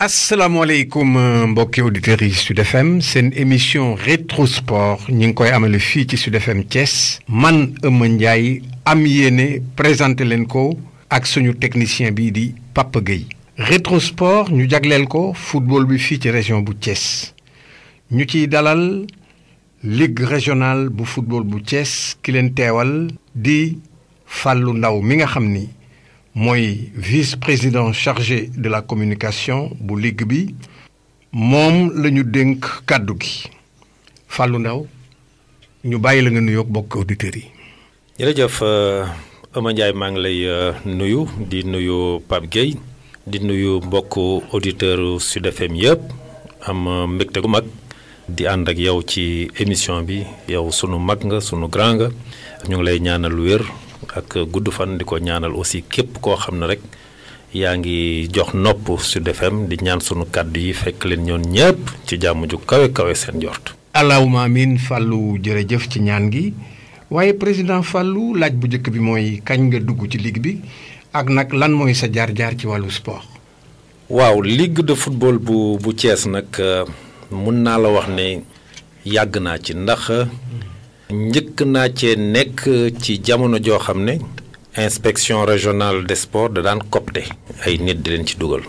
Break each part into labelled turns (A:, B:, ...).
A: asalaamaaleykum mbokki auditeurs yi Sud FM seen émission rétro sport ñi ngi koy amale fii ci Sud FM Thiès man Eumeu Ndiaye am yéene présenté leen ko ak suñu technicien bii di Papa Gueye. rétro sport ñu jagleel ko football bi fii ci région bu Thiès ñu ciy dalal ligue régionale bu football bu Thiès ki leen teewal di Fallou Ndaw mi nga xam ni mooy vice-président chargé de la communication bu ligue bi moom la ñu dénk kàddu gi Fallou Ndaw ñu bàyyi la nga nuyoog bokk auditeurs yi.
B: jërëjëf Eumeu Ndiaye maa ngi lay nuyu di nuyu Pape Gueye di nuyu mbokk auditeur Sud FM yëpp am mbégte gu mag di ànd ak yow ci émission bi yow sunu mag nga sunu grand nga ñu ngi lay ñaanal wér ak gudd fan di ko ñaanal aussi képp koo xam ne rek yaa ngi jox nopp Sud FM di ñaan sunu kàddu yi fekk leen ñoon ñëpp ci jàmm ju kawe kawe seen jort.
A: allahumma amiin Fallou jërëjëf ci ñaan gi waaye président Fallou laaj bu njëkk bi mooy kañ nga dugg ci ligue bi ak nag lan mooy sa jaar-jaar ci wàllu sport.
B: waaw ligue de football bu Thiès nag mun naa la wax ne yàgg naa ci ndax. njëkk naa cee nekk ci jamono joo xam ne inspection régionale des sports da daan copte ay nit di leen ci dugal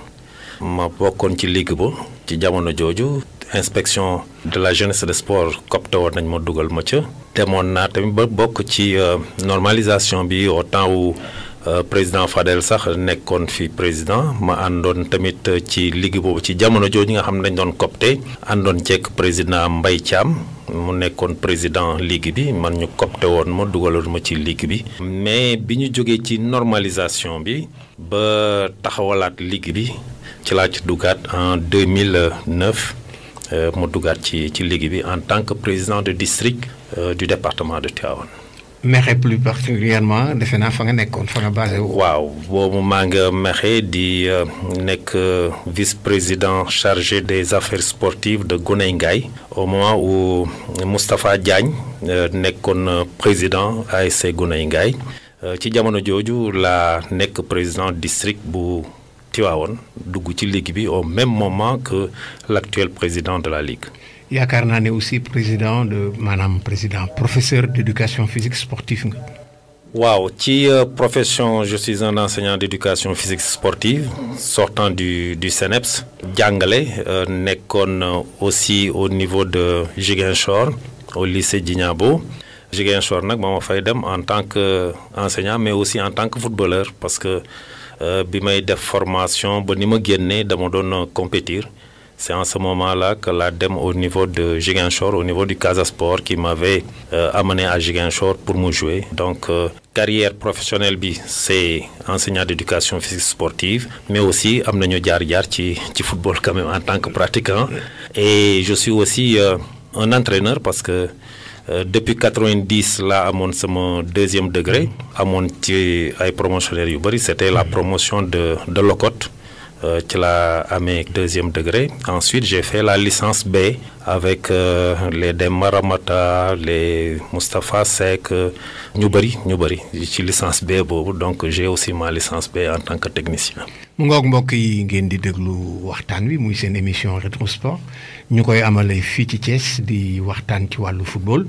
B: ma bokkoon ci ligue ba ci jamono jooju inspection de la jeunesse des sports copte woon nañ ma dugal ma ca demoon naa tamit ba bokk ci normalisation bi au temps wu président Fadel sax nekkoon fi président ma àndoon tamit ci ligue boobu ci jamono jooju nga xam ne dañ doon copte àndoon ceek président Mbaye Thiam mu nekkoon président ligue bi man ñu copte woon ma dugaloon ma ci ligue bi mais bi ñu jógee ci normalisation bi ba taxawalaat ligue bi ci laa ci dugaat en 2009 ma dugaat ci ligue bi en tant que président de district du département de Tivaouane.
A: Mexe plus particulièrement defe naa fa nga nekkoon fa nga basé wu.
B: waaw boobu maa nga Mexe di nekk vice-président chargé des affaires sportives de Goney Ngaye au moment où Moustapha Diagne nekkoon président ASC Goney Ngaye ci jamono jooju la nekk président district bu Tivaouane dugg ci ligue bi au même moment que l'actuel président de la ligue.
A: yaakaar naa ne aussi président professeur d'éducation physique sportive nga.
B: waaw ci profession je suis un enseignant d'éducation physique sportive sortant du CNEPS jàngale nekkoon aussi au niveau de Ziguinchor au lycée Djignabo Ziguinchor nag ma fay dem en tant que enseignant mais aussi en tant que footballeur parce que bi may def formation ba ni ma génnee dama doon compétir. C'est en ce moment-là que la dem au niveau de Ziguinchor, au niveau du Casa Sport, qui m'avait amené à Ziguinchor pour me jouer. Donc, carrière professionnelle, c'est enseignant d'éducation physique sportive, mais aussi am nañu jaar ci football quand même en tant que pratiquant. Et je suis aussi un entraîneur parce que depuis 90 là amoon sama deuxième degré amoon ci ay promotionnaires yu bari. C'était la promotion de Locotte. ci la amee deuxième degré. Ensuite, j'ai fait la licence B avec les Demba Ramata, les Moustapha Seck, ñu bëri ci licence B boobu. Donc, j'ai aussi ma licence B en tant que technicien.
A: mu ngoog mbokk yi ngeen di déglu waxtaan wi muy seen émission rétro sport ñu koy amale fii ci Thiès di waxtaan ci wàllu football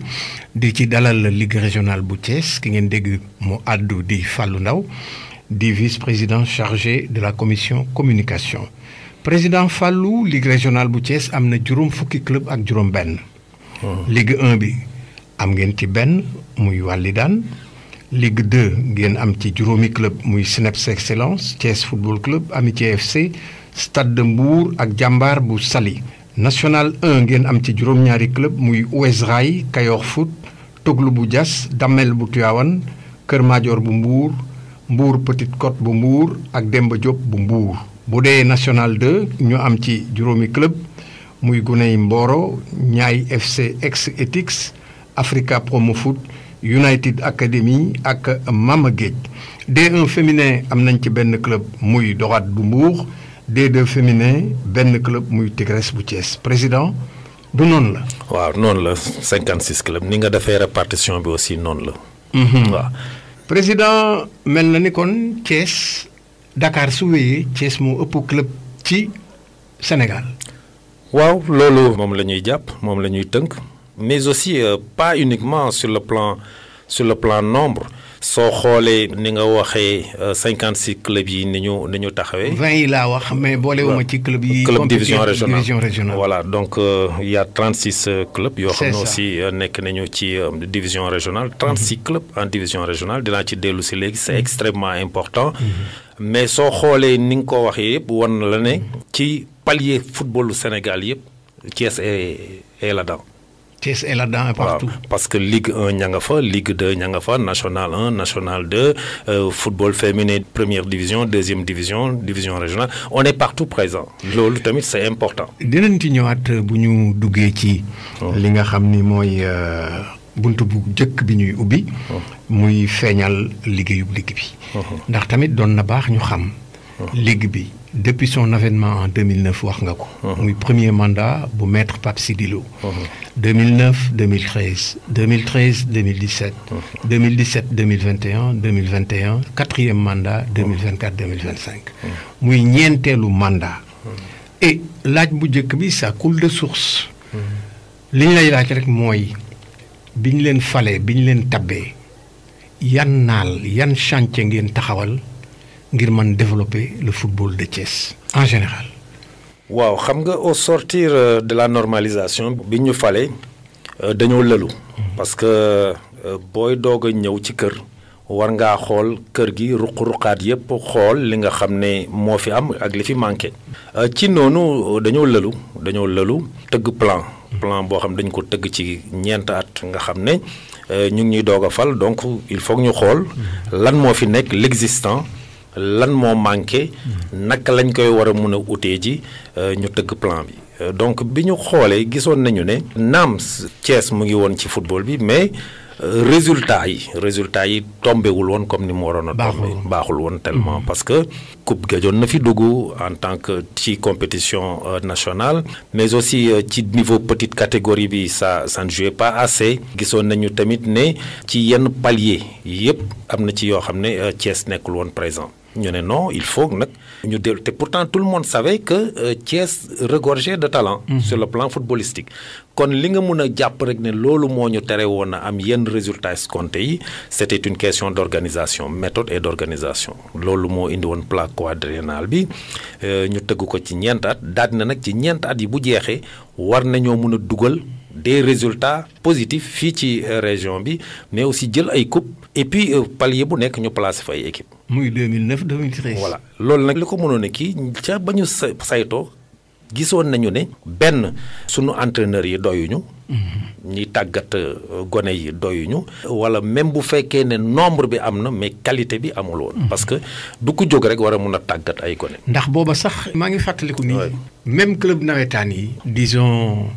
A: di ci dalal ligue régionale bu Thiès ki ngeen dégg mu àddu di Fallou Ndaw di vice-président chargé de la commission communication président Fallou ligue régionale bu Thiès am na juróom fukki club ak juróom benn ligue 1 bi am ngeen ci benn muy Walidane ligue 2 ngeen am ci juróomi club muy CNEPS Excellence Thiès Football Club Amitié FC Stade de Mbour ak Jambar bu Saly national 1 ngeen am ci juróom-ñaari club muy US Rail Kayor Foot Toglu bu Diass Damel bu Tivaouane Kër Madior bu Mbour Petite Côte bu Mbour ak Demba Diop bu Mbour bu dee national 2 ñu am ci juróomi club muy Guney Mboro Ñaay FC ex Etix Africa Promo Foot United Academy ak Mama Gueye D1 féminin am nañ ci benn club muy Doxat bu Mbour D2 féminin benn club muy Tigres bu Thiès président du noonu la.
B: waaw noonu la 56 club ni nga defee répartition bi aussi noonu la. waaw.
A: président mel na ni kon Thiès Dakar su wéyee Thiès moo ëpp club ci Sénégal.
B: waaw loolu moom la ñuy jàpp moom la ñuy tënk mais aussi pas uniquement sur le plan nombre soo xoolee ni nga waxee 56 clubs yi ni ñu taxawee.
A: 20 yi laa wax mais boolewuma ci club yi.
B: club division régionale
A: voilà
B: donc il y a 36 clubs yoo xam ne aussi nekk nañu ci division régionale 36 clubs en division régionale dinaa ci dellu si léegi c'est extrêmement important. mais soo xoolee ni nga ko waxee yëpp war na la ne ci palier footballu Sénégal yëpp Thiès est là-dedans.
A: Thiès est là-dedans partout.
B: Parce que Ligue 1 ña nga fa Ligue 2 ña nga fa National 1 National 2 football féminin première division deuxième division division régionale on est partout présent loolu tamit c'est important.
A: dinañ ci ñëwaat bu ñu duggee ci. li nga xam ni mooy buntu bu njëkk bi ñuy ubbi. muy feeñal liggéeyub ligue bi. ndax tamit doon na baax ñu xam. ligue bi depuis son avènement en 2009 wax nga ko. muy premier mandat bu maître Pape Sidi Lo. 2009 2013 2013 2017. 2017 2021 2021 quatrième mandat 2024 2025. muy ñeenteelu mandat. et laaj bu njëkk bi ça coule de source. li ñu lay laaj rek mooy bi ñu leen falee bi ñu leen tabbee yan naal yan chantier ngeen taxawal. ngir mën développer le football de Thiès en général.
B: waaw xam nga au sortir de la normalisation bi ñu fale dañoo lëlu. parce que booy doog a ñëw ci kër war ngaa xool kër gi ruq-ruqaat yépp xool li nga xam ne moo fi am ak li fi manqué. ci noonu dañoo lëlu tëgg plan boo xam dañ ko tëgg ci ñeent at nga xam ne ñu ngi ñuy doog a fal donc il faut ñu xool lan moo fi nekk l'existant. lan moo manqué naka lañ koy war a mun a utee ji ñu tëgg plan bi donc bi ñu xoolee gisoon nañu ne naam Thiès mu ngi woon ci football bi mais résultats yi tombewul woon comme ni mu waroon a tombe baaxul woon tellement parce que coupe gajoon na fi dugg en tant que ci compétition nationale mais aussi ci niveau petite catégorie bi ça ne jouait pas assez gisoon nañu tamit ne ci yenn palier yépp am na ci yoo xam ne Thiès nekkul woon présent ñu ne non il faut nag ñu dellu te pourtant tout le monde savait que Thiès regorgeait de talent sur le plan footballistique kon li nga mun a jàpp rek ne loolu moo ñu tere woon a am yenn résultats escomptés yi c'était une question d'organisation méthode et d'organisation loolu moo indi woon plan quadriennal bi ñu tëgg ko ci ñeent at daal na nag ci ñeent at yi bu jeexee war nañoo mun a dugal des résultats positifs fii ci région bi mais aussi jël ay coupe et puis palier bu nekk ñu placé fa ay équipe
A: muy 2009 2013.
B: voilà loolu nag li ko mënoon a kii ca ba ñu saytoo gisoon nañu ne benn sunu entraîneurs yi doyuñu. ñi tàggat gone yi doyuñu. wala même bu fekkee ne nombre bi am na mais qualité bi amul woon. parce que du ko jóg rek war a mun a tàggat ay gone.
A: ndax booba sax maa ngi fàttaliku ni. même club nawetaan yi. disons.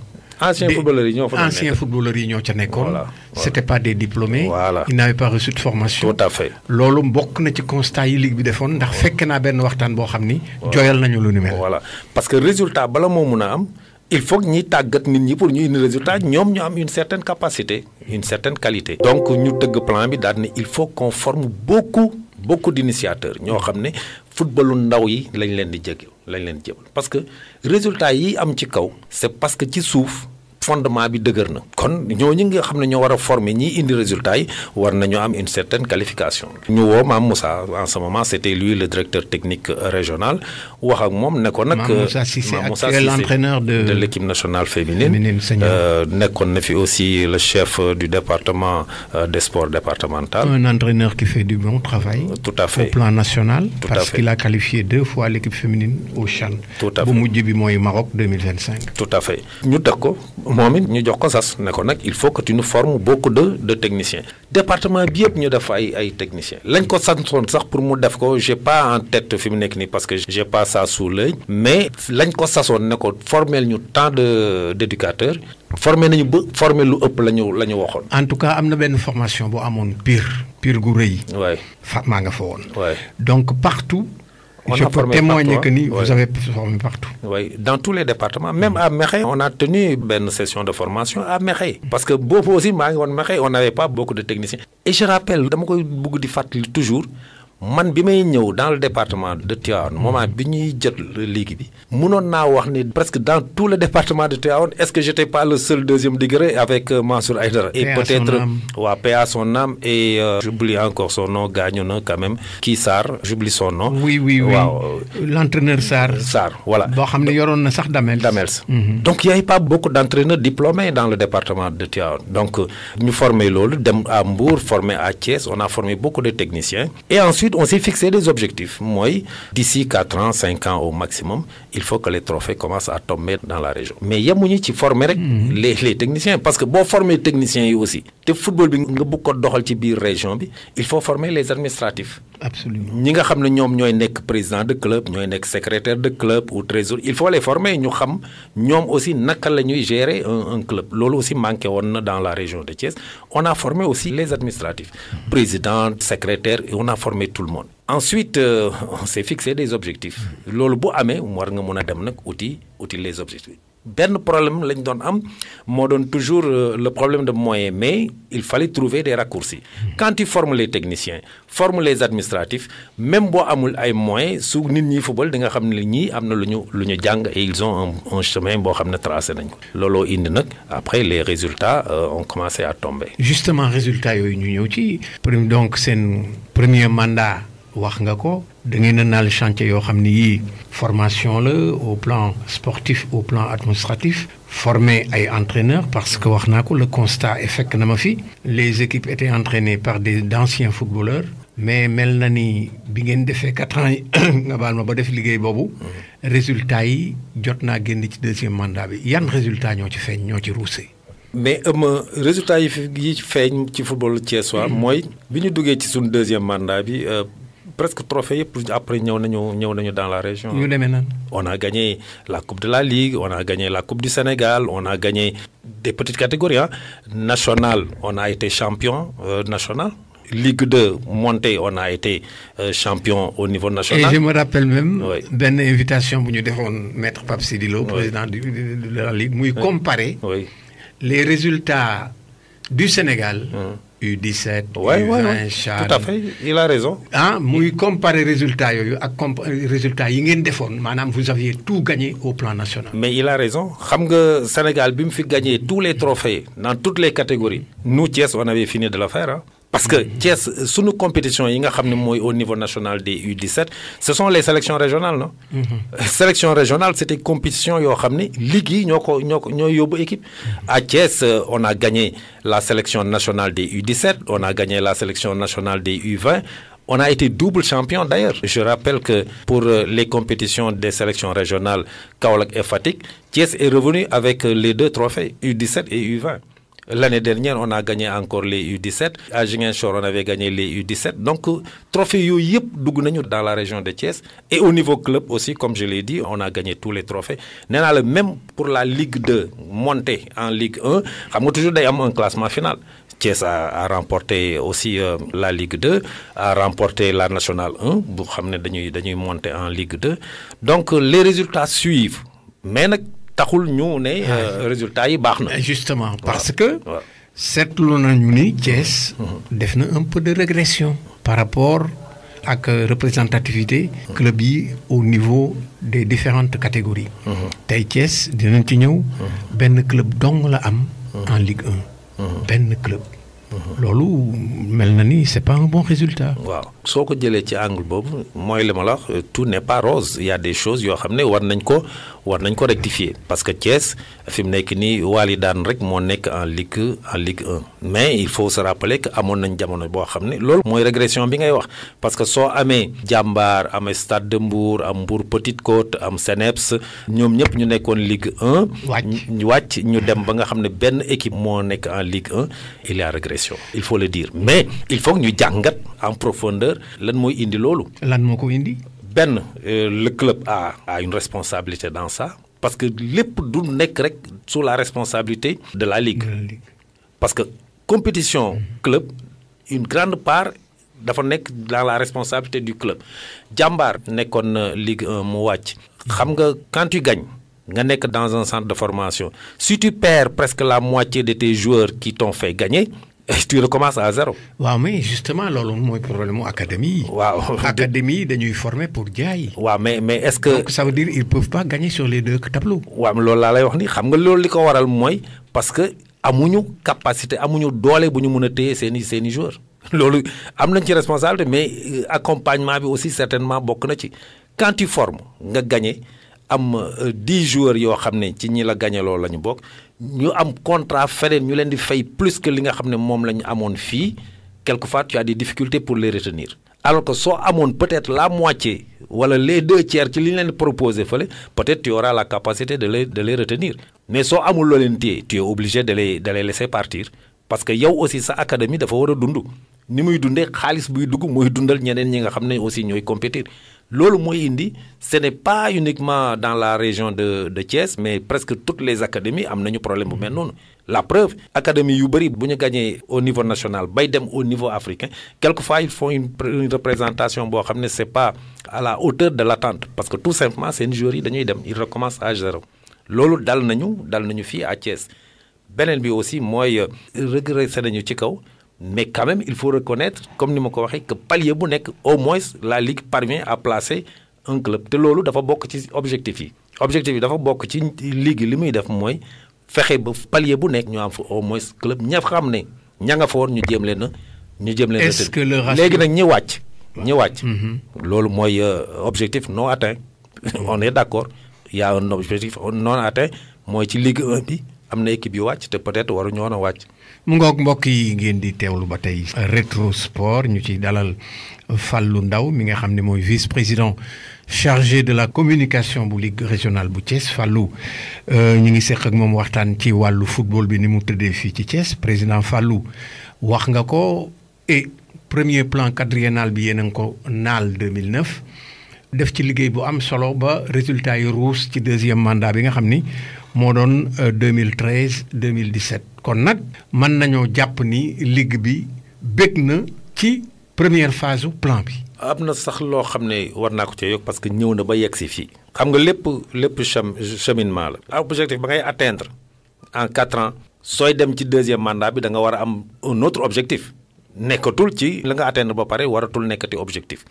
B: anciens
A: footballeurs yi ñoo ca nekkoon. c'était pas des diplômés.
B: Voilà.
A: Ils n'avaient pas reçu de formation.
B: Tout à fait.
A: loolu bokk na ci constat yi ligue bi defoon ndax fekk naa benn waxtaan boo xam ni. jooyal nañu lu ni mel.
B: voilà parce que résultat bala moo mun a am il faut que ñiy tàggat nit ñi pour ñu indi résultat ñoom ñu am une certaine capacité une certaine qualité. donc ñu tëgg plan bi daal ne il faut qu'on forme beaucoup d'initiateurs ñoo xam ne footballu ndaw yi lañ leen di jébal parce que résultat yi am ci kaw c'est parce que ci suuf fondement bi dëgër na kon ñooñu nga xam ne ñoo war a former ñiy indi résultat yi war nañoo am une certaine qualification. ñu woo Mame Moussa en ce moment c'était lui le directeur technique régional wax ak moom ne ko nag.
A: Mame Moussa Cissé actuel l'entraîneur de
B: l'équipe nationale féminine. nekkoon na fi aussi le chef du département des sports départemental.
A: un entraîneur qui fait du bon travail.
B: Tout à fait
A: au plan national. parce qu'il a qualifié 2 fois l'équipe féminine au CHAN.
B: Tout à fait
A: bu mujj bi mooy Maroc 2025.
B: tout à fait ñu teg ko. moom it ñu jox ko sas ne ko nag il faut que tu nous formes beaucoup de techniciens département bi yëpp ñu def ay techniciens lañ ko santoon sax pour mu def ko j'ai pas en tête fi mu nekk nii parce que j'ai pas ça sous l'œil mais lañ ko sasoon ne ko former ñu tant d'éducateurs former nañu ba former lu ëpp la ñu waxoon.
A: en tout cas am na benn formation boo amoon pire gu rëy.
B: waay
A: maa nga fa woon.
B: waay
A: donc partout. Je peux témoigner que vous avez formé partout.
B: Oui, dans tous les départements. Même à Mekhe, on a tenu une session de formation à Mekhe. Parce que beaucoup aussi, on n'avait pas beaucoup de techniciens. Et je rappelle, toujours, man bi may ñëw dans le département de Tivaouane moment bi ñuy jot ligue bi mënoon naa wax ni presque dans tout le département de Tivaouane est-ce que j'étais pas le seul deuxième degré avec Mansour Aïdara et peut-être paix à son âme et j'oublie encore son nom gaañu na quand même kii Sarr j'oublie son nom.
A: oui waaw l'entraîneur Sarr
B: voilà
A: boo xam ne yoroon na sax Damels.
B: Donc il y avait pas beaucoup d'entraîneurs diplômés dans le département de Tivaouane donc ñu formé loolu dem à Mbour formé à Thiès on a formé beaucoup de techniciens et ensuite on s'est fixé des objectifs moi d'ici 4 ans 5 ans au maximum il faut que les trophées commencent à tomber dans la région mais yemuñu ci former rek les techniciens parce que boo former techniciens yi aussi te football bi nga bëgg ko doxal ci biir région bi il faut former les administratifs.
A: Absolument
B: ñi nga xam ne ñoom ñooy nekk président de club ñooy nekk secrétaire de club ou trésorier il faut les former ñu xam ñoom aussi naka la ñuy gérer un club loolu aussi manqué woon na dans la région de Thiès on a formé aussi les administratifs président secrétaire et on a formé tout le monde. Ensuite on s'est fixé des objectifs loolu bu amee war nga mën a dem nag uti les objectifs. benn problème lañ doon am moo doon toujours le problème de moyens mais il fallait trouver des raccourcis quand tu formes les techniciens formes les administratifs même boo amul ay moyens su nit ñi football di nga xam ne ñii am na lu ñu jàng et ils ont un chemin boo xam ne tracé nañ ko looloo indi nag après les résultats ont commencé à tomber.
A: Justement résultats yooyu ñu ñëw ci donc seen premier mandat wax nga ko da ngeen a naal chantier yoo xam ne yii formation la au plan sportif au plan administratif former ay entraîneurs parce que wax naa ko le constat est fekk na ma fi les équipes étaient entraînées par d'anciens footballeurs mais mel na ni bi ngeen defee 4 ans nga baal ma ba def liggéey boobu résultats yi jot naa génn ci deuxième mandat bi yan résultats ñoo ci feeñ ñoo ci ruusee.
B: mais résultats yi feeñ ci football thiessois mooy bi ñu duggee ci suñu deuxième mandat bi presque trophée yëpp après ñëw nañu dans la région.
A: ñu demee nan.
B: On a gagné la Coupe de la Ligue, on a gagné la Coupe du Sénégal, on a gagné des petites catégories. National, on a été champion national. Ligue 2, montée, on a été champion au niveau national.
A: Et je me rappelle même d'une invitation pour nous defoon maître Pape Sidi Lo, président de la Ligue, muy comparer les résultats du Sénégal. U17, U20, Chad.
B: Tout à fait, il a raison.
A: Muy comparer résultats yooyu ak résultats yi ngeen defoon maanaam vous aviez tout gagné au plan national.
B: Mais il a raison xam nga Sénégal bi mu fi gagné tous les trophées dans toutes les catégories nous Thiès on avait fini de le faire parce que Thiès sunu compétition yi nga xam ne mooy au niveau national des U17 ce sont les sélections régionales non. Sélection régionale c'était compétition yoo xam ne ligue yi ñoo yóbbu équipe. À Thiès on a gagné la sélection nationale des U17 on a gagné la sélection nationale des U20. On a été double champion d'ailleurs. Je rappelle que pour les compétitions des sélections régionales Kaolack et Fatick, Thiès est revenu avec les 2 trophées U17 et U20. L'année dernière, on a gagné encore les U17. À Ziguinchor, on avait gagné les U17. Donc, trophées yooyu yëpp dugg nañu dans la région de Thiès. Et au niveau club aussi, comme je l'ai dit, on a gagné tous les trophées. Nee naa la même pour la Ligue 2, montée en Ligue 1, xam nga toujours day am un classement final. Thiès a remporté aussi la Ligue 2, a remporté la Nationale 1, bu xam ne dañuy monter en Ligue 2. Donc, les résultats suivent. Mais nag taxul ñu ne résultats yi baax na.
A: Justement parce que seetlu nañu ni Thiès def na un peu de régression par rapport ak représentativité club yi au niveau des différentes catégories. tey Thiès dinañ ci ñëw benn club dong la am en Ligue 1 benn club. loolu mel na ni c'est pas un bon résultat.
B: waaw soo ko jëlee ci angle boobu mooy li ma la wax tout n'est pas rose il y a des choses yoo xam ne war nañ ko rectifier parce que Thiès fi mu nekk nii Walidane rek moo nekk en Ligue 1 mais il faut se rappeler que amoon nañ jamono boo xam ne loolu mooy régression bi ngay wax parce que soo amee Jàmbaar am Stade de Mbour am Mbour Petite Côte am CNEPS ñoom ñëpp ñu nekkoon Ligue 1. wàcc ñu dem ba nga xam ne benn équipe moo nekk en Ligue 1 il y a régression il faut le dire mais il faut que ñu jàngat en profondeur lan mooy indi loolu.
A: lan moo ko indi.
B: benn le club a une responsabilité dans ça parce que lépp du nekk rek sous la responsabilité de la ligue parce que compétition club une grande part dafa nekk dans la responsabilité du club. Jàmbaar nekkoon Ligue 1 mu wàcc xam nga quand tu gagnes nga nekk dans un centre de formation si tu perds presque la moitié de tes joueurs qui t'ont fait gagner tu recommences à zéro.
A: waaw mais justement loolu mooy problème mu académie.
B: waaw
A: académie dañuy former pour jaay.
B: waaw mais est-ce que.
A: donc ça veut dire ils peuvent pas gagner sur les deux tableaux.
B: waaw loolu laa lay wax ni xam nga loolu li ko waral mooy parce que amuñu capacité amuñu doole bu ñu mën a téye seeni joueurs. loolu am nañ ci responsabilité mais accompagnement bi aussi certainement bokk na ci quand tu formes nga gagné am 10 joueurs yoo xam ne ci ñi la gagné loolu la ñu bokk ñu am contrat feneen ñu leen di fay plus que li nga xam ne moom la ñu amoon fii quelquefois tu as des difficultés pour les retenir alors que soo amoon peut-être la moitié wala les 2/3 ci li ñu leen di proposé fële peut-être tu auras la capacité de les retenir mais soo amul loo leen téye tu es obligé de les laisser partir parce que yow aussi sa académie dafa war a dund ni muy dundee xaalis buy dugg mooy dundal ñeneen ñi nga xam ne aussi ñooy compétir loolu mooy indi ce n'est pas uniquement dans la région de Thiès mais presque toutes les académies am nañu problème bu mel noonu la preuve académie yu bëri bu ñu gagné au niveau national bay dem au niveau africain quelquefois ils font une représentation boo xam ne c'est pas à la hauteur de l'attente parce que tout simplement seen joueurs yi dañuy dem ils recommencent à zéro loolu dal nañu fii à Thiès beneen bi aussi mooy regressé nañu ci kaw mais quand même il faut reconnaître comme ni ma ko waxee que palier bu nekk au moins la ligue parvient à placer un club te loolu dafa bokk ci objectif yi dafa bokk ci ligue li muy def mooy fexe ba palier bu nekk ñu am fa au moins club ña xam ne ña nga fa woon ñu jéem leen
A: est-ce que le ratio
B: léegi nag ñi wàcc loolu mooy objectif non atteint on est d'accord il y a un objectif non atteint mooy ci ligue 1 bi am na équipe yu wàcc te peut-être waruñu woon a wàcc.
A: mu ngoog mbokk yi ngeen di teewlu ba tey Rétro Sport ñu ci dalal Fallou Ndaw mi nga xam ne mooy vice-président chargé de la communication bu ligue régionale bu Thiès Fallou ñu ngi seq ak moom waxtaan ci wàllu football bi ni mu tëddee fii ci Thiès président Fallou wax nga ko et premier plan quadriennal bi yéen a ngi ko naal 2009 def ci liggéey bu am solo ba résultat yi ruus ci deuxième mandat bi nga xam ni moo doon 2013 2017 kon nag mën nañoo jàpp ni ligue bi bég na ci première phase u plan bi.
B: am na sax loo xam ne war naa ko cee yokk parce que ñëw na ba yegg si fii. xam nga lépp cheminement la. objectif ba ngay atteindre en 4 ans. sooy dem ci deuxième mandat bi da nga war a am un autre objectif. nekkatul ci la nga atteindre ba pare waratul nekkati objectif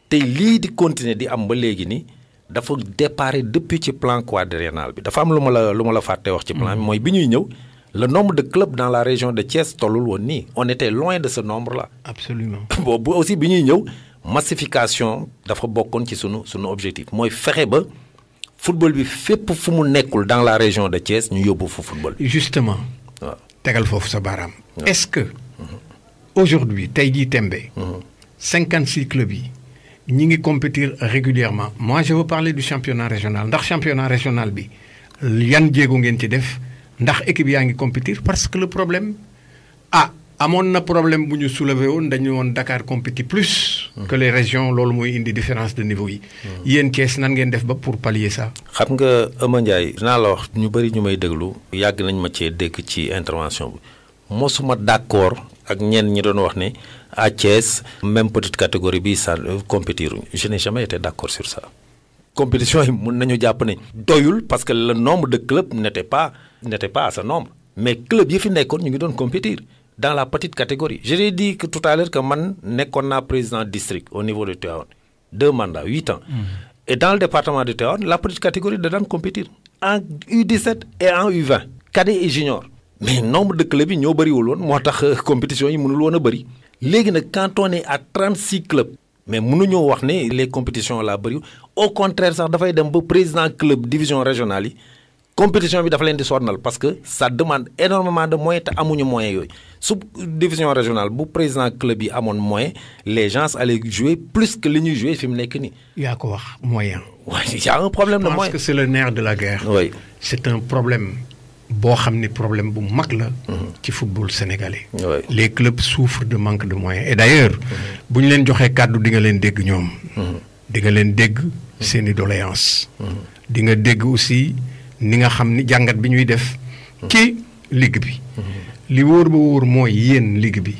B: te lii di continuer di am ba léegi nii. dafa déparé depuis ci plan quadriennal bi dafa am lu ma la fàtte wax ci plan bi mooy bi ñuy ñëw le nombre de clubs dans la région de Thiès tollul woon nii on était loin de ce nombre là.
A: Absolument.
B: boobu aussi bi ñuy ñëw massification dafa bokkoon ci sunu objectif mooy fexe ba football bi fépp fu mu nekkul dans la région de Thiès ñu yóbbu fu football.
A: justement. waaw tegal foofu sa baaraam. est-ce que aujourd'hui tey jii tembe. 56 clubs yi. ñi ngi compétir régulièrement moi je veux parler du championnat régional ndax championnat régional bi yan jéego ngeen ci def ndax équipe yaa ngi compétir parce que le problème amoon na problème bu ñu soulevé woon dañu woon Dakar compétit plus que les régions loolu mooy indi différence de niveau yi yéen Thiès nan ngeen def ba pour pallier ça.
B: xam nga Eumeu Ndiaye dinaa la wax ñu bëri ñu may déglu yàgg nañ ma cee dégg ci intervention bi mosuma d'accord ak ñenn ñi doon wax ne à Thiès même petite catégorie bi ça compétir je n'ai jamais été d'accord sur ça. compétition yi mën nañu jàpp ne doyul parce que le nombre de clubs n'était pas à ce nombre mais club yi fi nekkoon ñu ngi doon compétir dans la petite catégorie. je l'ai dit que tout à l'heure que man nekkoon naa président district au niveau de Tivaouane 2 mandats 8 ans. et dans le département de Tivaouane la petite catégorie da daan compétir en U17 et en U20 cadet et junior. mais nombre de clubs yi ñoo bëriwul woon moo tax compétition yi mënul woon a bëri léegi nag quand on est à 36 clubs mais mënuñoo wax ne les compétitions la bëriwul au contraire sax dafay dem ba président club division régionale yi compétition bi dafa leen di sonal parce que ça demande énormément de moyens te amuñu moyens yooyu su division régionale bu président club yi amoon moyen les gens allaient jouer plus que li ñuy jouer fi mu nekk nii.
A: yaa ko wax moyen.
B: oui il y a un problème de moyen.
A: je pense que c'est le nerf de la guerre.
B: oui
A: c'est un problème. boo xam ni problème bu mag la. ci football sénégalais.
B: Oui.
A: les clubs souffrent de manque de moyens et d'ailleurs. bu ñu leen joxee kàddu di nga leen dégg ñoom. di nga leen dégg seeni doléances. di nga dégg aussi ni nga xam ni jàngat bi ñuy def. ci ligue bi. li wóor ba wóor mooy yéen ligue bi.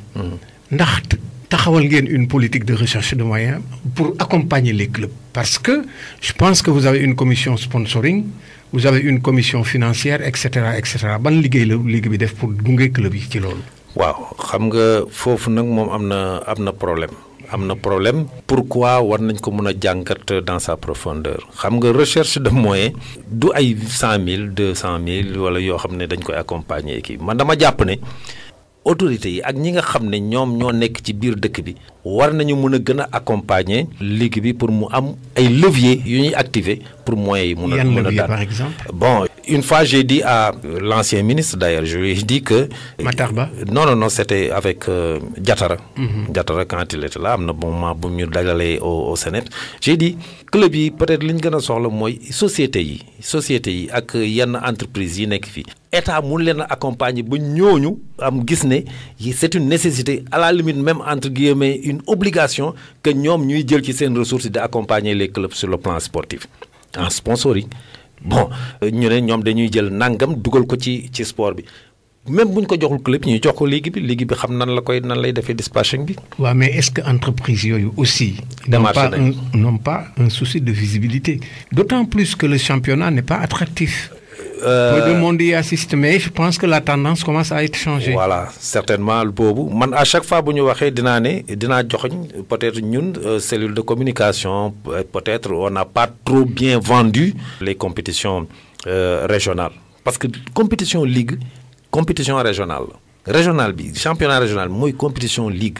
A: ndax taxawal ngeen une politique de recherche de moyens pour accompagner les clubs. parce que je pense que vous avez une commission sponsoring. vous avez une commission financière et cetera ban liggéey la ligue bi def pour gunge club yi ci loolu.
B: waaw xam nga foofu nag moom am na problème. Pourquoi war nañ ko mën a jàngat dans sa profondeur xam nga recherche de moyens du ay 100 000 200 000 wala yoo xam ne dañ koy accompagner kii man dama jàpp ne autorités yi ak ñi nga xam ne ñoom ñoo nekk ci biir dëkk bi war nañu mën a gën a accompagner ligue bi pour mu am ay leviers yu ñuy activer pour moyens yi mën a daan
A: par exemple.
B: Bon, une fois j'ai dit à l'ancien ministre d'ailleurs je lui ai dit que
A: Matar Ba
B: non c'était avec Diatara. Diatara quand il était là am na bon moment bu ñu dagalee au Sénégal j'ai dit club yi peut-être li ñu gën a soxla mooy société yi ak yenn entreprise yi nekk fii état mun leen a accompagner ba ñooñu am gis ne c'est une nécessité à la limite même entre guillemets une obligation que ñoom ñuy jël ci seen ressources di accompagner les clubs sur le plan sportif en sponsoring. Bon ñu ne ñoom dañuy jël nangam dugal ko ci sport bi même buñ ko joxul club ñuy jox ko ligue bi xam nan lay defee dispatching bi.
A: waaw mais est-ce que entreprise yooyu aussi. n'ont pas un souci de visibilité d'autant plus que le championnat n'est pas attractif. Peu de monde y assiste mais je pense que la tendance commence à être changée.
B: Voilà certainement boobu man à chaque fois bu ñu waxee dinaa joxoñ peut-être ñun cellule de communication peut-être on n'a pas trop bien vendu les compétitions régionales parce que compétition régionale bi championnat régional mooy compétition ligue.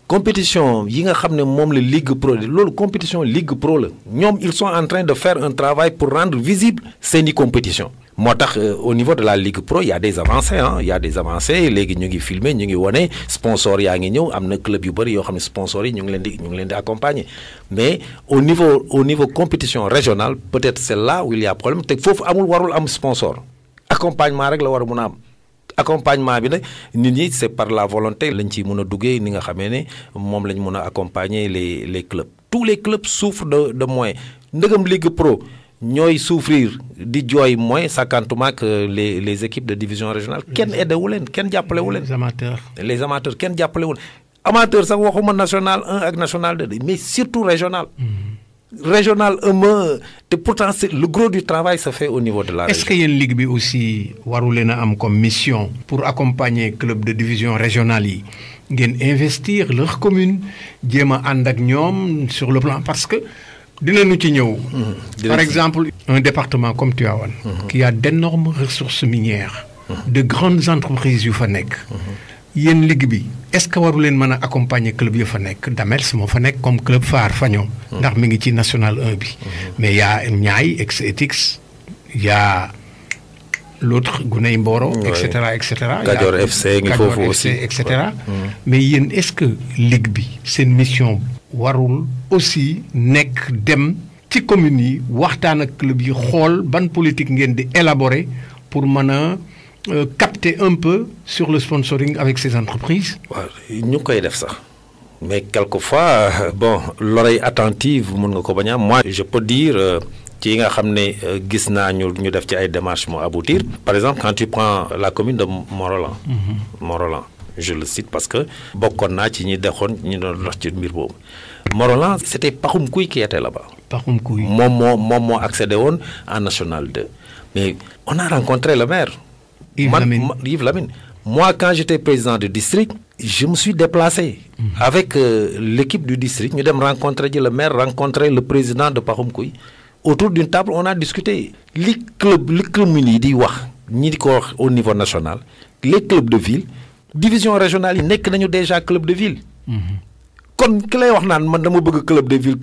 B: Compétition yi nga xam ne moom la Ligue Pro loolu compétition Ligue Pro la ñoom ils sont en train de faire un travail pour rendre visible seeni compétition moo tax au niveau de la Ligue Pro il y a des avancées léegi ñu ngi filmer ñu ngi wone sponsor yaa ngi ñëw am na club yu bëri yoo xam ne sponsors yi ñu ngi leen di accompagner mais au niveau compétition régionale peut-être c'est là où il y a problème te foofu warul am sponsor accompagnement rek la war a mun a am. Accompagnement bi nag nit ñi c'est par la volonté lañ ciy mën a duggee ni nga xamee ne moom lañ mën a accompagner les clubs tous les clubs souffrent de moyens ndëgam Ligue Pro ñooy souffrir di jooy moyens sakantuma que les équipes de division régionale kenn aidé wu leen kenn jàppale wu leen. les amateurs kenn jàppale wu leen amateurs sax waxuma national 1 ak national 2 mais surtout régional. Régional te pourtant le gros du travail se fait au niveau de la région.
A: Est-ce que yéen ligue bi aussi waru leen a am comme mission pour accompagner club de division régionale yi ngeen investir leur commune jéem a ànd ak ñoom sur le plan parce que dinañu ci ñëw. Par exemple un département comme Tivaouane. Qui a d'énormes ressources minières. De grandes entreprises yu fa nekk. Yéen ligue bi est-ce que waru leen mën a accompagner club yu fa nekk Damels moo fa nekk comme club phare fa ñoom ndax mi ngi ci national 1 bi mais y a Niayes ex-Etix y a l'autre Guney Mboro et cetera
B: Kajoor FC ngi foofu aussi
A: et cetera mais yéen est-ce que ligue bi seen mission warul aussi nekk dem ci communes yi waxtaan ak club yi xool ban politique ngeen di élaborer pour mën a capter un peu sur le sponsoring avec ces entreprises.
B: waaw ñu ngi koy def sax mais quelquefois bon l'oreille attentive mën nga ko bañ a moi je peux dire ci yi nga xam ne gis naa ñu def ci ay démarches moo aboutir par exemple quand tu prends la commune de Morolan je le cite parce que bokkoon naa ci ñi doon dox ci mbir boobu Morolan c'était Paxum Kuy qui était là-bas.
A: Paxum Kuy
B: moom moo accédé woon en national 2 mais on a rencontré le maire. Yves Lamine. Moi, quand j'étais président du district, je me suis déplacé avec l'équipe du district. Nous avons rencontré le maire, rencontré le président de Paxum Kuy. Autour d'une table, on a discuté. Les clubs au niveau national, les clubs de ville, division régionale, ils sont déjà club de ville. Quand tu as un club de ville,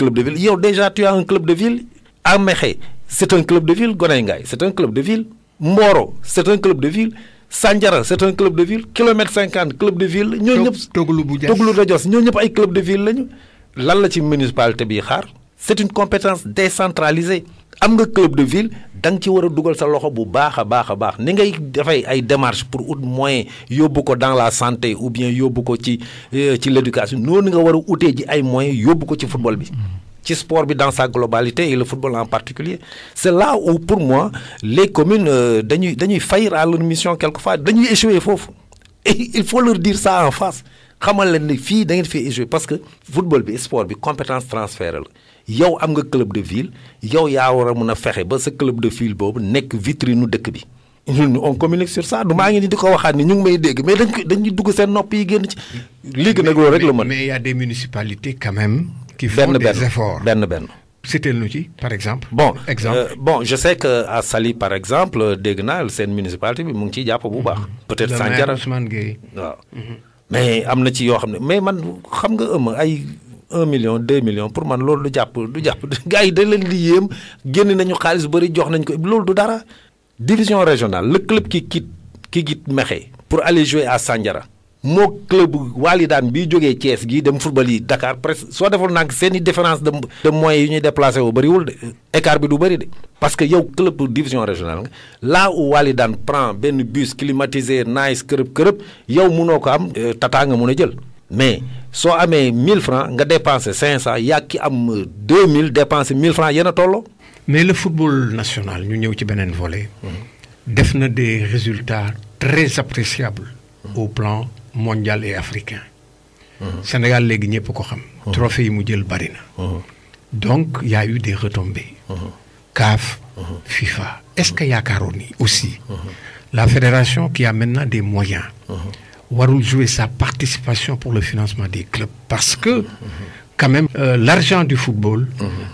B: déjà tu as un club de ville. Amexé, c'est un club de ville. Gonengay, c'est un club de ville. Mboro, c'est un club de ville. Sandiara, c'est un club de ville. Kilomètre 50, club de ville.
A: Toglu
B: Radios, nous sommes un club de ville. Lan la ci municipalité bi xaar c'est une compétence décentralisée. Am nga club de ville dang ci wara duggal sa loxo bu baaxa baax ni ngay defay ay démarches pour out moyen yobbu ko dans la santé ou bien yobbu ko ci l'éducation non nga wara outé ji ay moyens yobbu ko ci football bi. Ci sport bi dans sa globalité et le football en particulier c'est là où pour moi les communes dañuy faillir à leur mission quelquefois dañuy échouer fofu et il faut leur dire ça en face xamal leen ni fii da ngeen fi échouer parce que football bi sport bi compétence transfert la yow am nga club de ville yow yaa war a mën a fexe ba sa club de ville boobu nekk vitrine u dëkk bi ñun on communique sur ça du maa ngi ni di ko waxaat ni ñu ngi may dégg mais dañuy dugg seen nopp yi génn ci ligue nag loolu rek la mën.
A: mais il y a des municipalités quand même qui font des efforts.
B: benn
A: c'était lu ci par exemple.
B: bon je sais que à Saly par exemple dégg naa seen municipalité bi mu ngi ciy jàpp bu baax. peut-être Sandiara
A: Ousmane Gueye
B: waaw. mais am na ci yoo xam ne mais man xam nga ay 1 million 2 millions pour man loolu du jàpp gars yi da leen di yéem génn nañu xaalis bëri jox nañ ko loolu du dara. division régionale le club qui quitte Mékhé pour aller jouer à Sandiara moo club Walidane bi jógee Thiès gii dem football yi Dakar presque soo deful nag seen i différence de moyens yu ñuy déplacé wu bëriwul de écart bi du bëri de parce que yow club division régionale nga là où Walidane prend benn bus climatisé nice kërëb yow munoo ko am tata nga mun a jël mais soo amee 1000 francs nga dépensé 500 yaa ki am 2000 dépensé 1000 francs yéen a tolloo.
A: mais le football national ñu ñëw ci beneen volet def na des résultats très appréciables au plan mondial et africain. Sénégal léegi ñëpp ko xam. trophée yi mu jël bari na. donc il y a eu des retombées. CAF, FIFA est-ce que yaakaaroon ni aussi la fédération qui a maintenant des moyens warul jouer sa participation pour le financement des clubs parce que quand même l'argent du football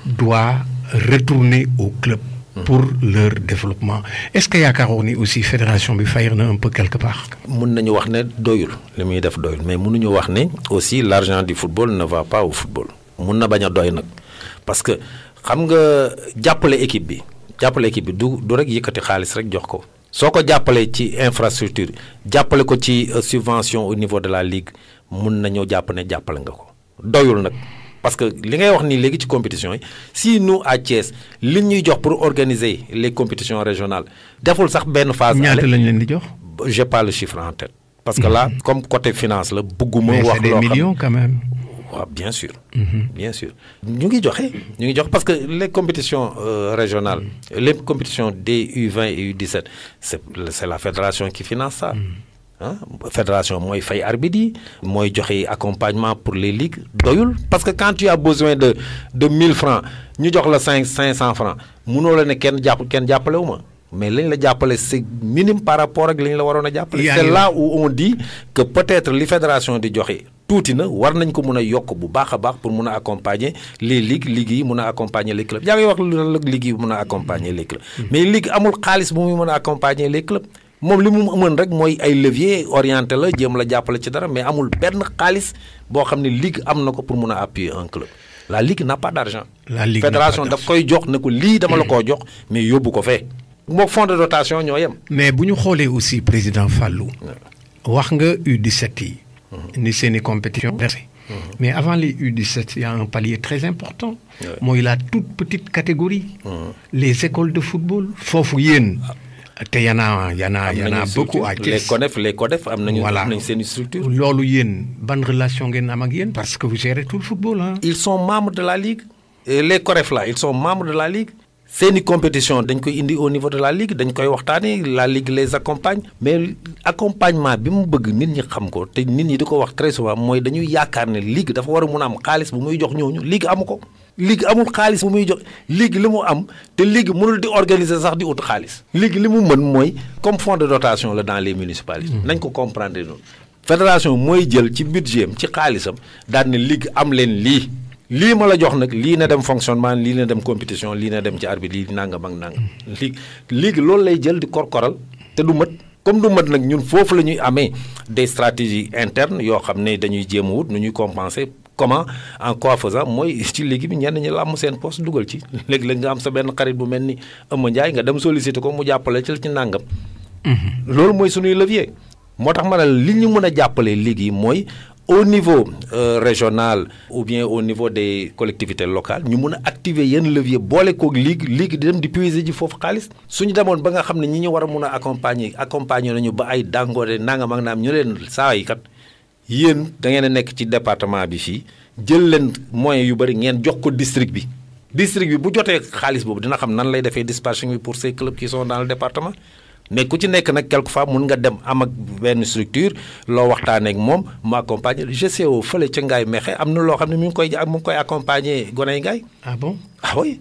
A: doit retourner aux clubs pour leur développement est-ce que yaakaaroon ni aussi fédération bi fayir na un peu quelque part.
B: mun nañu wax ne doyul li muy def doyul mais mënuñu wax ne aussi l'argent du football ne va pas au football mun na bañ a doy nag parce que xam nga jàppale équipe bi du rek yëkkati xaalis rek jox ko soo ko jàppalee ci infrastructure jàppale ko ci subvention au niveau de la ligue mun nañoo jàpp ne jàppale nga ko doyul nag. parce que li ngay wax nii léegi ci compétition yi si nous à Thiès li ñuy jox pour organiser les compétitions régionales deful sax benn phase.
A: ñaata lañ leen di jox.
B: j'ai pas le chiffre en tête. parce que là comme côté finance la bëgguma wax.
A: mais c'est des millions quand même.
B: waaw bien sûr. bien sûr ñu ngi joxe parce que les compétitions régionales les compétitions des U20 et U17 c'est la fédération qui finance ça. fédération mooy fay arbitre yi mooy joxe accompagnement pour les ligues doyul parce que quand tu as besoin de 1000 francs ñu jox la 500 francs munoo la ne kenn jàppale wu ma mais lañ la jàppale c'est minime par rapport ak li ñu la waroon a jàppale. c'est là où on dit que peut-être li fédération di joxe tuuti na war nañ ko mun a yokk bu baax a baax pour mun a accompagner les ligues yi mun a accompagner les clubs yaa ngi wax lu la ligue yi mun a accompagner les clubs mais ligue amul xaalis bu muy mun a accompagner les clubs. moom li mu mën rek mooy ay levier orienté la jéem la jàppale ci dara mais amul benn xaalis boo xam ne ligue am na ko pour mun a appuyer un club la ligue n'a pas d'argent.
A: la ligue
B: fédération daf koy jox ne ko lii dama la koo jox mais yóbbu ko fee. moom fonds de dotation ñoo yem.
A: mais bu ñu xoolee aussi président Fallou. wax nga U17 yi. ni seeni compétition. mais avant les U17 il y a un palier très important. mooy la toute petite catégorie. les écoles de football foofu yéen. te y en a beaucoup à Thiès.
B: les CODEF am nañu seen structure.
A: loolu yéen ban relation ngeen am ak yéen parce que vous gérez tout le football hein.
B: Ils sont membres de la ligue. Et les CODEF là ils sont membres de la ligue. seeni compétition dañ koy indi au niveau de la ligue dañ koy waxtaanee la ligue les accompagne mais accompagnement bi mu bëgg nit ñi xam ko te nit ñi di ko wax très souvent mooy dañuy yaakaar ne ligue dafa war a mun a am xaalis bu muy jox ñooñu ligue amu ko. ligue amul xaalis bu muy jox ligue li mu am te ligue mënul di organiser sax di ut xaalis. ligue li mu mën mooy comme fonds de dotation la dans les municipalités. nañ ko comprendre noonu. fédération mooy jël ci budget am ci xaalisam daal ne ligue am leen lii ma la jox nag lii na dem fonctionnement lii na dem compétition lii na dem ci arbitre lii nangam ak nangam. ligue loolu lay jël di korkoral te du mët comme du mët nag ñun foofu la ñuy amee des stratégies internes yoo xam ne dañuy jéem a wut nu ñuy compenser. comment en quoi faisant mooy ci ligue bi ñenn ñi la am seen poste dugal ci léeg-léeg nga am sa benn xarit bu mel ni Eumeu Ndiaye nga dem solliciter ko mu jàppale ci nàngam. loolu mooy suñuy levier. moo tax ma ne li ñu mën a jàppale ligue yi mooy au niveau régional ou bien au niveau des collectivités locales ñu mun a activer yenn levier boole koog ligue di dem di puiser ji foofu xaalis suñu demoon ba nga xam ne ñi ñu war a mun a accompagner nañu ba ay Dangote nangam ak naam ñu leen saa yi kat yéen da ngeen a nekk ci département bi fii jël leen moyens yu bëri ngeen jox ko district bi bu jotee xaalis boobu dina xam nan lay defee dispatching bi pour ces clubs qui sont dans le département mais ku ci nekk nag quelquefois mun nga dem am ak benn structure loo waxtaanee ak moom mu accompagner GCO fële ca Ngaye Mekhe am na loo xam ne mu ngi koy accompagner gone yi Ngaye.
A: ah bon
B: ah oui.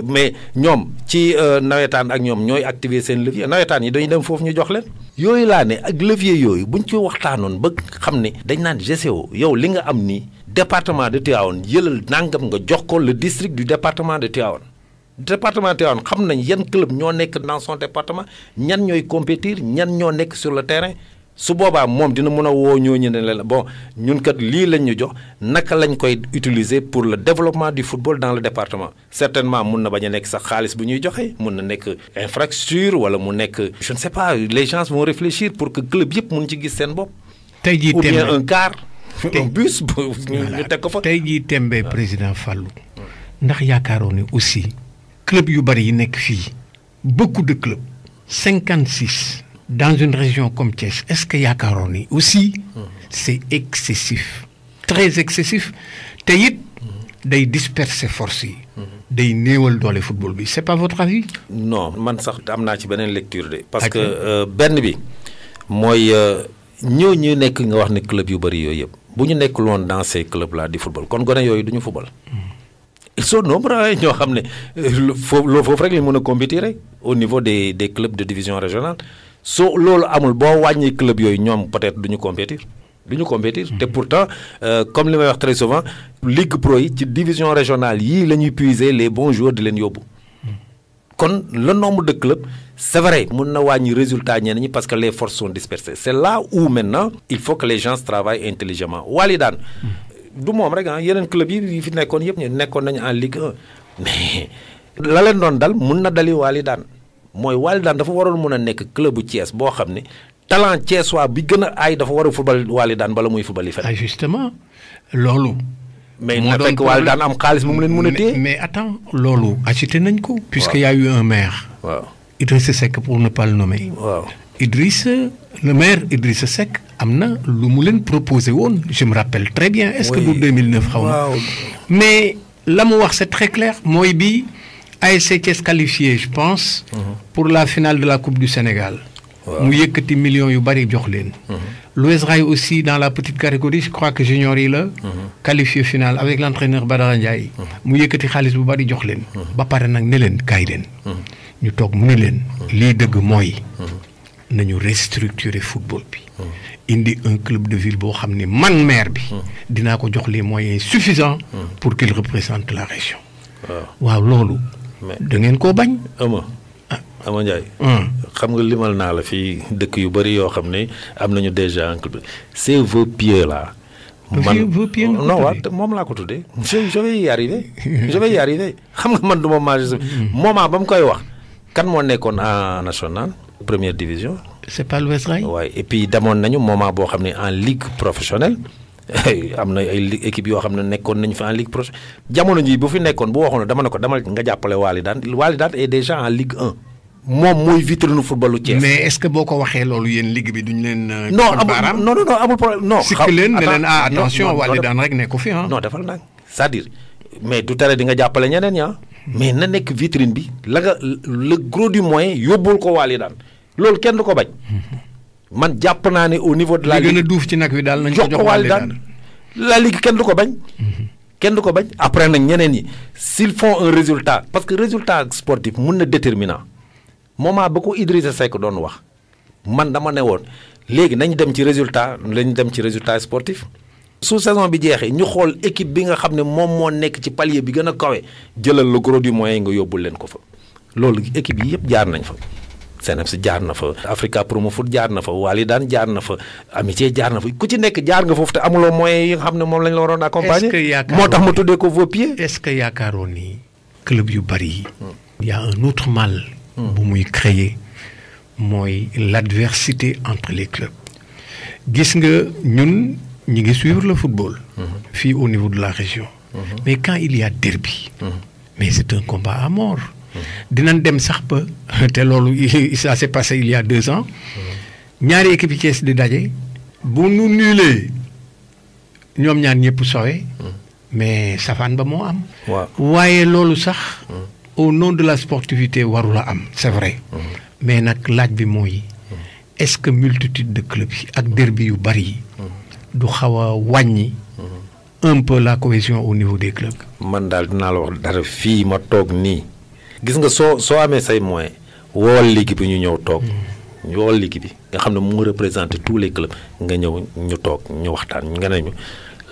B: mais ñoom ci nawetaan ak ñoom ñooy activer seen levier nawetaan yi dañuy dem foofu ñu jox leen. yooyu laa ne ak levier yooyu buñ ci waxtaanoon ba xam ne dañ naan GCO yow li nga am nii département de Tivaouane yëlal nangam nga jox ko le district du département de Tivaouane. département de Tivaouane xam nañ yan club ñoo nekk dans son département ñan ñooy compétir ñan ñoo nekk sur le terrain su boobaa moom dina mën a woo ñooñu ne leen bon ñun kat lii lañ ñu jox naka lañ koy utiliser pour le développement du football dans le département certainement mun na bañ a nekk sax xaalis bu ñuy joxe mun na nekk infrastructure wala mu nekk je ne sais pas les gens vont réfléchir pour que club yëpp mun ci gis seen bopp.
A: tey jii
B: ou bien un car un bus ñu teg ko fa.
A: tey jii tembe président Fallou ndax yaakaaroon ne aussi club yu bari yi nekk fii beaucoup de clubs 56 dans une région comme Thiès est-ce que yaakaaroon ni aussi c'est excessif très excessif te it day disperser force yi day néewal doole football bi c'est pas votre avis?
B: non man sax am naa ci beneen lecture de parce que benn bi mooy ñooñu nekk nga wax ne club yu bari yooyu yëpp bu ñu nekkul woon dans ces clubs là di football kon gone yooyu du ñu football. Ils sont nombreux ñoo xam ne foofu rek la mën a compétir rek au niveau des clubs de division régionale soo loolu amul boo wàññi club yooyu ñoom peut-être du ñu compétir te pourtant comme li may wax très souvent ligue pro yi ci division régionale yii la ñuy puiser les bons joueurs di leen yóbbu kon le nombre de clubs c'est vrai mun na wàññi résultat ñenn ñi parce que les forces sont dispersées c'est là où maintenant il faut que les gens travaillent intelligemment Walidane du moom rek yeneen club yi fi nekkoon yëpp ñu nekkoon nañu en Ligue 1 mais la leen doon dal mun na dali Walidane mooy Walidane dafa waroon mun a nekk club bu Thiès boo xam ne talent thiessois bi gën a aay dafa war a football Walidane bala muy football yi feneen.
A: ah justement loolu.
B: mais na fekk Walidane am xaalis mu leen mën a téye.
A: mais attends loolu agité nañ ko. puisque y a eu un maire.
B: waaw
A: Idrissa Seck pour ne pas le nommer.
B: waaw
A: le maire Idrissa Seck am na lu mu leen proposé woon je me rappelle très bien. est-ce que du 2009 xaw ma. mais la mu wax c'est très clair mooy bi ASC Thiès qualifié je pense. pour la finale de la Coupe du Sénégal. mu yëkkati millions yu bari jox leen. l'US Rail aussi dans la petite catégorie je crois que junior yi la. qualifié finale avec l'entraîneur Badara Ndiaye. mu yëkkati xaalis bu bari jox leen. ba pare nag ne leen kaay leen. ñu toog mu ne leen. lii dëgg mooy. nañu restructurer football bi. indi un club de ville boo xam ne man maire bi. dinaa ko jox les moyens suffisants. pour qu'il représente la région. waaw loolu. da ngeen koo bañ.
B: Ama Ndiaye. xam nga limal naa la fii dëkk yu bari yoo xam ne am nañu déjà un club ces vœux pieux là.
A: vœux pieux
B: non waaw moom laa ko tuddee. je vais y arriver. xam nga man du ma marché. moment ba mu koy wax. kan moo nekkoon en national première division.
A: c'est pas l'US Rail.
B: waaye et puis demoon nañu moment boo xam ne en ligue professionnelle. am na ay équipe yoo xam ne nekkoon nañu fi en ligue professionnelle jamono jii bu fi nekkoon bu waxoon dama ne ko demal nga jàppale Walidane est déjà en ligue 1. moom mooy vitrine footballu Thiès.
A: mais est-ce que boo ko waxee loolu yéen ligue bi duñ leen.
B: non amul problème non.
A: sikki leen ne leen attention Walidane rek nekk ko fi
B: non defal nag c'est-à-dire mais du tere di nga jàppale ñeneen ñaa mais na nekk vitrine bi la nga le gros du moyen yóbbul ko Walidane loolu kenn du ko bañ. man jàpp naa ne au niveau de la ligue
A: gën a duuf ci nag wi daal nañ ko jox
B: Walidane la ligue kenn du ko bañ. kenn du ko bañ après nag ñeneen ñi s'ils font un résultat parce que résultat sportif mun na déterminant. moment ba ko Idrissa Seck doon wax man dama ne woon léegi nañ dem ci résultat sportif su saison bi jeexee ñu xool équipe bi nga xam ne moom moo nekk ci palier bi gën a kawe jëlal le gros du moyen nga yóbbul leen ko fa loolu équipe yi yëpp jaar nañ fa. CNEPS jaar na fa Africa Promo Foot jaar na fa Walidane jaar na fa Amitié jaar na fa ku ci nekk jaar nga foofu te amuloo moyens yi nga xam ne moom lañ la waroon accompagner. moo tax ma tuddee ko vos pieds.
A: est-ce que yaakaaroon ni club yu bari yi. y a un autre mal. bu muy créer mooy l'adversité entre les clubs. gis nga ñun ñi ngi suivre le football. fii au niveau de la région. mais quand il y a derby. mais c'est un combat à mort. dinañ dem sax ba te loolu ça s'est passé il y a 2 ans. ñaari équipe yi Thiès di daje. bu nu nulee ñoom ñaar ñëpp sowe. mais safaan ba moo am. waaye loolu sax. au nom de la sportivité warula am c'est vrai. mais nag laaj bi mooy est-ce que multitude de clubs yi ak derby yu bari yi du xaw a wàññi un peu la cohésion au niveau des clubs.
B: man daal dinaa la wax dara fii ma toog nii gis nga soo amee say moyens wool ligue bi ñu ñëw toog ñu wool ligue bi nga xam ne mu représenter tous les clubs nga ñëw ñu toog ñu waxtaan nga ne ñu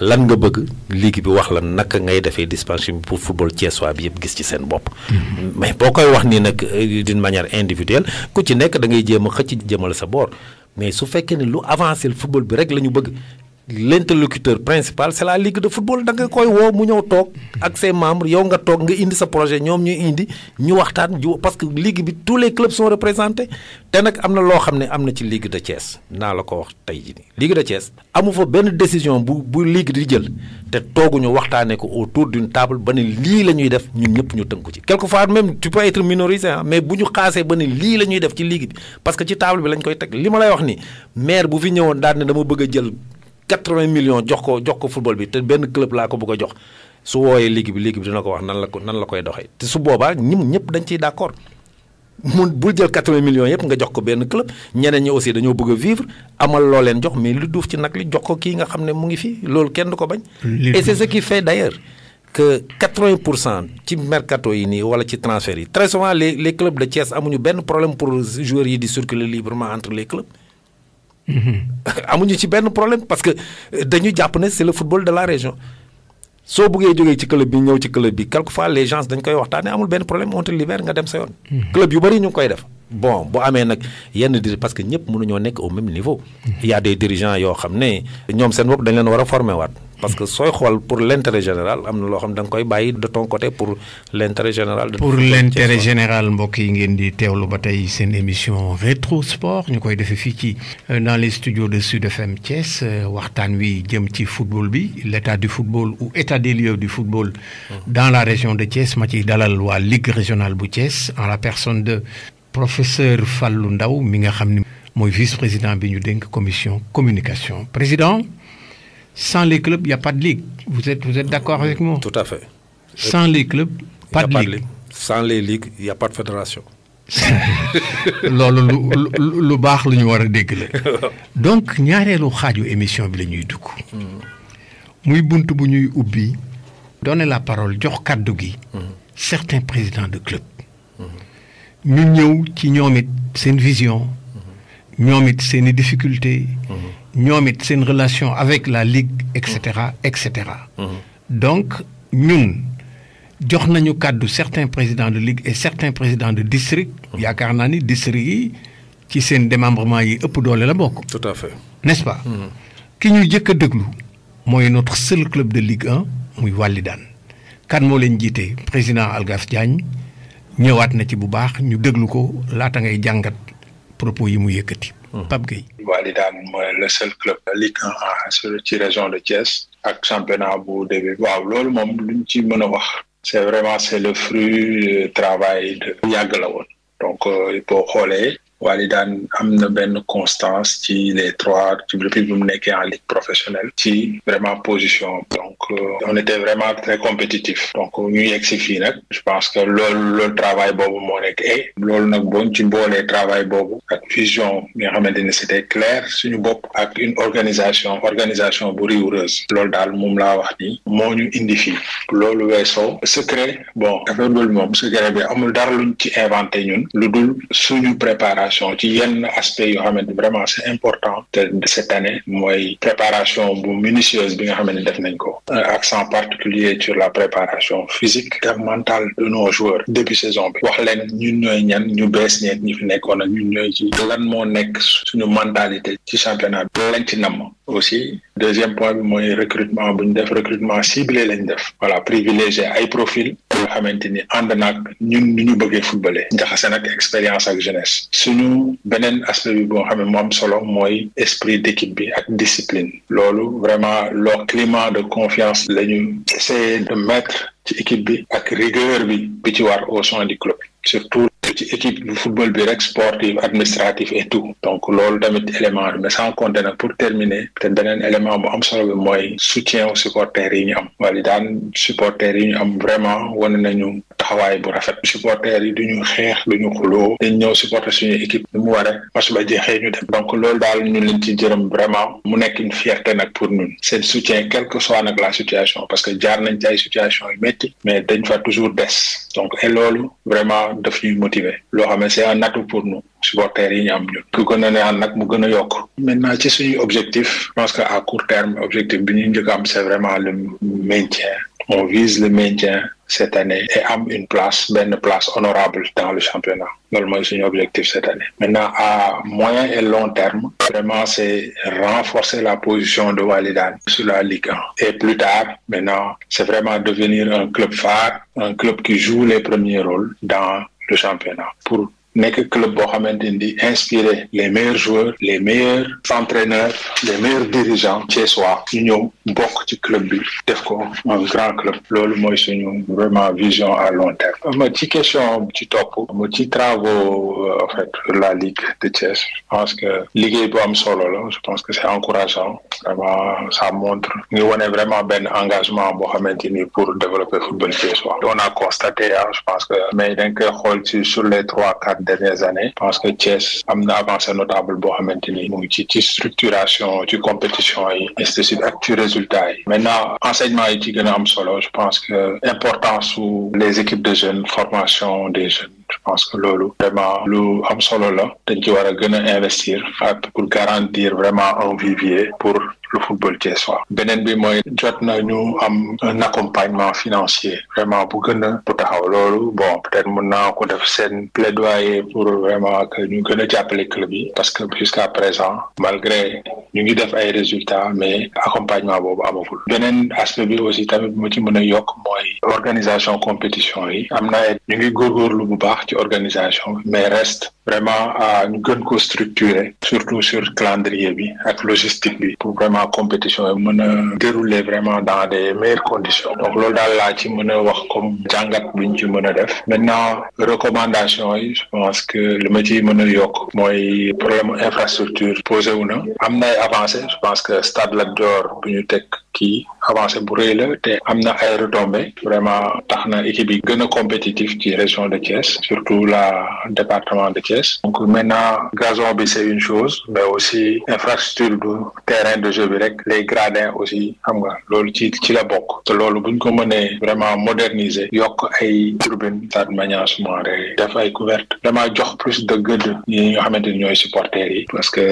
B: lan nga bëgg ligue bi wax la naka ngay defee dispensation pour football thiessois bi yëpp gis ci seen bopp. mais boo koy wax nii nag d'une manière individuelle ku ci nekk da ngay jéem a xëcc jëmale sa boor mais su fekkee ne lu avancé le football bi rek la ñu bëgg l'interlocuteur principal c'est la ligue de football da nga koy woo mu ñëw toog ak ses membres yow nga toog nga indi sa projet ñoom ñu indi ñu waxtaan parce que ligue bi tous les clubs sont représentés te nag am na loo xam ne am na ci ligue de Thiès naa la ko wax tey jii nii ligue de Thiès amu fa benn décision bu ligue di jël te tooguñu waxtaanee ko autour d'une table ba ne lii la ñuy def ñun ñëpp ñu tënku ci quelquefois même tu peux être minorisé mais bu ñu xaasee ba ne lii la ñuy def ci ligue bi parce que ci table bi lañ koy teg li ma lay wax ni maire bu fi ñëwoon daal ne dama bëgg a jël 80 millions jox ko football bi te benn club laa ko bëgg a jox su wooyee ligue bi dina ko wax nan la koy doxee te su boobaa ñëpp dañ ciy d'accord bul jël 80 millions yëpp nga jox ko benn club ñeneen ñi aussi dañoo bëgg a vivre amal loo leen jox mais lu duuf ci nag li jox ko kii nga xam ne mu ngi fi loolu kenn du ko bañ. et c'est ce qui fait d'ailleurs que 80% ci mercato yi nii wala ci transfert yi très souvent les clubs de Thiès amuñu benn problème pour joueurs yi di circuler librement entre les clubs. amuñu ci benn problème parce que dañu jàpp ne c'est le football de la région soo bëggee jógee ci club bi ñëw ci club bi quelquefois les gens dañ koy waxtaanee amul benn problème on te libère nga dem sa yoon. club yu bari ñu ngi koy def. bon bu amee nag yenn parce que ñëpp mënuñoo nekk au même niveau. il y a des dirigeants yoo xam ne ñoom seen bopp dañ leen war a former waat parce que sooy xool pour l'intérêt général am na loo xam da nga koy bàyyi de ton côté pour l'intérêt général.
A: pour l'intérêt général mbokk yi ngeen di teewlu ba tey seen émission rétro sport ñu koy defee fii ci dans les studios de Sud FM Thiès waxtaan wi jëm ci football bi l'état du football ou état des lieux du football. dans la région de Thiès ma ciy dalal waa ligue régionale bu Thiès en la personne de professeur Fallou Ndaw mi nga xam ne mooy vice-président bi ñu dénk commission communication président. Sans les clubs, il n'y a pas de ligue. Vous êtes d'accord avec moi?
B: Tout à fait.
A: Sans les clubs, pas de ligue.
B: Sans les ligues, il n'y a pas de fédération.
A: loolu lu baax lu ñu war a dégg la. donc ñaareelu xaaju émission bi la ñuy dugg. muy bunt bu ñuy ubbi. donner la parole jox kàddu gi. certains présidents de club. ñu ñëw ci ñoom it seen vision. ñoom it seen i difficultés. ñoom it seen relation avec la ligue et cetera et cetera. donc ñun jox nañu kàddu certains présidents de ligue et certains présidents de district. yaakaar naa ni district yi ci seen démembrement yi ëpp doole la bokk.
B: tout à fait.
A: n'est-ce pas. ki ñu jëkk a déglu mooy notre seul club de Ligue 1 muy Walidane kan moo leen jiite président Algaf Diagne ñëwaat na ci bu baax ñu déglu ko laata ngay jàngat propos yi mu yëkkati. Pape Gueye.
C: Walidane mooy le seul club Ligue 1 ci région de Thiès ak championnat bu début. waaw loolu moom luñ ci mën a wax. c'est le fruit travail de yàgg la woon. donc boo xoolee Walidane am na benn constance ci les trois depuis bi mu nekkee en ligue professionnelle ci vraiment position. donc on était vraiment très compétitif. donc ñu yegg si fii nag je pense que loolu travail boobu moo nekk loolu nag boo ci boolee travail boobu ak vision bi nga xamante ni c'était clair suñu bopp ak une organisation bu rigoureuse. loolu daal moom laa wax ni moo ñu indi fii. loolu weesoo secret affaire loolu moom secret bi amul dara luñ ci inventé ñun lu dul suñu préparation ci yenn aspect yoo xamante vraiment c'est important de cette année mooy préparation bu minutieuse bi nga xamante ni def nañ ko. accent particulier sur la préparation physique et mentale de nos joueurs depuis saison bi. wax leen ñun ñooy ñan ñu bees ñeent ñi fi nekkoon ak ñun ñooy ci lan moo nekk suñu mentalité ci championnat bi lañ ci namm. aussi deuxième point bi mooy recrutement bu ñu def recrutement ciblé lañ def. voilà privilégié ay profil yoo xamante ni ànd naag ñun ni ñu bëggee footballé njaxase nag expérience ak jeunesse. suñu beneen aspect bi boo xam ne moo am solo mooy esprit d'équipe bi ak discipline. loolu vraiment leur climat de confiance la ñu essayer de mettre ci équipe bi ak rigueur bi ci war au sein du club surtout ci équipe du football bi rek sportif administratif et tout donc loolu tamit élément mais sans compter nag pour terminer peut-être beneen élément bu am solo bi mooy soutien aux supporters yi ñu am Walidane supporters yi ñu am vraiment wane nañu taxawaay bu rafet supporters yi duñu xeex duñu xuloo dañ ñëw supporter suñu équipe ni mu waree match ba jeexee ñu dem donc loolu daal ñu leen ci jërëm vraiment mu nekk une fierté nag pour ñun seen soutien quelle que soit nag la situation parce que jaar nañ ci ay situation yu métti mais dañ fa toujours des donc et loolu vraiment daf ñuy motiver loo xam ne c'est un atout pour nous supporters yi ñu am ñun ku gën a neex nag mu gën a yokk maintenant ci suñu objectif je pense que à court terme objectif bi ñu njëkk am c'est vraiment le maintien on vise le maintien cette année et am une place honorable dans le championnat loolu mooy suñu objectif cette année maintenant à moyen et long terme vraiment c'est renforcer la position de Walidane sur la Ligue 1 et plus tard maintenant c'est vraiment devenir un club phare un club qui joue les premiers rôles dans le championnat pour nekk club boo xamante ni inspirer les meilleurs joueurs les meilleurs entraîneurs les meilleurs dirigeants thiessois ñu ñëw bokk ci club bi def ko un grand club loolu mooy suñu vraiment vision à long terme ma ci question ci topp ma ci travaux en fait la Ligue de Thiès je pense que liggéey bu am solo la je pense que c'est encourageant vraiment ça montre ngi wone vraiment benn engagement boo xamante ni pour développer football thiessois on a constaté je pense que mais dañ koy xool ci sur les 3-4 dernières années je pense que Thiès am na avancé notable boo xamante ni mu ngi ci structuration ci compétition yi ainsi de suite ak ci résultats yi maintenant enseignement yi ci gën a am solo je pense que importance su les équipes de jeunes formation des jeunes je pense que loolu vraiment lu am solo la dañ ci war a gën a investir pour garantir vraiment un vivier pour le football thiessois beneen bi mooy jot na ñu am un accompagnement financier vraiment bu gën a bu taxaw loolu bon peut-être mën naa ko def seen plaidoyer pour vraiment que ñu gën a jàppale club yi parce que jusqu'à présent malgré ñu ngi def ay résultats mais accompagnement boobu amagul beneen aspect bi aussi tamit mu ci mën a yokk mooy organisation compétition yi am na ñu ngi góorgóorlu bu baax ci organisation mais reste vraiment ñu gën ko structurer surtout sur calendrier bi ak logistique bi pour vraiment compétition yi mën a dérouler vraiment dans des meilleures conditions donc loolu daal laa ci mën a wax comme jàngat buñ ci mën a def maintenant recommandation yi je pense que li ma ci mën a yokk mooy problème infrastructure posé wu na am na ay avancées je pense que Stade Lat Dior bu ñu teg kii avancé bu rëy la te am na ay retombées vraiment tax na équipe yi gën a compétitif ci région de Thiès surtout la département de Thiès donc maintenant gazon bi c'est une chose mais aussi infrastructure du terrain de jeu bi rek les gradins aussi xam nga loolu ci la bokk te loolu buñ ko mënee vraiment moderniser yokk ay tribune Stade Maniang Soumaré def ay couverte vraiment jox plus de gëdd yi nga xamante ni ñooy supporters yi parce que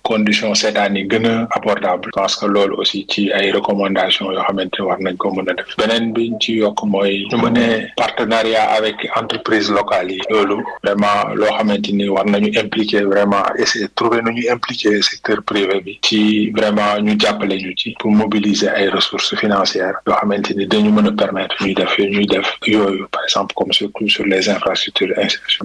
C: conditions seetaan yi gën a abordable parce que loolu aussi ci ay recommandations yoo xamante war nañ ko mën a def beneen biñ ci yokk mooy ñu mënee partenariat avec entreprises locales yi loolu vraiment loo xamante ni war nañu impliquer vraiment essayer trouver nu ñu impliquer secteur privé bi ci vraiment ñu jàppale ñu ci pour mobiliser ay ressources financières yoo xamante ni dañu mën a permettre ñuy def yooyu par exemple comme surtout sur les infrastructures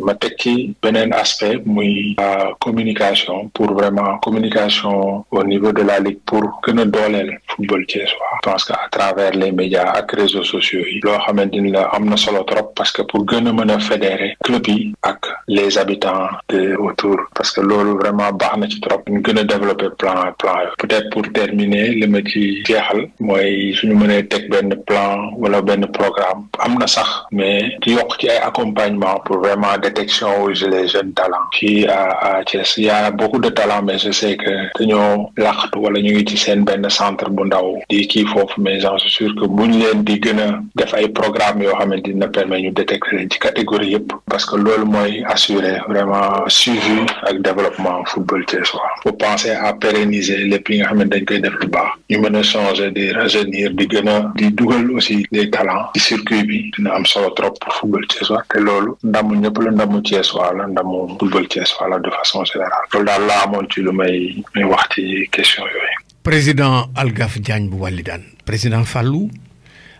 C: ma teg ci beneen aspect muy communication pour vraiment communication au niveau de la ligue pour gën a dooleel football thiessois je pense que à travers les médias ak réseaux sociaux yi loo xamante ni la am na solo trop parce que pour gën a mën a fédérer club yi ak les habitants de autour parce que loolu vraiment baax na ci trop ñu gën a développer plan yooyu peut-être pour terminer li ma ci jeexal mooy suñu mënee teg benn plan wala benn programme am na sax mais di yokk ci ay accompagnement pour vraiment détection les jeunes talents fii à Thiès il y a beaucoup de talents mais je sais que dañoo laqatu wala ñu ngi ci seen benn centre bu ndaw di kii foofu mais j'en suis sûr que buñ leen di gën a def ay programmes yoo xamante dina permettre ñu détecter leen ci catégorie yëpp parce que loolu mooy assurer vraiment suivi ak développement football thiessois faut penser à pérenniser lépp yi nga xamante dañ koy def lu baax ñu mën a changer di rajeunir di gën a di dugal aussi les talents ci circuit bi dina am solo trop pour football thiessois te loolu ndamu ñëpp la ndamu thiessois la ndamu football thiessois la de façon générale loolu daal laa amoon ci lu may wax ci question yooyu.
A: président Algaf Diagne bu Walidane président Fallou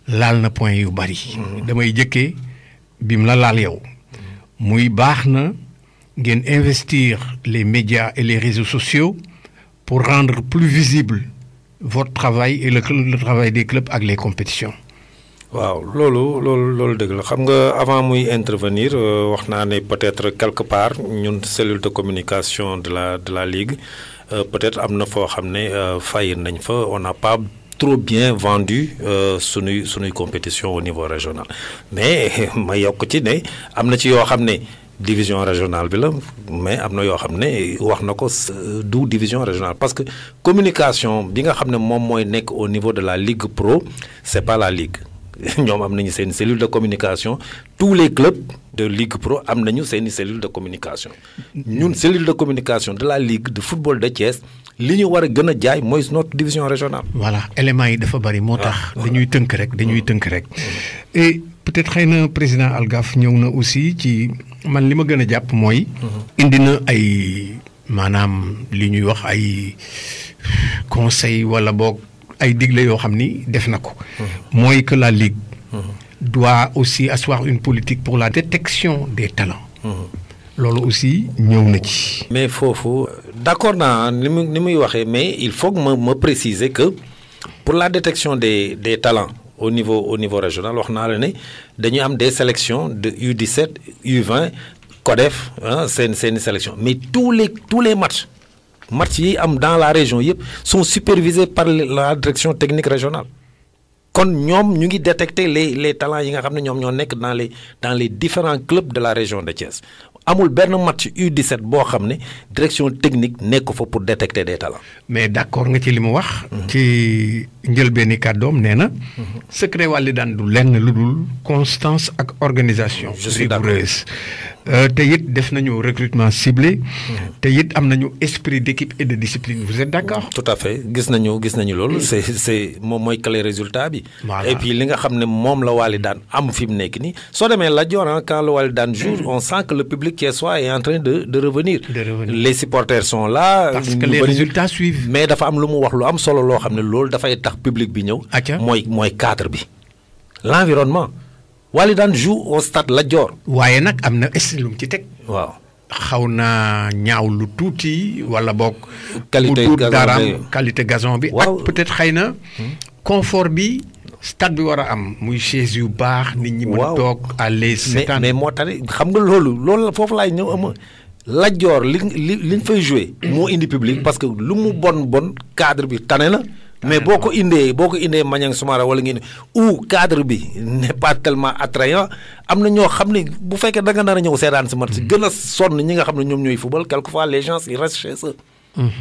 A: laal na point yu bari. damay jëkkee bim la laal yow. muy baax na ngeen investir les médias et les réseaux sociaux pour rendre plus visible votre travail et le travail des clubs ak les compétitions.
B: waaw loolu dëgg la xam nga avant muy intervenir wax naa ne peut-être quelque part ñun cellule de communication de la ligue peut-être am na foo xam ne fayir nañ fa on n'a pas trop bien vendu sunuy compétition au niveau régional mais ma yokk ci ne am na ci yoo xam ne division régionale bi la mais am na yoo xam ne wax na ko du division régionale parce que communication bi nga xam ne moom mooy nekk au niveau de la ligue pro c'est pas la ligue ñoom am nañu seen cellule de communication tous les clubs de ligue pro am nañu seeni cellule de communication ñun cellule de communication de la ligue de football de Thiès li ñu war a gën a jaay mooy notre division régionale.
A: voilà éléments yi dafa bari moo tax dañuy tënk rek et peut-être xëy na président Algaf ñëw na aussi ci man li ma gën a jàpp mooy indi na ay maanaam li ñuy wax ay conseil wala boog ay digle yoo xam ni def na ko mooy que la ligue doit aussi asseoir une politique pour la détection des talents loolu aussi ñëw na ci.
B: mais foofu d'accord naa ni muy waxee mais il faut que ma préciser que pour la détection des talents au niveau régional wax naa la ne dañu am des sélections de U17 U20 CODEF seen sélection mais tous les matchs yi am dans la région yëpp sont supervisés par la direction technique régionale kon ñoom ñu ngi détecter les talents yi nga xam ne ñoom ñoo nekk dans les différents clubs de la région de Thiès amul benn match U17 boo xam ne direction technique nekk fa pour détecter des talents.
A: mais d'accord nga ci li mu wax. ci njëlbeeni kàddoom nee na. secret Walidane du lenn lu dul constance ak organisation.
B: je suis d'accord
A: rigoureuse. te it def nañu recrutement ciblé. te it am nañu esprit d'équipe et de discipline vous êtes d'accord.
B: tout à fait gis nañu loolu c'est moom mooy clé résultat bi.
A: Voilà.
B: et puis li nga xam ne moom la Walidane am fi mu nekk nii soo demee Lat Dior quand le Walidane joue on sent que le public thiessois est en train de revenir. Les supporters sont là.
A: parce que les résultats suivent.
B: mais dafa am lu mu wax lu am solo loo xam ne loolu dafay tax public bi ñëw. mooy cadre bi. l'environnement. Walidane joue au stade Lat Dior.
A: waaye nag am na est lu mu ci teg.
B: waaw
A: xaw na ñaaw lu tuuti wala boog. qualité gazon bi.
B: waaw
A: ak peut-être xëy na. confort bi stade bi war a am muy chaise yu baax. nit ñi mën a toog à l'aise.
B: mais moo tax xam nga loolu foofu laay ñëw ama Lat Dior liñ fay jouer moo indi public parce que lu mu bon cadre bi tane na. mais boo ko indee Maniang Soumaré wala ngeen ou cadre bi n'est pas tellement attrayant am na ñoo xam ne bu fekkee da nga nar a ñëw seetaan si match gën a sonn ñi nga xam ne ñoom ñooy football quelquefois les gens ils restent chez eux.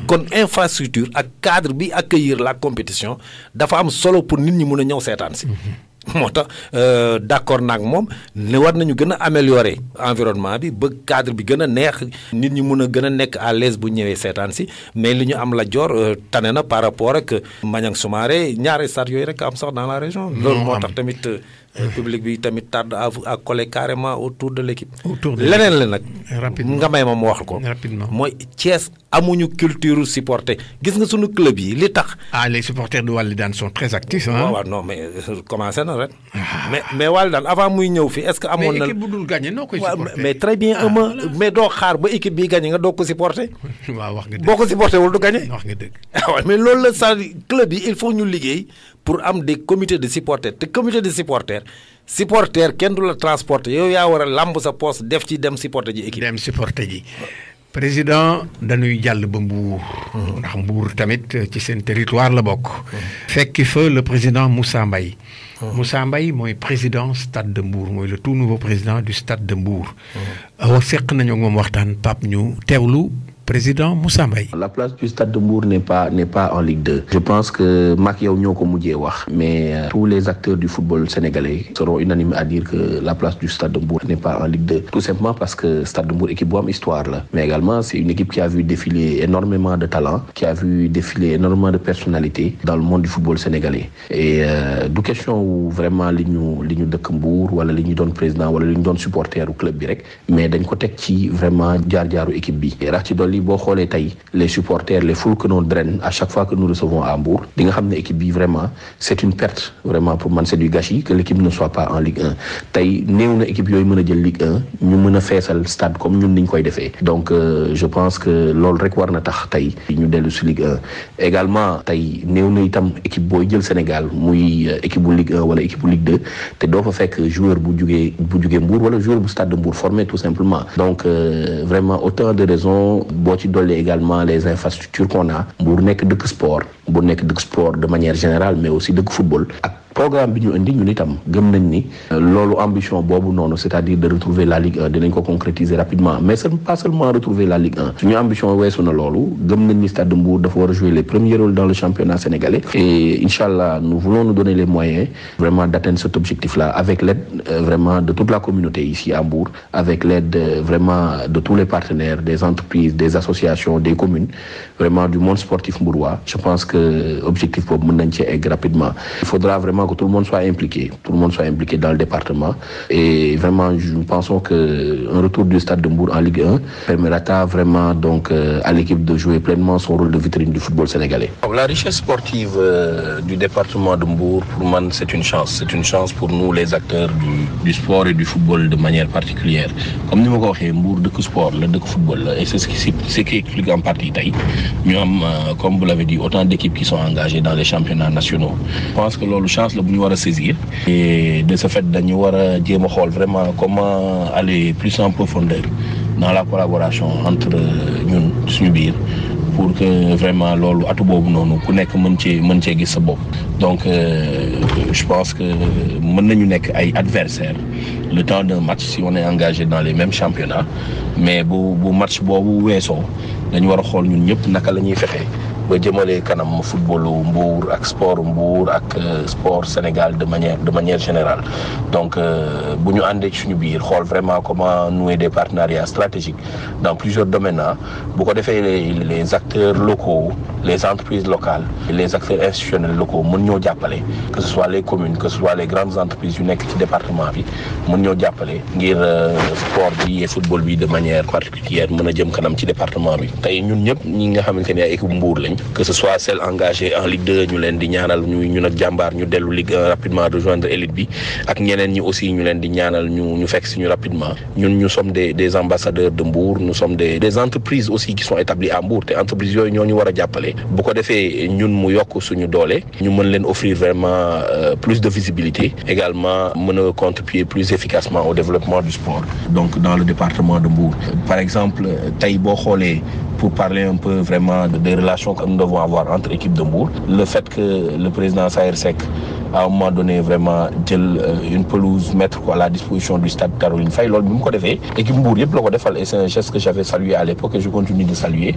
B: kon infrastructure ak cadre bi accueillir la compétition dafa am solo pour nit ñi mun a ñëw seetaan si. moo tax d'accord naag moom ne war nañu gën a améliorer environnement bi ba cadre bi gën a neex nit ñi mun a gën a nekk à l'aise bu ñëwee seetaan si mais li ñu am Lat Dior tane na par rapport ak Maniang Soumaré ñaari stade yooyu rek am sax dans la région. loolu moo tax tamit public bi tamit tarde à coller carrément autour de l'équipe. leneen la nag. nga may ma wax ko.
A: rapidement
B: mooy Thiès amuñu culture supporter gis nga sunu club yi li tax.
A: les supporters de Walidane sont très actifs.
B: waaw non mais commencé na ren. mais Walidane avant muy ñëw fi est-ce que amoon na.
A: mais équipe bu dul gagné noo koy supporter.
B: mais très bien mais doo xaar ba équipe bi gagné nga doo ko supporter.
A: waaw wax nga dëgg
B: boo ko supporter wul du gagné.
A: wax nga dëgg.
B: waaw mais loolu la sa club yi il faut ñu liggéey pour am des comités de supporters te comité de supporters kenn du la transporter yow yaa war a lamb sa poste def ci dem supporter ji équipe.
A: dem supporter ji. président dañuy jàll ba Mbour. ndax Mbour tamit ci seen territoire la bokk. fekki fa le président Moussa Mbaye. Moussa Mbaye mooy président stade de Mbour mooy le tout nouveau président du stade de Mbour. seq nañu ak moom waxtaan Pape ñu teewlu président Moussa Mbaye.
D: La place du stade de Mbour n'est pas en Ligue 2. Je pense que Mac yow ñoo ko mujjee wax mais tous les acteurs du football sénégalais seront unanimes à dire que la place du stade de Mbour n'est pas en Ligue 2. Tout simplement parce que stade de Mbour équipe bu am histoire la mais également c'est une équipe qui a vu défiler énormément de talents, qui a vu défiler énormément de personnalités dans le monde du football sénégalais et du question où vraiment li ñu dëkk Mbour wala li ñu doon président wala li ñu doon supporter u club bi rek mais dañ ko teg ci vraiment jaar-jaaru équipe bi rax ci dolli yi boo xoolee tey les supporters les foules que l'on draine à chaque fois que nous recevons à Mbour di nga xam ne équipe bi vraiment c'est une perte vraiment pour man c'est du gâchis que l'équipe ne soit pas en Ligue 1 tey néew na équipe yooyu mën a jël Ligue 1 ñu mën a feesal stade comme ñun niñ koy defee donc je pense que loolu rek war na tax tey ñu dellu si Ligue 1 également tey néew na itam équipe booy jël Sénégal muy équipe bu Ligue 1 wala équipe bu Ligue 2 te doo fa fekk joueur bu jugee Mbour wala joueur bu Stade de Mbour formé tout simplement donc vraiment autant de raisons boo ci dolli également les infrastructures qu'on a Mbour nekk dëkk sport de manière générale mais aussi dëkk football ak programme bi ñu indi ñun itam gëm nañ ni loolu ambition boobu noonu c'est-à-dire de retrouver la Ligue 1 dinañ ko concrétiser rapidement mais pas seulement retrouver la Ligue 1 suñu ambition weesu na loolu gëm nañ ni Stade de Mbour dafa war a jouer les premiers rôles dans le championnat sénégalais et Inch'Allah nous voulons nous donner les moyens vraiment d'atteindre cet objectif-là avec l'aide vraiment de toute la communauté ici à Mbour avec l'aide vraiment de tous les partenaires des entreprises des associations des communes vraiment du monde sportif mbourois je pense que objectif boobu mën nañ ci egg rapidement il faudra vraiment que tout le monde soit impliqué dans le département et vraiment nous pensons que un retour du Stade de Mbour en Ligue 1 permettra vraiment donc à l'équipe de jouer pleinement son rôle de vitrine du football sénégalais. La richesse sportive du département de Mbour pour man c'est une chance pour nous les acteurs du sport et du football de manière particulière comme ni ma ko waxee Mbour dëkk sport la dëkk football la et c'est ce qui explique en partie tey ñu am comme vous l'avez dit autant d'équipes qui sont engagées dans les championnats nationaux je pense que loolu chance la bu ñu war a saisir et de ce fait dañu war a jéem a xool vraiment comment aller plus en profondeur dans la collaboration entre ñun suñu biir pour que vraiment loolu atu boobu noonu ku nekk mën cee gis sa bopp donc je pense que mën nañu nekk ay adversaires le temps d'un match si on est engagé dans les mêmes championnats mais bu match boobu weesoo dañu war a xool ñun ñëpp naka la ñuy fexee ba jëmale kanam footballu Mbour ak sport Mbour ak sport Sénégal de manière générale donc bu ñu àndee ci suñu biir xool vraiment comment nouer des partenariats stratégiques dans plusieurs domaines bu ko defee les acteurs locaux les entreprises locales et les acteurs institutionnels locaux mën ñoo jàppale que ce soit les communes que ce soit les grandes entreprises yu nekk ci département bi mën ñoo jàppale ngir sport bi et football bi de manière particulière mën a jëm kanam ci département bi tey ñun ñëpp ñi nga xamante ne ay équipe Mbour lañ que ce soit celle engagée en Ligue 2 ñu leen di ñaanal ñun ak jàmbaar ñu dellu Ligue 1 rapidement rejoindre élite bi ak ñeneen ñi aussi ñu leen di ñaanal ñu fekk si ñu rapidement ñun ñu sommes des ambassadeurs de Mbour nous sommes des entreprises aussi qui sont établies à Mbour te entreprises yooyu ñoo ñu war a jàppale bu ko defee ñun mu yokk suñu doole ñu mën leen offrir vraiment plus de visibilité également mën a contribuer plus efficacement au développement du sport donc dans le département de Mbour par exemple tey boo xoolee pour parler un peu vraiment des relations que nous devons avoir entre équipes de Mbour le fait que le président Saër Seck à un moment donné vraiment jël une pelouse mettre ko à la disposition du stade Caroline Faye loolu bi mu ko defee équipe Mbour yëpp la ko defal et c'est un geste que j'avais salué à l'époque et je continue de saluer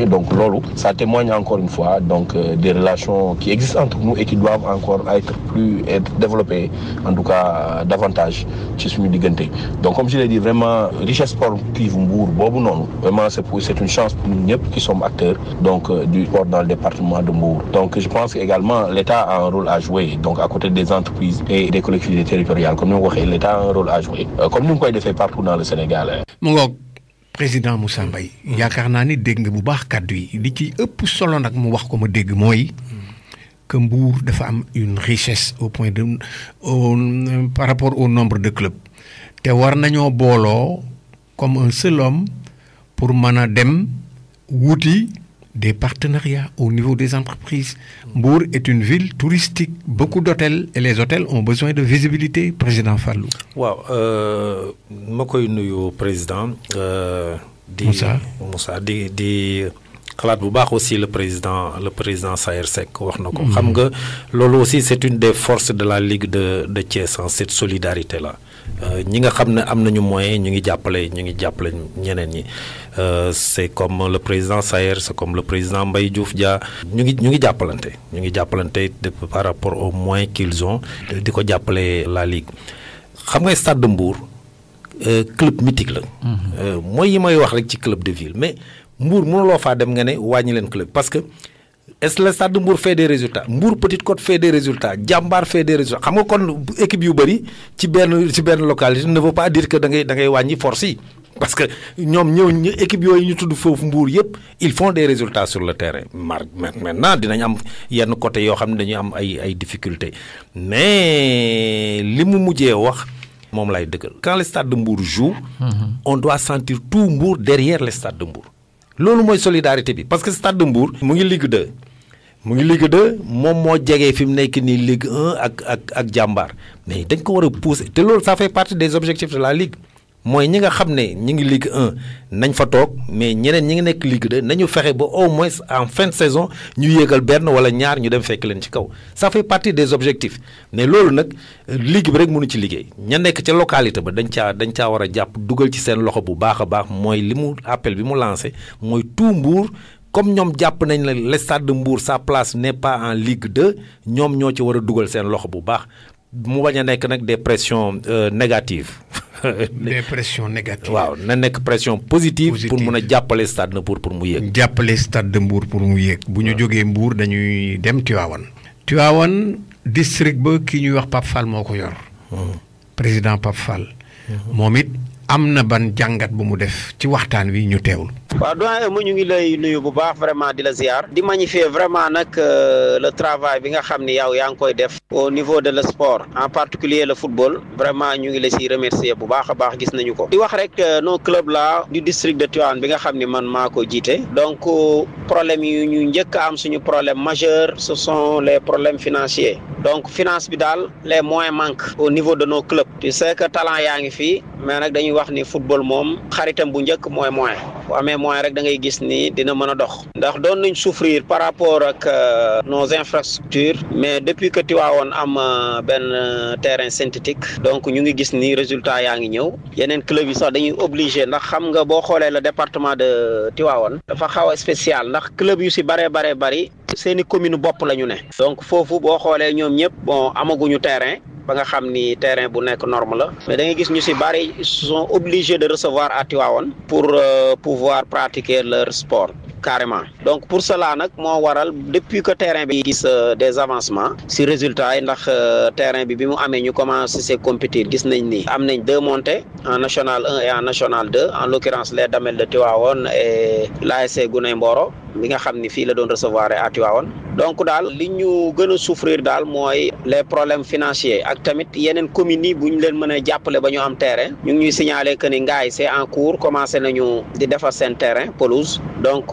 D: donc loolu ça témoigne encore une fois donc des relations qui existent entre nous et qui doivent encore être développées en tout cas davantage ci suñu diggante donc comme je l'ai dit vraiment richesse sportive Mbour boobu noonu vraiment c'est une chance pour nous ñëpp qui sommes acteurs donc du sport dans le département de Mbour donc je pense également l'État a un rôle à jouer donc à côté des entreprises et des collectivités territoriales comme ni ma ko waxee l'État a un rôle à jouer comme ni mu koy defee partout dans le Sénégal.
A: mu ngoog président Moussa Mbaye yaakaar naa ni dégg nga bu baax kàddu yi li ci ëpp solo nag mu wax ko ma dégg mooy que Mbour dafa am une richesse au point de par rapport au nombre de clubs te war nañoo booloo comme un seul homme pour mën a dem wuti des partenariats au niveau des entreprises. Mbour est une ville touristique, beaucoup d'hôtels et les hôtels ont besoin de visibilité, président Fallou.
B: waaw ma koy nuyu président. Moussa di xalaat bu baax aussi le président Saër Seck wax na ko. xam nga loolu aussi c'est une des forces de la Ligue de Thiès cette solidarité là. ñi nga xam ne am nañu moyen ñu ngi jàppale ñeneen ñi c'est comme le président Saër c'est comme le président Mbaye Diouf Dia ñu ngi jàppalante par rapport aux moyens qu'ils ont di ko jàppale la Ligue xam nga Stade de Mbour club mythique la mooy yi may wax rek ci club de ville mais Mbour mënuloo faa dem nga ne wàññi leen club parce que est-ce le Stade de Mbour fait des résultats Mbour Petite Côte fait des résultats Jambar fait des résultats xam nga kon équipe yu bëri ci benn localité ne veut pas dire que da ngay wàññi force yi parce que ñoom ñëw équipe yooyu ñu tudd foofu Mbour yëpp ils font des résultats sur le terrain maintenant dinañ am yenn côté yoo xam ne dañuy am ay difficultés mais li mu mujjee wax moom lay dëggal. Quand le stade de Mbour joue on doit sentir tout Mbour derrière le stade de Mbour loolu mooy solidarité bi parce que stade de Mbour mu ngi Ligue 2 moom moo jegee fi mu nekk nii Ligue 1 ak jàmbaar mais dañ ko war a pousser te loolu ça fait partie des objectifs de la Ligue mooy ñi nga xam ne ñi ngi Ligue 1 nañ fa toog mais ñeneen ñi ngi nekk Ligue 2 nañu fexe ba au moins en fin de saison ñu yéegal benn wala ñaar ñu dem fekk leen ci kaw ça fait partie des objectifs mais loolu nag ligue bi rek mënu ci liggéey ña nekk ca localité ba dañ caa war a jàpp dugal ci seen loxo bu baax a baax mooy li mu appel bi mu lancé mooy tout Mbour comme ñoom jàpp nañ la le stade de Mbour sa place n'est pas en Ligue 2 ñoom ñoo ci war a dugal seen loxo bu baax mu bañ a nekk nag des pressions négatives.
A: des pressions négatives.
B: waaw na nekk pression positive pour mun a jàppale stade de Mbour pour mu yéeg.
A: jàppale stade de Mbour pour mu yéeg. bu ñu jógee Mbour dañuy dem Tivaouane. Tivaouane district ba ki ñuy wax Pape Fall moo ko yor. président Pape Fall. moom it am na ban jàngat bu mu def ci waxtaan wi ñu teewul.
E: waaw doyen mu ñu ngi lay nuyu bu baax vraiment di la ziar di magnifier vraiment nag le travail bi nga xam ni yow yaa ngi koy def au niveau de le sport en particulier le football vraiment ñu ngi la si remercier bu baax a baax gis nañu ko di wax rek nos clubs là du district de Tivaouane bi nga xam ni man maa ko jiite donc problème yu ñu njëkk a am suñu problème majeur ce sont les problèmes financiers donc finance bi daal les moyens manquent au niveau de nos clubs tu sais que talent yaa ngi fii mais nag dañuy wax ni football moom xaritam bu njëkk mooy moyen bu amee moyen rek da ngay gis ni dina mën a dox ndax doon nañ souffrir par rapport ak nos infrastructures mais depuis que Tivaouane am benn terrain synthétique donc ñu ngi gis ni résultat yaa ngi ñëw yeneen club yi sax dañuy obligé ndax xam nga boo xoolee le département de Tivaouane dafa xaw a spécial ndax club yu si bari seeni commune bopp la ñu ne donc foofu boo xoolee ñoom ñëpp bon amaguñu terrain ba nga xam ni terrain bu nekk norme la mais da ngay gis ñu si bari sont obligés de recevoir à Tivaouane pour pouvoir pratiquer leur sport carrément donc pour cela nag moo waral depuis que terrain bi gis des avancements si résultats yi ndax terrain bi mu amee ñu commencé se compétir gis nañ ni am nañ 2 montées en national 1 et en national 2 en l'occurrence les Damel de Tivaouane et l'ASC Guney Mboro bi nga xam ni fii la doon recevoir à Tivaouane donc daal li ñu gën a souffrir daal mooy les problèmes financiers ak tamit yeneen communes yi bu ñu leen mën a jàppale ba ñu am terrain ñu ngi ñuy signaler que ni Ngaye c'est en cours commencé nañu di defar seen terrain pelouse donc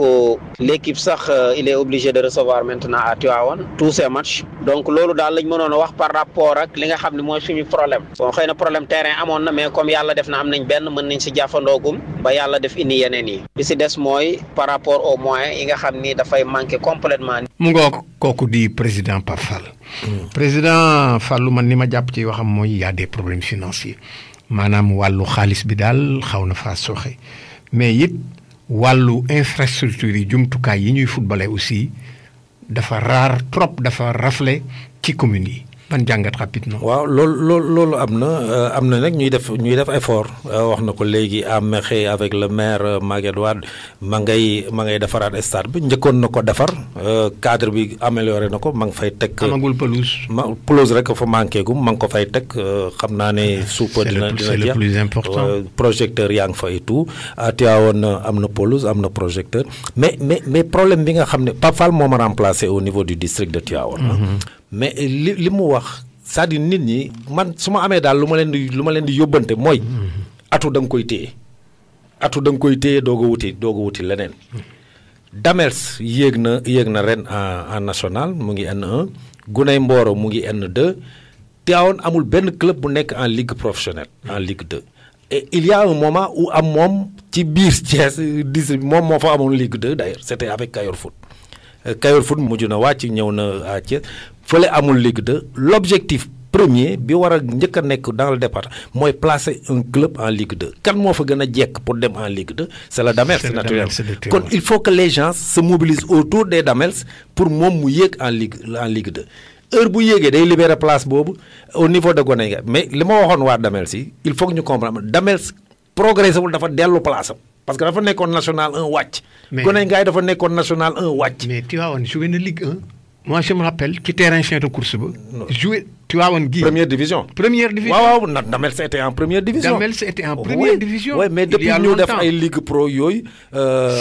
E: l'équipe sax il est obligé de recevoir maintenant à Tivaouane tous ces matchs donc loolu daal lañ mënoon a wax par rapport ak li nga xam ne mooy suñu problème bon xëy na problème terrain amoon na mais comme yàlla def na am nañ benn mën nañ si jàppandoogum ba yàlla def indi yeneen yi bi si des mooy par rapport aux moyens yi nga xam ni dafay manquer complètement.
A: mu ngoog kooku di président Pape Fall. président Fallou man ni ma jàpp ci waxam mooy y a des problèmes financiers maanaam wàllu xaalis bi daal xaw na faa sooxe mais it wàllu infrastructure yi jumtukaay yi ñuy footballé aussi dafa raar trop dafa rafle ci communes yi ban jàngat rapidement.
B: waaw loolu am na nag ñuy def effort wax na ko léegi à Mekhe avec le maire Maguette Wade ma ngay defaraat stade bi njëkkoon na ko defar cadre bi amélioré na ko ma ngi fay teg.
A: amagul pelouse.
B: pelouse rek fa manqué gum ma ngi ko fay teg xam naa ne. suupa dina
A: c'est le plus important.
B: projecteur yaa ngi fa et tout Tivaouane am na pelouse am na projecteur mais problème bi nga xam ne Pape Fall moo ma remplacé au niveau du district de Tivaouane. mais li mu wax c'est-à-dire nit ñi man su ma amee daal lu ma leen di yóbbante mooy atu da nga koy téye doog a wuti leneen. Damels yéeg na ren en national mu ngi N1 Guney Mboro mu ngi N2 Tivaouane amul benn club bu nekk en ligue professionnelle en ligue 2 et il y a un moment où am moom ci biir Thiès moom moo fa amoon ligue 2 d'ailleurs c'était avec Kayor Foot mujj na wàcc ñëw na à Thiès fële amul Ligue 2 l'objectif premier bi war a njëkk a nekk dans le département mooy placer un club en Ligue 2 kan moo fa gën a jekk pour dem en Ligue 2 c'est la Damels naturellement kon il faut que les gens se mobilisent autour des Damels pour moom mu yéeg en Ligue 2 heure bu yéegee day libérer place boobu au niveau de Goney Ngaye mais li ma waxoon waa Damels yi il faut que ñu comprendre Damels progressé wul dafa dellu place am parce que dafa nekkoon national 1 wàcc. Goney Ngaye dafa nekkoon national 1 wàcc.
A: mais Tivaouane joué na Ligue 1. moi je me rappelle ci terrain champ de course ba. joué Tivaouane gi
B: première division. waaw Damels était en première division.
A: Damels était en première division.
B: oui mais depuis ñu def ay ligue pro yooyu.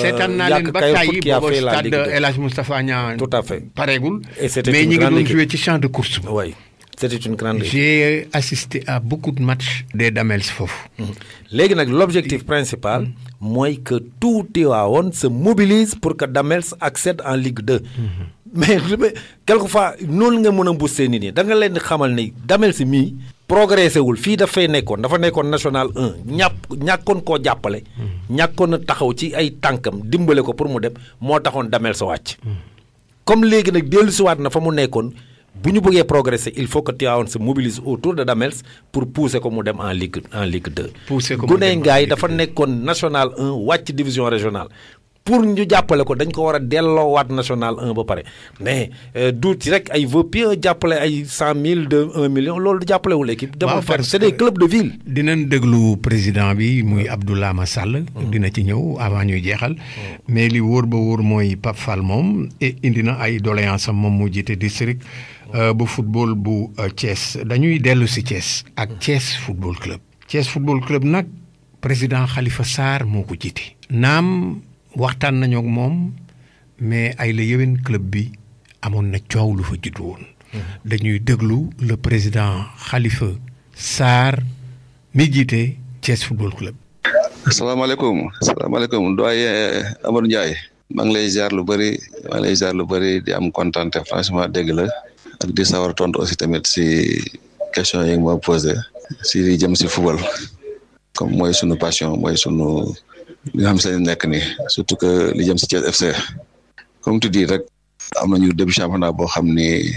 A: seetaan naa leen ba tàyyi booba stade El Hadj Moustapha Niang.
B: tout à fait
A: pareegul.
B: et c'était
A: mais
B: une
A: ñi ngi
B: grande
A: doon
B: équipe.
A: jouer ci champ de course.
B: oui c'était une grande équipe.
A: j'ai assisté à beaucoup de matchs des Damels foofu.
B: léegi nag l'objectif principal mooy que tout Tivaouane se mobilise pour que Damels accède en Ligue 2. mais quelquefois noonu nga mën a booster nit ñi da nga leen di xamal ni Damels mii progressé wul fii dafa nekkoon national 1 ñàkkoon koo jàppale. ñàkkoon a taxaw ci ay tànkam dimbale ko pour mu dem moo taxoon Damels wàcc. comme léegi nag dellusiwaat na fa mu nekkoon bu ñu bëggee progresser il faut que Tivaouane se mobilise autour de Damels pour pousser ko mu dem en Ligue 2.
A: pousser ko mu dem
B: Guney Ngaay dafa nekkoon national 1 wàcc division régionale. pour ñu jàppale ko dañ ko war a delloowaat national 1 ba pare mais du ci rek ay vœux pieux jàppale ay 100 000 de 1 million loolu du jàppalewul équipe. demul fenn c'est des clubs de ville.
A: dinañ déglu président bi muy Abdoulaye Sall. dina ci ñëw avant ñuy jeexal. mais li wóor ba wóor mooy Pape Fall moom indi na ay doléances am moom mu jiite district bu football bu Thiès dañuy dellu si Thiès ak Thiès football club. Thiès football club nag président Khalifa Sarr moo ko jiite. naam. waxtaan nañu ak moom mais ay la yéwén club bi amoon na coow lu fa judd woon. dañuy déglu le président Khalifa Sarr mi jiite Thiès football club.
F: asalaamaaleykum doyen Amadou Ndiaye. maa ngi lay ziar lu bëri di am contenté franchement dégg la ak di sawar tontu aussi tamit si question yi nga ma posé si li jëm si football comme mooy sunu passion mooy sunu. li nga xam se nekk nii surtout que li jëm si Thiès FC comme tu dis rek am nañu début championnat boo xam ni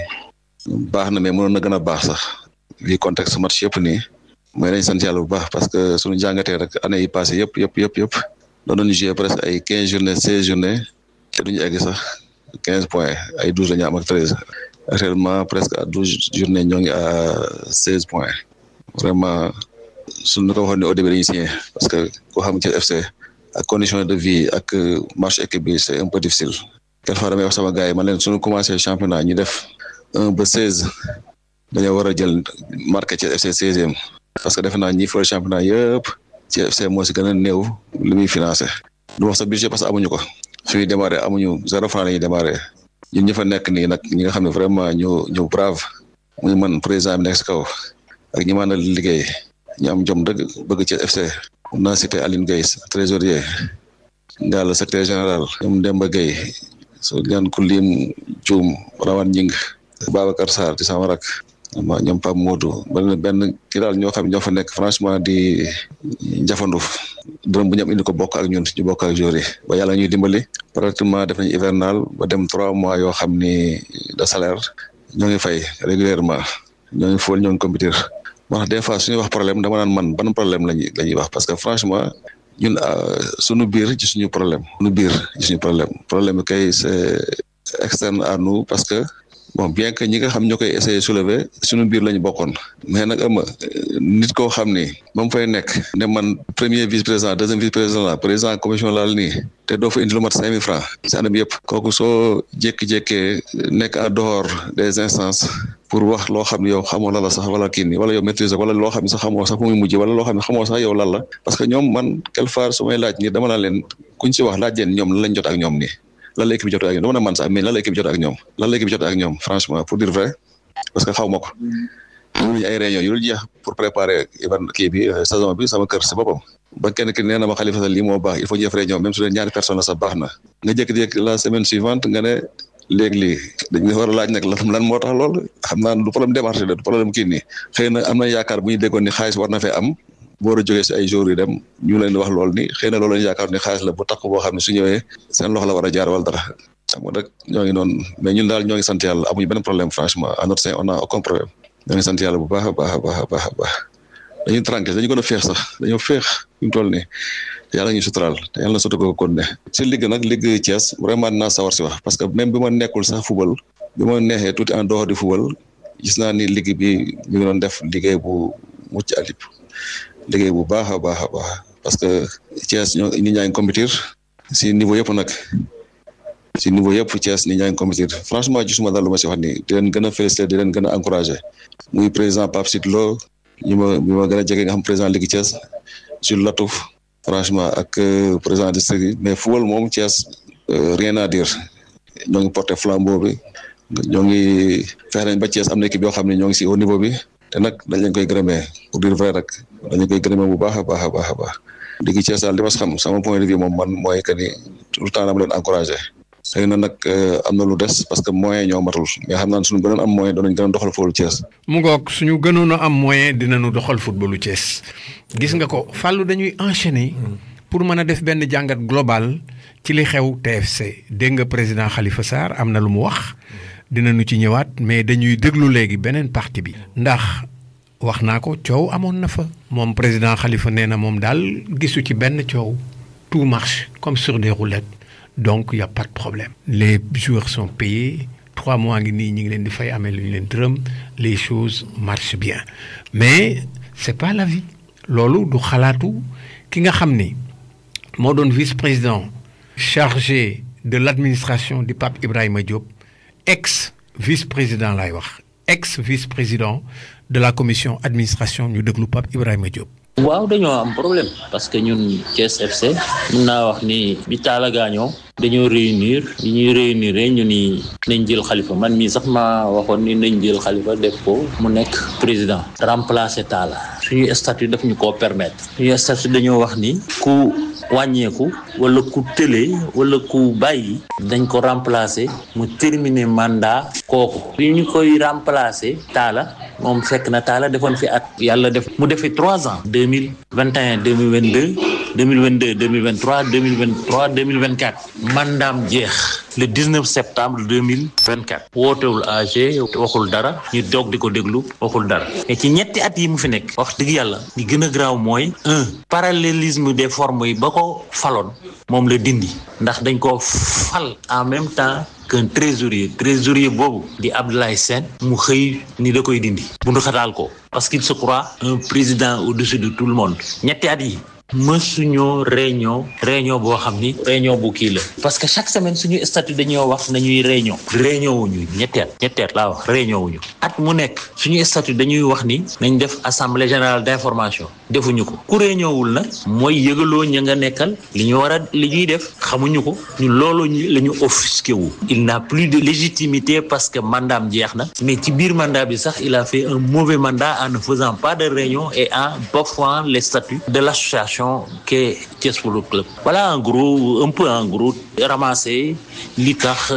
F: baax na mais mënoon na gën a baax sax vi contexte match yëpp nii mooy nañ sant yàlla bu baax parce que suñu jàngatee rek année yi passé yëpp doon nañu jouer presque ay 15 journées 16 journées te duñu egg sax 15 points ay 12 la ñu am ak 13 actuellement presque à 12 journées ñoo ngi à 16 points vraiment suñu ko waxoon ne au début dañuy signé parce que koo xam Thiès FC ak condition de vie ak marche équipe bi c'est un peu difficile quelquefois damay wax sama gars yi man leen suñu commencé championnat ñu def 1 ba 16 dañoo war a jël marqué Thiès FC 16e parce que defe naa ñi fële championnat yëpp Thiès FC moo si gën a néew li muy financé du wax sa budget parce que amuñu ko suñuy démarré amuñu 0 franc la ñuy démarré ñun ñi fa nekk nii nag ñi nga xam ne vraiment ñu brave muy man président bi nekk si kaw ak ñi maanaam liggéey ñu am jom dëgg bëgg Thiès FC mun naa citer Aline Gueye trésorier Ngalla secrétaire général ñoom Demba Gueye so ñaan ku lim Dioum Rawane Ñing Babacar Sarr ci sama rak ñoom Pape Modou benn ki daal ñoo xam ñoo fa nekk franchement di jafandu dërëm bu ñu am indi ko bokk ak ñun ñu bokk ak joueurs yi ba yàlla ñuy dimbali pratiquement def nañu hivernal ba dem 3 mois yoo xam ni de salaire ñoo ngi fay régulièrement ñoo ngi fóol ñoo ngi compétir wax des fois suñuy wax problème dama naan man ban problème lañuy wax parce que franchement ñun suñu biir ci suñu problème problème kay c'est externe à nous parce que bon bien que ñi nga xam ñoo koy essayer soulever suñu biir lañu bokkoon mais nag nit koo xam ni moom fay nekk ne man premier vice-président deuxième vice-président président commission laal nii te doo fa indi lu mat 5 000 francs si année bi yëpp kooku soo jékki-jékkee nekk en dehors des instances pour wax loo xam ne yow xamoo lan la sax wala kii nii wala yow maîtriser wala loo xam ne sax xamoo sax fu muy mujj wala loo xam ne xamoo sax yow lan la parce que ñoom man quelquefois su may laaj nii dama naan leen kuñ si wax laaj leen ñoom lan lañ jot ak ñoom nii lan la équipe bi jotee ak ñoom dama ne man sax mais lan la équipe bi jotee ak ñoom franchement pour dire vrai parce que xaw ma ko ñu ay réunion yu dul jeex pour préparer kii bi saison bi sama kër si boppam ba kenn ki nee na ma Khalifa Sall lii moo baax il faut ñu def réunion même su dee ñaari personne la sax baax na nga jékki-jékki la semaine suivante nga ne léegi lii dañu war a laaj nag lan moo tax loolu xam naa du problème démarche la du problème kii nii xëy na am na yaakaar bu ñu déggoon ni xaalis war na fee am boo war a jógee si ay jours yi dem ñu leen di wax loolu ni xëy na loolu lañu yaakaar ni xaalis la bu takk boo xam ne su ñëwee seen loxo la war a jaar wala dara xam nga rek ñoo ngi noonu mais ñun daal ñoo ngi sant yàlla amuñu benn problème franchement à notre sein on a aucun problème ñoo ngi sant yàlla bu baax a baax dañuy tranquille dañu gën a féex sax dañoo féex fi mu toll nii yàlla ñu suturaal te yàlla na sotti ko kon ne si ligue nag ligue Thiès vraiment dinaa sawar si wax parce que même bi ma nekkul sax football bi ma neexee tuuti en dehors du football gis naa ni ligue bi ñu ngi doon def liggéey bu mucc ayib liggéey bu baax a baax parce que Thiès ñoo ñi ñaa ngi compétir si niveau yëpp nag si niveau yëpp Thiès ni ñaa ngi compétir franchement gisuma daal lu ma si wax ni di leen gën a féliciter di leen gën a encourager muy président Pape Sidy Lo ñi ma gën a jege nga xam président Ligue Thiès Jules Latouf franchement ak président district yi mais football moom Thiès rien à dire ñoo ngi porter flambeau bi ñoo ngi fexe nañ ba Thiès am na équipe yoo xam ne ñoo ngi si au niveau bi te nag dañ leen koy gërëmee pour dire vrai rek dañ leen koy gërëmee bu baax a baax a baax a baax Ligue Thiès daal li ma xam sama point de vue moom man mooy que ni tout le temps dama leen encouragé xëy na nag am na lu des parce que moyen ñoo matul mais xam naa suñu gënoon am moyen danañ gën a doxal footballu Thiès.
A: mu ngoog suñu gënoon a am moyen dinañu doxal footballu Thiès gis nga ko Fallou dañuy enchaîner pour mën a def benn jàngat global ci li xew TFC dégg nga président Khalifa Sarr am na lu mu wax dinañu ci ñëwaat mais dañuy déglu léegi beneen partie bi ndax wax naa ko coow amoon na fa moom président Khalifa nee na moom daal gisu ci benn coow tout marche comme sur des roulettes donc y a pas de problème les joueurs sont payés 3 mois ngi nii ñi ngi leen di fay amee lu ñu leen dërëm les choses marchent bien mais c'est pas la vie loolu du xalaatu ki nga xam ni moo doon vice-président chargé de l'administration du Pape Ibrahima Diop ex vice-président laay wax ex vice-président de la commission administration ñu déglu Pape Ibrahima Diop.
G: waaw dañoo am problème parce que ñun Thiès FC mun naa wax ni bi Talla gaañoo dañoo réunir bi ñuy réunir ñu ni nañ jël Khalifa man mii sax ma waxoon ni nañ jël Khalifa def ko mu nekk président remplacer Talla suñu statut daf ñu koo permettre suñu statut dañoo wax ni ku wàññeeku wala ku tëlee wala ku bàyyi dañ ko remplacer mu terminer mandat kooku bi ñu koy remplacer Talla moom fekk na Talla defoon fi at yàlla def mu defi 3 ans 2021 2022 2022 2023 2023 2024 mandaam jeex le 19 septembre 2024 wootewul AG waxul dara ñu doog di ko déglu waxul dara mais ci ñetti at yi mu fi nekk wax dëgg yàlla li gën a graaw mooy parallélisme des formes yi ba ko faloon moom la dindi ndax dañ ko fal en même temps qu'un trésorier boobu di Abdoulaye Sène mu xëy ni da koy dindi bundu xataal ko parce qu'il se croit un président au-dessus de tout le monde ñetti at yi mësuñoo réunion boo xam ni réunion bu kii la parce que chaque semaine suñu statut dañoo wax nañuy réunion wuñu ñetteet laa wax réunion wuñu at mu nekk suñu statut dañuy wax ni nañ def assemblée générale d'information defuñu ko ku réunion wul nag mooy yëgaloo ña nga nekkal li ñuy def xamuñu ko ñu loolu la ñu offusqué wu il n'a plus de légitimité parce que mandaam jeex na mais ci biir mandat bi sax il a fait un mauvais mandat en ne faisant pas de réunion et en bafouant les statuts de l'association qu'est Thiès Football Club. Voilà un peu en gros ramasser li tax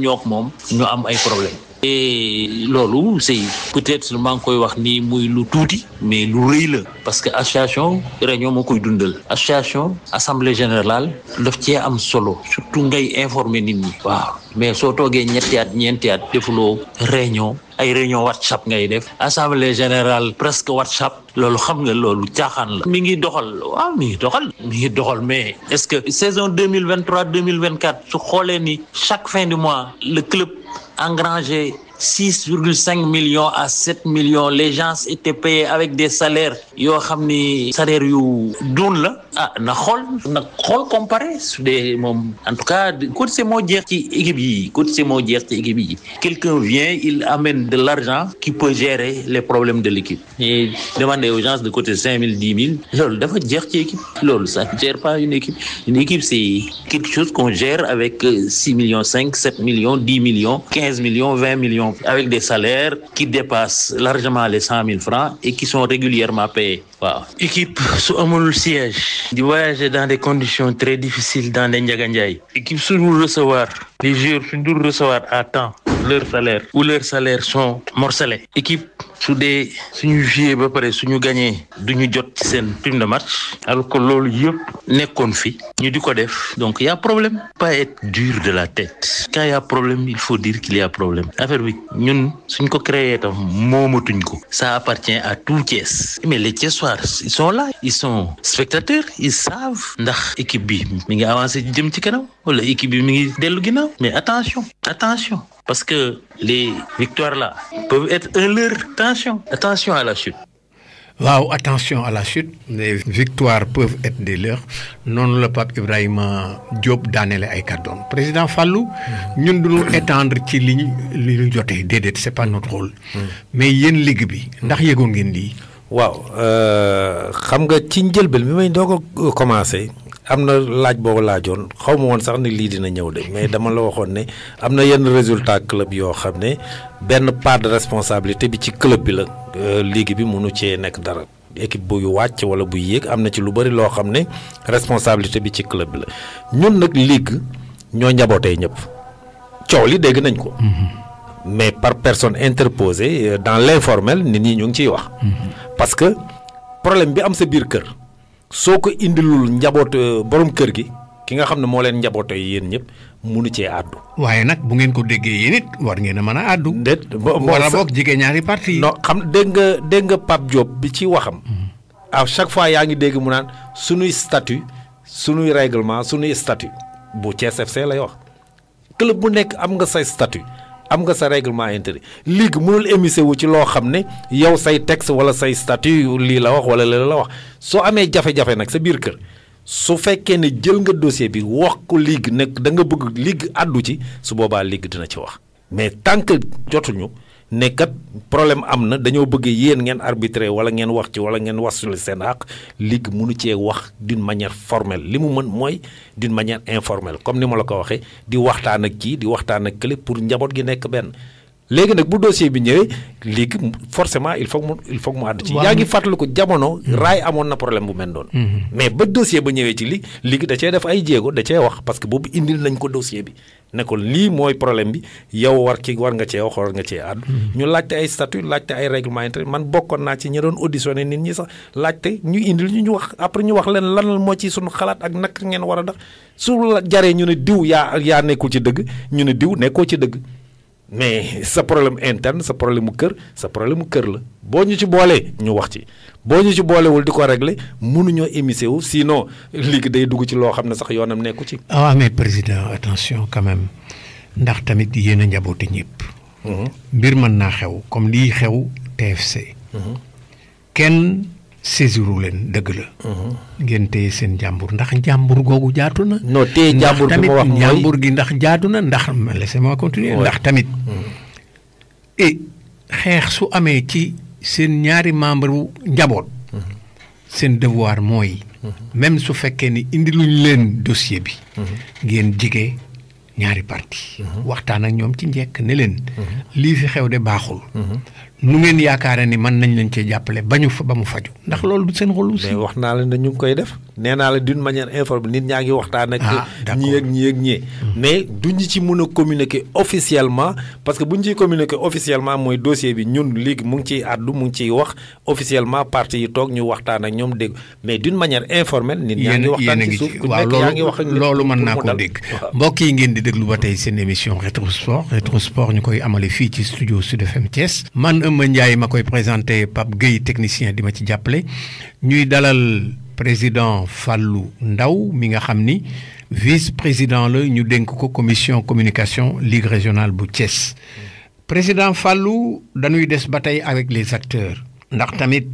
G: ñook moom ñu am ay problème et loolu c'est peut-être maa ngi koy wax ni muy lu tuuti mais lu rëy la parce que association réunion moo koy dundal association assemblée générale daf cee am solo surtout ngay informer nit ñi waaw mais soo toogee ñeenti at defuloo réunion ay réunion WhatsApp ngay def assemblée générale presque WhatsApp loolu xam nga loolu caaxaan la mi ngi doxal mais est-ce que saison 2023-2024 su xoolee ni chaque fin du mois le club engrangé 6,5 millions à 7 millions les gens étaient payés avec des salaires yoo xam ni salaires yu duun la na xool comparé su dee moom en tout cas cotisé moo jeex ci équipe yi quelqu'un vient il amène de l'argent qui peut gérer les problèmes de l'équipe et demander aux gens de cotiser 5 000 10 000 loolu dafa jeex ci équipe loolu ça ne gère pas une équipe c'est quelque chose qu'on gère avec 6 millions 5 7 millions 10 millions 15 millions 20 millions avec des salaires qui dépassent largement les 100 000 francs et qui sont régulièrement payés. Waaw. Équipe su amul siège di voyager dans des conditions très difficiles dans des Ndiaga Ndiaye. Équipe su dul recevoir les joueurs su dul recevoir à temps leur salaire ou leurs salaires sont morcelés. Équipe su dee suñu joué ba pare suñu gagné duñu jot ci seen prime de match alors que loolu yëpp nekkoon fi ñu di ko def donc il y a problème pas être dur de la tête quand il y a problème il faut dire qu'il y a problème affaire bi ñun suñ ko créé tam moomatuñ ko ça appartient à tout Thiès mais les Thiessois ils sont là ils sont spectateurs ils savent ndax équipe bi mi ngi avancé jëm ci kanam wala équipe bi mi ngi dellu ginnaaw mais attention parce que les victoires là peuvent être un leurre. Attention à la chute.
A: waaw attention à la chute. Les victoires peuvent être des leurs noonu la Pape Ibrahima Diop daanele ay kàddoom président Fallou. ñun duñu étendre ci li ñu jotee déedéet c'est pas notre rôle. mais yéen ligue bi ndax yëgoon ngeen lii.
B: waaw xam nga ci njëlbeen bi may doog a commencé am na laaj boo laajoon xaw ma woon sax ni lii dina ñëw de mais dama la waxoon ne am na yenn résultat club yoo xam ne benn part de responsabilité bi ci club bi la ligue bi mënu cee nekk dara équipe buy wàcc wala buy yéeg am na ci lu bëri loo xam ne responsabilité bi ci club bi la ñun nag ligue ñoo njabootee ñëpp coow li dégg nañ ko. mais par personne interposée dans l'informel nit ñi ñu ngi ciy wax. parce que problème bi am sa biir kër soo ko indilul njaboot borom kër gi ki nga xam ne moo leen njabootee yéen ñëpp munu cee àddu.
A: waaye nag bu ngeen ko déggee yéen it war ngeen a mën a àddu.
B: déet
A: wala boog jigéen ñaari parti yi.
B: non xam dégg nga Pape Diop bi ci waxam. à chaque fois yaa ngi dégg mu naan sunuy statut sunuy règlement sunuy statut bu Thiès FC lay wax club bu nekk am nga say statut. am nga sa règlement intérieur ligue mënul émissé wu ci loo xam ne yow say texte wala say statut lii la wax wala lii la wax soo amee jafe-jafe nag sa biir kër su fekkee ne jël nga dossier bi wax ko ligue nekk da nga bëgg ligue àddu ci su boobaa ligue dina ci wax mais tant que jotuñu ne kat problème am na dañoo bëgg yéen ngeen arbitrer wala ngeen wax ci wala ngeen wasuli seen àq ligue mënu cee wax d'une manière formelle li mu mën mooy d'une manière informelle comme ni ma la ko waxee di waxtaan ak kii di waxtaan ak kële pour njaboot gi nekk benn léegi nag bu dossier bi ñëwee ligue forcément il faut mu àdd ci. yaa ngi fàttaliku jamono. raay amoon na problème bu mel noonu. mais ba dossier ba ñëwee ci ligue da cee def ay jéego da cee wax parce que boobu indil nañ ko dossier bi ne ko lii mooy problème bi yow war nga cee wax war nga cee àddu. ñu laajte ay statut laajte ay règlement intérieur man bokkoon naa ci ñi doon auditionné nit ñi sax laajte ñu indil ñu wax après ñu wax leen lan moo ci suñu xalaat ak naka ngeen war a def su la jaree ñu ne diw yaa nekkul ci dëgg ñu ne diw nekkoo ci dëgg. mais sa problème interne sa problème mu kër la boo ñu ci boolee ñu wax ci boo ñu ci boolewul di ko régler mënuñoo émissé wu sinon ligue day dugg ci loo xam ne sax yoonam nekku ci.
A: ah mais président attention quand même ndax tamit yéen a njaboote ñëpp. mbir mën naa xew comme lii xew TFC. kenn saisiru leen dëgg la. ngeen téye seen njàmbur ndax njàmbur googu jaatu na.
B: non téye njàmbur bi ma wax mooy
A: njàmbur gi ndax jaatu na ndax laissez-moi continuer. ndax tamit xeex su amee ci seen ñaari membre njaboot. seen devoir mooy. même su fekkee ni indiluñ leen dossier bi. ngeen jege ñaari parti waxtaan ak ñoom ci njëkk ne leen. lii fi xew de baaxul. nu ngeen yaakaare ni mën nañ leen cee jàppale ba mu faju ndax loolu du seen rôle aussi.
B: mais wax naa la ne ñu ngi koy def nee naa la d'une manière informelle nit ñaa ngi waxtaan ak. ñii ak ñii ak ñii. mais du ñu ci mën a communiquer officiellement parce que bu ñu ciy communiquer officiellement mooy dossier bi ñun léegi mu ngi ciy àddu mu ngi ciy wax officiellement parti yi toog ñu waxtaan ak ñoom dégg mais d'une manière informelle. nit ñaa ngi waxtaan ci suuf ku nekk yaa ngi wax ak nit
A: loolu mën naa ko dégg. mbokk yi ngeen di déglu ba tey seen émission Rétrosport ñu koy amale fii ci studio Sud FM Thiès Eumeu Ndiaye ma koy présenté Pape Gueye technicien di ma ci jàppale ñuy dalal président Fallou Ndaw mi nga xam ni vice-président la ñu dénk ko commission communication ligue régionale bu Thiès président Fallou dañuy des ba tey avec les acteurs ndax tamit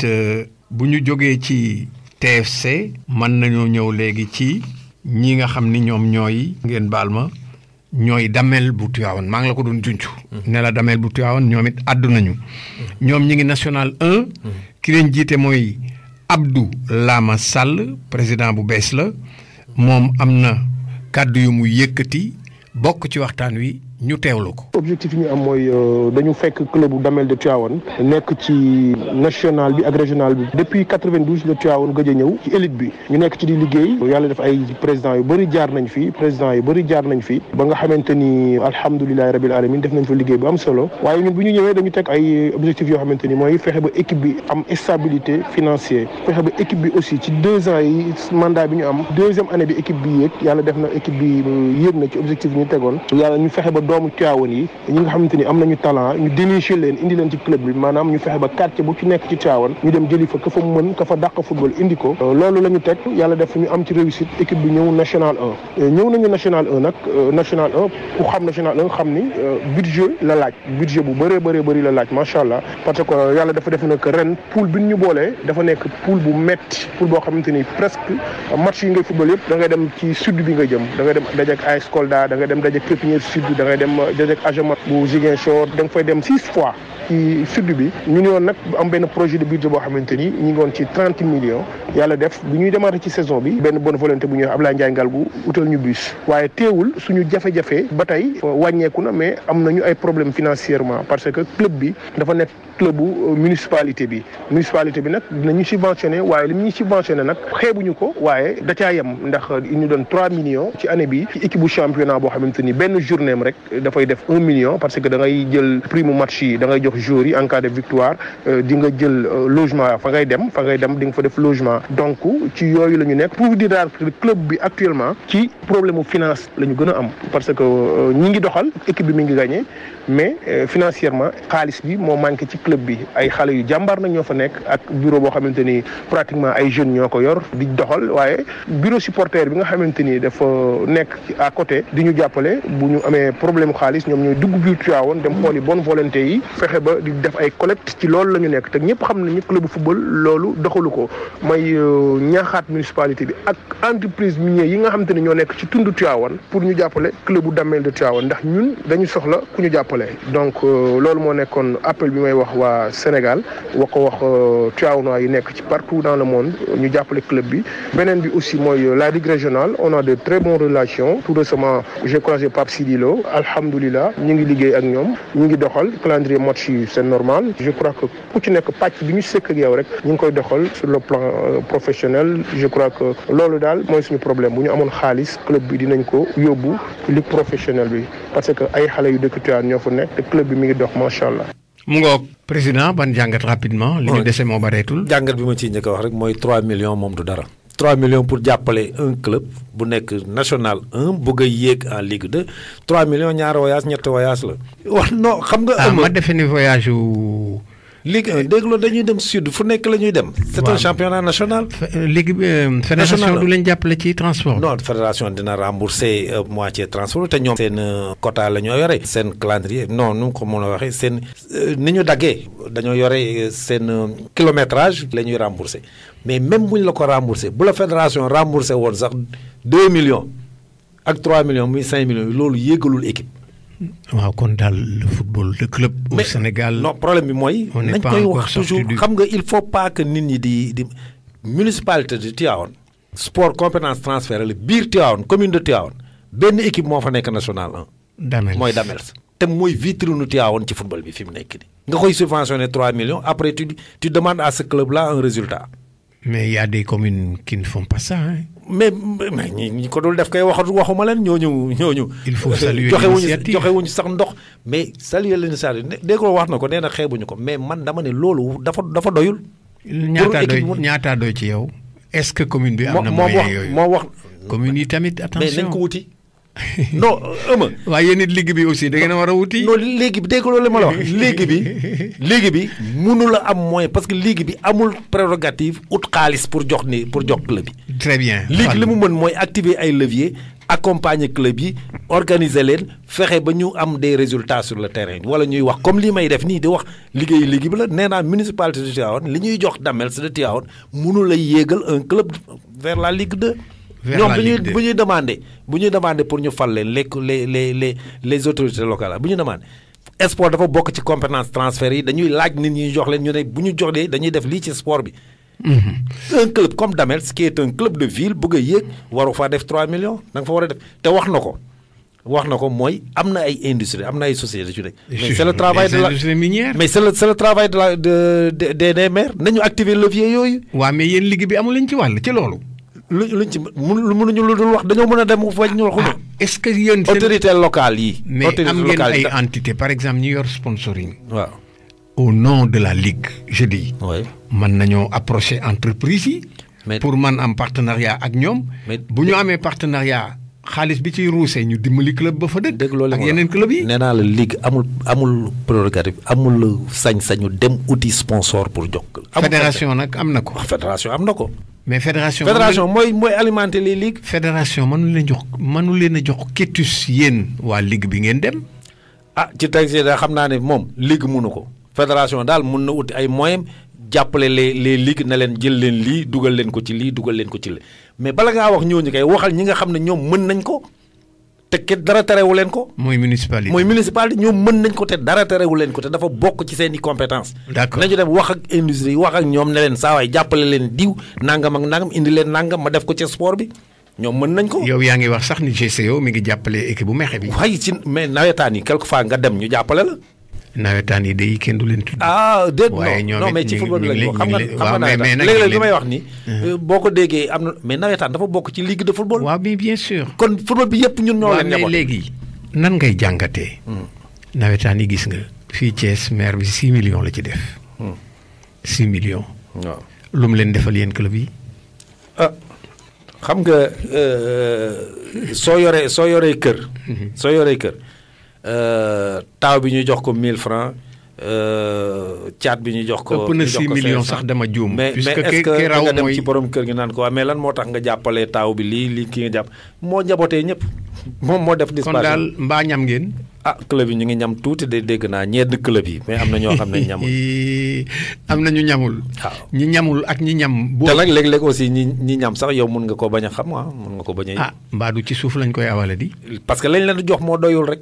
A: bu ñu jógee ci TFC mën nañoo ñëw léegi ci ñi nga xam ni ñoom ñooy ngeen baal ma ñooy damel bu Tivaouane maa ngi la ko doon junj. ne la damel bu Tivaouane ñoom it àddu nañu. ñoom ñi ngi national 1. ki leen jiite mooy Abdou Lama Sall président bu bees la moom am na kàddu yu mu yëkkati bokk ci waxtaan wi ñu teewlu ko.
H: objectif yi ñu am mooy dañu fekk club bu Damel de Tivaouane nekk ci national bi ak régional bi depuis 92 de Tivaouane gëj a ñëw ci élite bi ñu nekk ci di liggéey yàlla def ay président yu bëri jaar nañ fi président yu bëri jaar nañ fi ba nga xamante ni alhamdulilahi rabil alamin def nañ fa liggéey bu am solo waaye ñun bu ñu ñëwee dañu teg ay objectifs yoo xamante ni mooy fexe ba équipe bi am stabilité financière fexe ba équipe bi aussi ci 2 ans yi mandat bi ñu am 2e année bi équipe bi yéeg yàlla def na équipe bi yéeg na ci objectif yi ñu tegoon yàlla ñu fexe ba doomu Tivaouane yi ñi nga xamante ni am nañu talent ñu dénicher leen indi leen ci club bi maanaam ñu fexe ba quartier bu ci nekk ci Tivaouane ñu dem jëli fa ka fa mën ka fa dàq football indi ko loolu la ñu teg yàlla def ñu am ci réussite équipe bi ñëw national 1 ñëw nañu national 1 nag national 1 ku xam national 1 xam ni budget la laaj budget bu bëri la laaj macha allah parce que yàlla dafa def nag ren poule bi ñu boolee dafa nekk poule bu metti poule boo xamante ni presque match yi ngay football yëpp da ngay dem ci sud bi nga jëm da ngay dem dajek AS Kolda da ngay dem dajek Pépinière Sud da ngay dem dajek Agemat bu Ziguinchor da nga fay dem 6 fois ci sud bi ñu ne woon nag am benn projet de budget boo xamante ni ñu ngi woon ci 30 millions yàlla def bu ñuy démarrer ci saison bi benn bonne volonté bu ñuy wax Ablaye Ndiaye Ngalgu utal ñu bus waaye teewul suñu jafe-jafe ba tey wàññeeku na mais am nañu ay problème financièrement parce que club bi dafa nekk club bu municipalité bi nag dinañu subventionné waaye li ñuy subventionné nag xeebuñu ko waaye da caa yem ndax ñu doon 3 millions ci année bi ci équipe bu championnat boo xamante ni benn journée am rek dafay def 1 million parce que da ngay jël prime match yi da ngay jox joueurs yi en cas de victoire di nga jël logement fa ngay dem di nga fa def logement donc ci yooyu la ñu nekk pour dire daal club bi actuellement ci problème mu finance la ñu gën a am parce que ñi ngi doxal équipe bi mi ngi gagné mais financièrement xaalis bi moo manqué ci club bi ay xale yu jàmbaar nag ñoo fa nekk ak bureau boo xamante ni pratiquement ay jeunes ñoo ko yor di doxal waaye bureau supporter bi nga xamante ni dafa nekk à côté di ñu jàppale bu ñu amee problème xaalis ñoom ñooy dugg biir Tivaouane dem xooli bonne volonté yi fexe ba di def ay collecte ci loolu la ñu nekk te ñëpp xam nañu club football loolu doxalu ko may ñaaxaat municipalité bi ak entreprise minière yi nga xamante ni ñoo nekk ci tundu Tivaouane pour ñu jàppale club bu Damel de Tivaouane ndax ñun dañu soxla ku ñu jàppale donc loolu moo nekkoon appel bi may wax waa Sénégal wax Tivaouanois yi nekk ci partout dans le monde ñu jàppale club bi beneen bi aussi mooy la Ligue régionale on a de très bonnes relations tout récemment j'ai croisé Pape Sidilo alhamdulilah ñu ngi liggéey ak ñoom ñu ngi doxal calendrier match yi c'est normal je crois que ku ci nekk pàcc bi ñu sëkk ak yow rek ñu ngi koy doxal sur le plan professionnel je crois que loolu daal mooy suñu problème bu ñu amoon xaalis club bi dinañ ko yóbbu ligue professionnelle bi parce que ay xale yu dëkk Tivaouane ñoo fa nekk te club bi mi ngi dox macha allah.
A: mu ngoog président ban jàngat rapidement. li ñu dese moo bareetul.
B: jàngat bi ma ciy njëkk a wax rek mooy 3 millions moom du dara. 3 millions pour jàppale un club bu nekk national 1 bëgg a yéeg en Ligue 2 3 millions ñaari voyage ñetti voyage la. wax non xam nga.
A: ma defe ni voyage yu.
B: Ligue 1 dégg nga dañuy dem sud fu nekk la ñuy dem. c'est un championnat national.
A: Ligue fédération du leen jàppale ci transport.
B: non fédération dina rembourser moitié transport te ñoom seen quota la ñoo yore. seen calendrier non nu mu ko mën a waxee seen ni ñu daggee dañoo yore seen kilométrage la ñuy rembourser mais même bu ñu la ko rembourser bu la fédération rembourser woon sax 2 millions ak 3 millions muy 5 millions loolu yéegalul équipe.
A: waaw kon daal le football le club au Sénégal.
B: non problème bi mooy. nañ koy wax toujours xam nga il faut pas que nit ñi di municipalité de Tivaouane. sport compétence transfert la biir Tivaouane commune de Tivaouane benn équipe moo fa nekk national 1.
A: Damels
B: mooy Damels. te mooy vitrine Tivaouane ci football bi fi mu nekk nii. nga koy subventionner 3 millions après tu demandes à ce club là un résultat.
A: mais il y a des communes qui ne font pas ça hein.
B: mais ñi ko dul def kay waxuma leen ñooñu.
A: il faut saluer l'initiative
B: joxewuñu sax ndox mais saluer l'initiative dégg ko wax na ko nee na xeebuñu ko mais man dama ne loolu dafa doyul.
A: ñaata doy ci yow. est-ce que commune bi am na moyen yooyu
B: moo wax
A: commune yi tamit attention
B: mais nañ ko wuti. non ëma
A: waaye yéen it ligue bi aussi da ngeen a war a wuti.
B: non léegi bi dégg loolu la ma la wax léegi bi mënu la am moyen parce que ligue bi amul prérogative ut xaalis pour jox club bi.
A: très bien
B: ligue li mu mën mooy activer ay leviers accompagner club yi organiser leen fexe ba ñu am des résultats sur le terrain wala ñuy wax comme lii may def nii di wax liggéeyu ligue bi la nee naa municipalité de Tivaouane li ñuy jox Damels de Tivaouane mënu la yéegal un club vers la Ligue 2. ñoom bu ñuy demandé pour ñu fal leen les autorités locales bu ñu demandé sport dafa bokk ci compétence transfert yi dañuy laaj nit ñi jox leen ñu ne bu ñu jox lee dañuy def lii ci sport bi. un club comme Damels qui est un club de ville bëgg a yéeg waru faa def 3 millions da nga fa war a def te wax na ko mooy am na ay industrie am na ay sociétés yu nekk. mais c'est le travail de la mais c'est le travail des maires nañu activer levier yooyu.
A: waaw mais yéen ligue bi amu leen ci wàll ci loolu.
B: luñ ci mënuñu lu dul wax dañoo mën a dem wañ ñu waxuñu.
A: est-ce que yéen
B: autorité locale yi.
A: mais am ngeen ay entité par exemple ñu yor sponsoring.
B: waaw
A: au nom de la ligue je dis.
B: oui
A: mën nañoo approcher entreprise yi.
B: mais
A: pour man am partenariat ak ñoom.
B: mais
A: bu ñu amee partenariat xaalis bi ciy ruusee ñu dimbali club ba fa dëkk
B: loolu
A: ak yeneen club yi.
B: nee naa la ligue amul prérogative amul sañ-sañu dem uti sponsor pour jox.
A: fédération nag am na ko.
B: fédération am na ko.
A: mais fédération
B: mooy alimenter les ligues.
A: fédération mënu leen a jox kétus yéen waa ligue bi ngeen dem.
B: ci teg da xam naa ne moom ligue mënu ko. fédération daal mun na uti ay moyens jàppale les ligues na leen jël leen lii dugal leen ko ci lii dugal leen ko ci lii mais bala ngaa wax ñooñu kay waxal ñi nga xam ne ñoom mën nañ ko te dara terewu leen ko.
A: mooy municipalité
B: ñoom mën nañ ko te dara terewu leen ko te dafa bokk ci seen i compétence.
A: d'accord
B: nañu dem wax ak industrie wax ak ñoom ne leen saa waay jàppale leen diw nangam ak nangam indi leen nangam ma def ko ci sport bi ñoom mën nañ ko.
A: yow yaa ngi wax sax ni GCO mi ngi jàppale équipe bu Mekhe bi.
B: waaye ci mais nawetaan yi quelquefois nga dem ñu jàppale la.
A: nawetaan yi day kenn du leen tudd.
B: déet
A: waaye
B: non mais ci football bi lañ ko xam nga nawetaan léeg-léeg li may wax ni boo ko déggee am na mais nawetaan dafa bokk ci ligue de football.
A: waaw mais bien sûr.
B: kon football bi yëpp ñun ñoo leen
A: mais léegi nan ngay jàngatee. nawetaan yi gis nga. fii Thiès maire bi 6 millions la ci def. 6 millions.
B: waaw
A: lu mu leen defal yéen club yi.
B: xam nga soo yoree kër. soo yoree kër. taaw bi ñu jox ko 1000 francs caat bi ñu jox ko.
A: ëpp na 6 millions sax dama juum.
B: mais est-ce que nga dem ci borom kër gi naan ko mais lan moo tax nga jàppalee taaw bi lii ki nga jàpp moo njabootee ñëpp moom moo def. disparition
A: kon daal mbaa ñam ngeen.
B: club yi ñu ngi ñam tuuti de dégg naa ñeent club yi mais am na ñoo xam ne ñamul.
A: am na ñu ñamul.
B: waaw
A: ñi ñamul ak ñi ñam.
B: te nag léeg-léeg aussi ñi ñam sax yow mun nga ko bañ a xam mun nga ko bañ a.
A: mbaa du ci suuf lañ koy awale di.
B: parce que lañ leen jox moo doyul rek.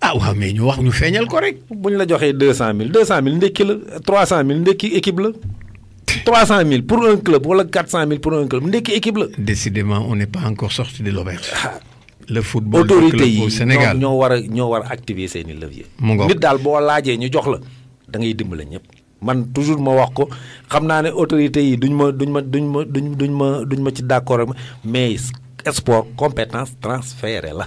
A: waaw mais ñu wax ñu feeñal ko rek.
B: bu ñu la joxee 200000 ndekki la 300000 ndekki équipe la 300000 pour un club wala 400000 pour un club ndekki équipe la.
A: décidément on n'est pas encore sorti de l'auberge. le football
B: autorité yi
A: au Sénégal
B: ñoo war a activer seeni levier.
A: mu ngoog
B: nit daal boo laajee ñu jox la da ngay dimbale ñëpp. man toujours ma wax ko xam naa ne autorité yi duñ ma ci d'accord mais sport compétence transférée la.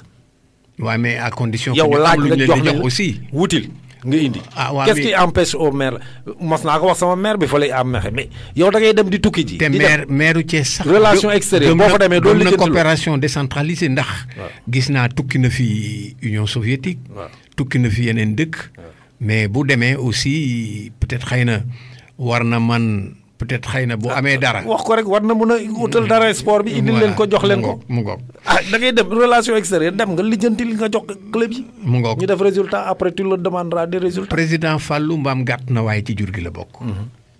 A: waaw mais à condition.
B: yow laaj nga jox
A: leen aussi
B: wutil nga indi.
A: waaw
B: qu'est-ce qui empêche au maire mos naa ko wax sama maire bi fa lay am mexe mais yow da ngay dem di tukki ji.
A: te maire Thiès sax.
B: relation extérieure boo fa demee doo
A: na coopération décentralisée ndax. gis naa tukki na fi Union soviétique. tukki na fi yeneen dëkk. mais bu demee aussi peut-être xëy na war na man. peut-être xëy na bu amee dara.
B: wax ko rek war na mun a utal dara sport bi. indil leen ko jox leen ko
A: mu ngoog
B: da ngay dem relation extérieure dem nga lijjanti li nga jox club yi.
A: mu ngoog
B: ñu def résultat après tu le demanderas des résultats.
A: président Fallou mbaam gàtt na waaye ci jur gi la bokk.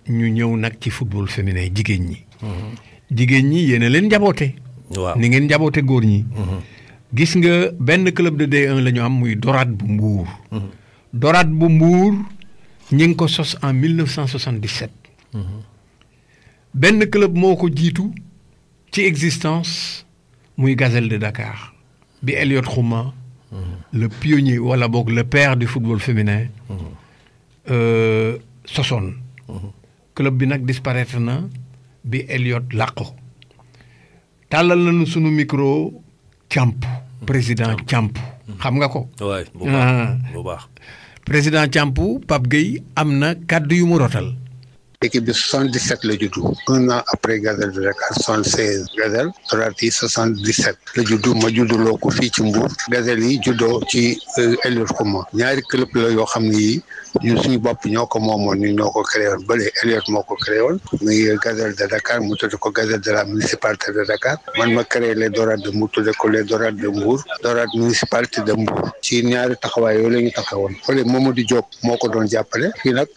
A: ñu ñëw nag ci football féminin jigéen ñi. jigéen ñi yéen a leen njaboote.
B: waaw
A: ni ngeen njaboote góor ñi. gis nga benn club de D1 la ñu am muy Dorade bu Mbour. Dorade bu Mbour ñi ngi ko sos en 1977. benn club moo ko jiitu ci existence muy Gazelle de Dakar bi Elliott Khouma le pionnier wala boog le père du football féminin sosoon club bi nag disparaître na bi Elliott làqu tàllal nañu sunu micro Camp président Camp xam nga ko.
B: waay bu baax
A: président Camp Pape Gueye am na kàddu yu mu rotal.
I: équipe bi 77 la juddu 1 an après Gazelle de Dakar 76 Gazelle Dorade yi 77 la juddu ma judduloo ko fii ci Mbour Gazelle yi juddoo ci Elliott Khouma ñaari club la yoo xam ne yi ñun suñu bopp ñoo ko moomoon ñu ñoo ko créé woon bële Elliott moo ko créé woon muy Gazelle de Dakar mu tudde ko Gazelle de la municipalité de Dakar man ma créé les Dorades mu tudde ko les Dorades de Mbour Dorade municipalité de Mbour ci ñaari taxawaay yooyu la ñu taxawoon fële Mamadou Diop moo ko doon jàppale fii nag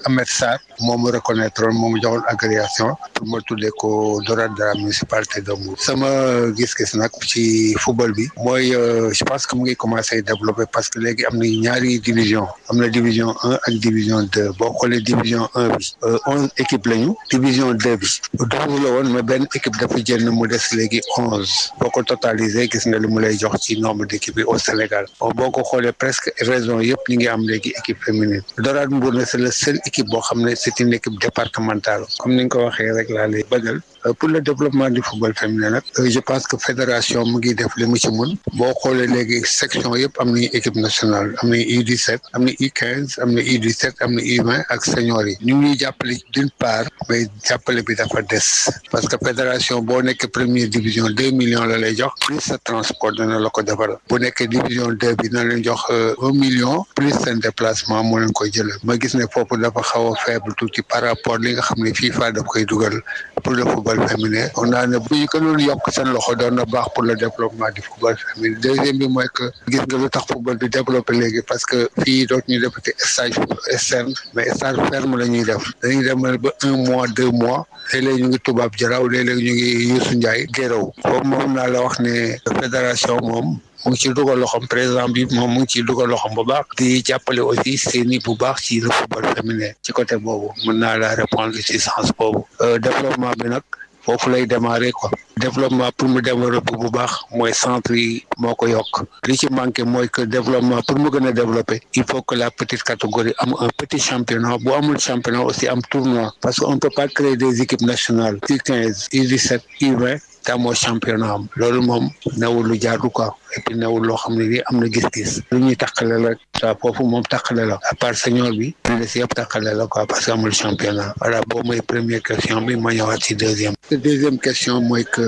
I: Ahmed Sarr moom reconnaître moom joxoon agrégation pour ma tuddee ko Dorade de la municipalité de Mbour sama gis-gis nag ci football bi mooy je pense que mu ngi commencé développer parce que léegi am na ñaari division am na division 1 ak division 2 boo xoolee division 1 bi 11 équipes lañu division 2 bi 12 la woon mais benn équipe dafa jël mu des léegi 11 boo ko totalisé gis nga li mu lay jox ci nombre d'équipes yi au Sénégal boo ko xoolee presque raison yëpp ñu ngi am léegi équipe féminine Dorade Mbour na c'est la seule équipe boo xam ne c'est une équipe départementale comme ni nga ko waxee rek laa lay bëggal pour le développement du football féminin nag je pense que fédération mu ngi def li mu ci mun boo xoolee léegi section yëpp am nañu équipe nationale am nañu U17 am na U15 am na U17 am na U20 ak seniors yi ñu ngi jàppale d'une part mais jàppale bi dafa des parce que fédération boo nekk première division 2 millions la lay jox plus sa transport dana la ko defal bu nekkee division 2 bi na leen jox 1 million plus seen déplacement moo leen koy jëlal ma gis ne foofu dafa xaw a faible tuuti par rapport li nga xam ne FIFA daf koy dugal pour le football féminin on a ne bu ñu ko doon yokk seen loxo doon na baax pour le développement du football féminin deuxième bi mooy que gis nga lu tax football bi développé léegi parce que fii doot ñu defati stage externe mais stage ferme la ñuy def dañuy dem ba 1 mois 2 mois léeg-léeg ñu ngi tubaab jaraw léeg-léeg ñu ngi Youssou Ndiaye géraw foofu moom naa la wax ne fédération moom mu ngi ciy dugal loxoom président bi moom mu ngi ciy dugal loxoom bu baax di jàppale aussi seeni bu baax ci le football féminin ci côté boobu mën naa la répondre ci sens boobu développement bi nag foofu lay démarrer quoi développement pour mu développer bu baax mooy centre yi moo ko yokk li ci manqué mooy que développement pour mu gën a développer il faut que la petite catégorie am un petit championnat bu amul championnat aussi am tournoi parce que on peut pas créer des équipes nationales U15 U17 U20 te amoo championnat am loolu moom newul lu jaadu quoi et puis newul loo xam ne nii am na gis-gis lu ñuy tàqale la ça foofu moom tàqale la à part senior bi li des yëpp tàqale la quoi parce que amul championnat voilà boobu mooy première question bi ma ñëwaat ci deuxième question mooy que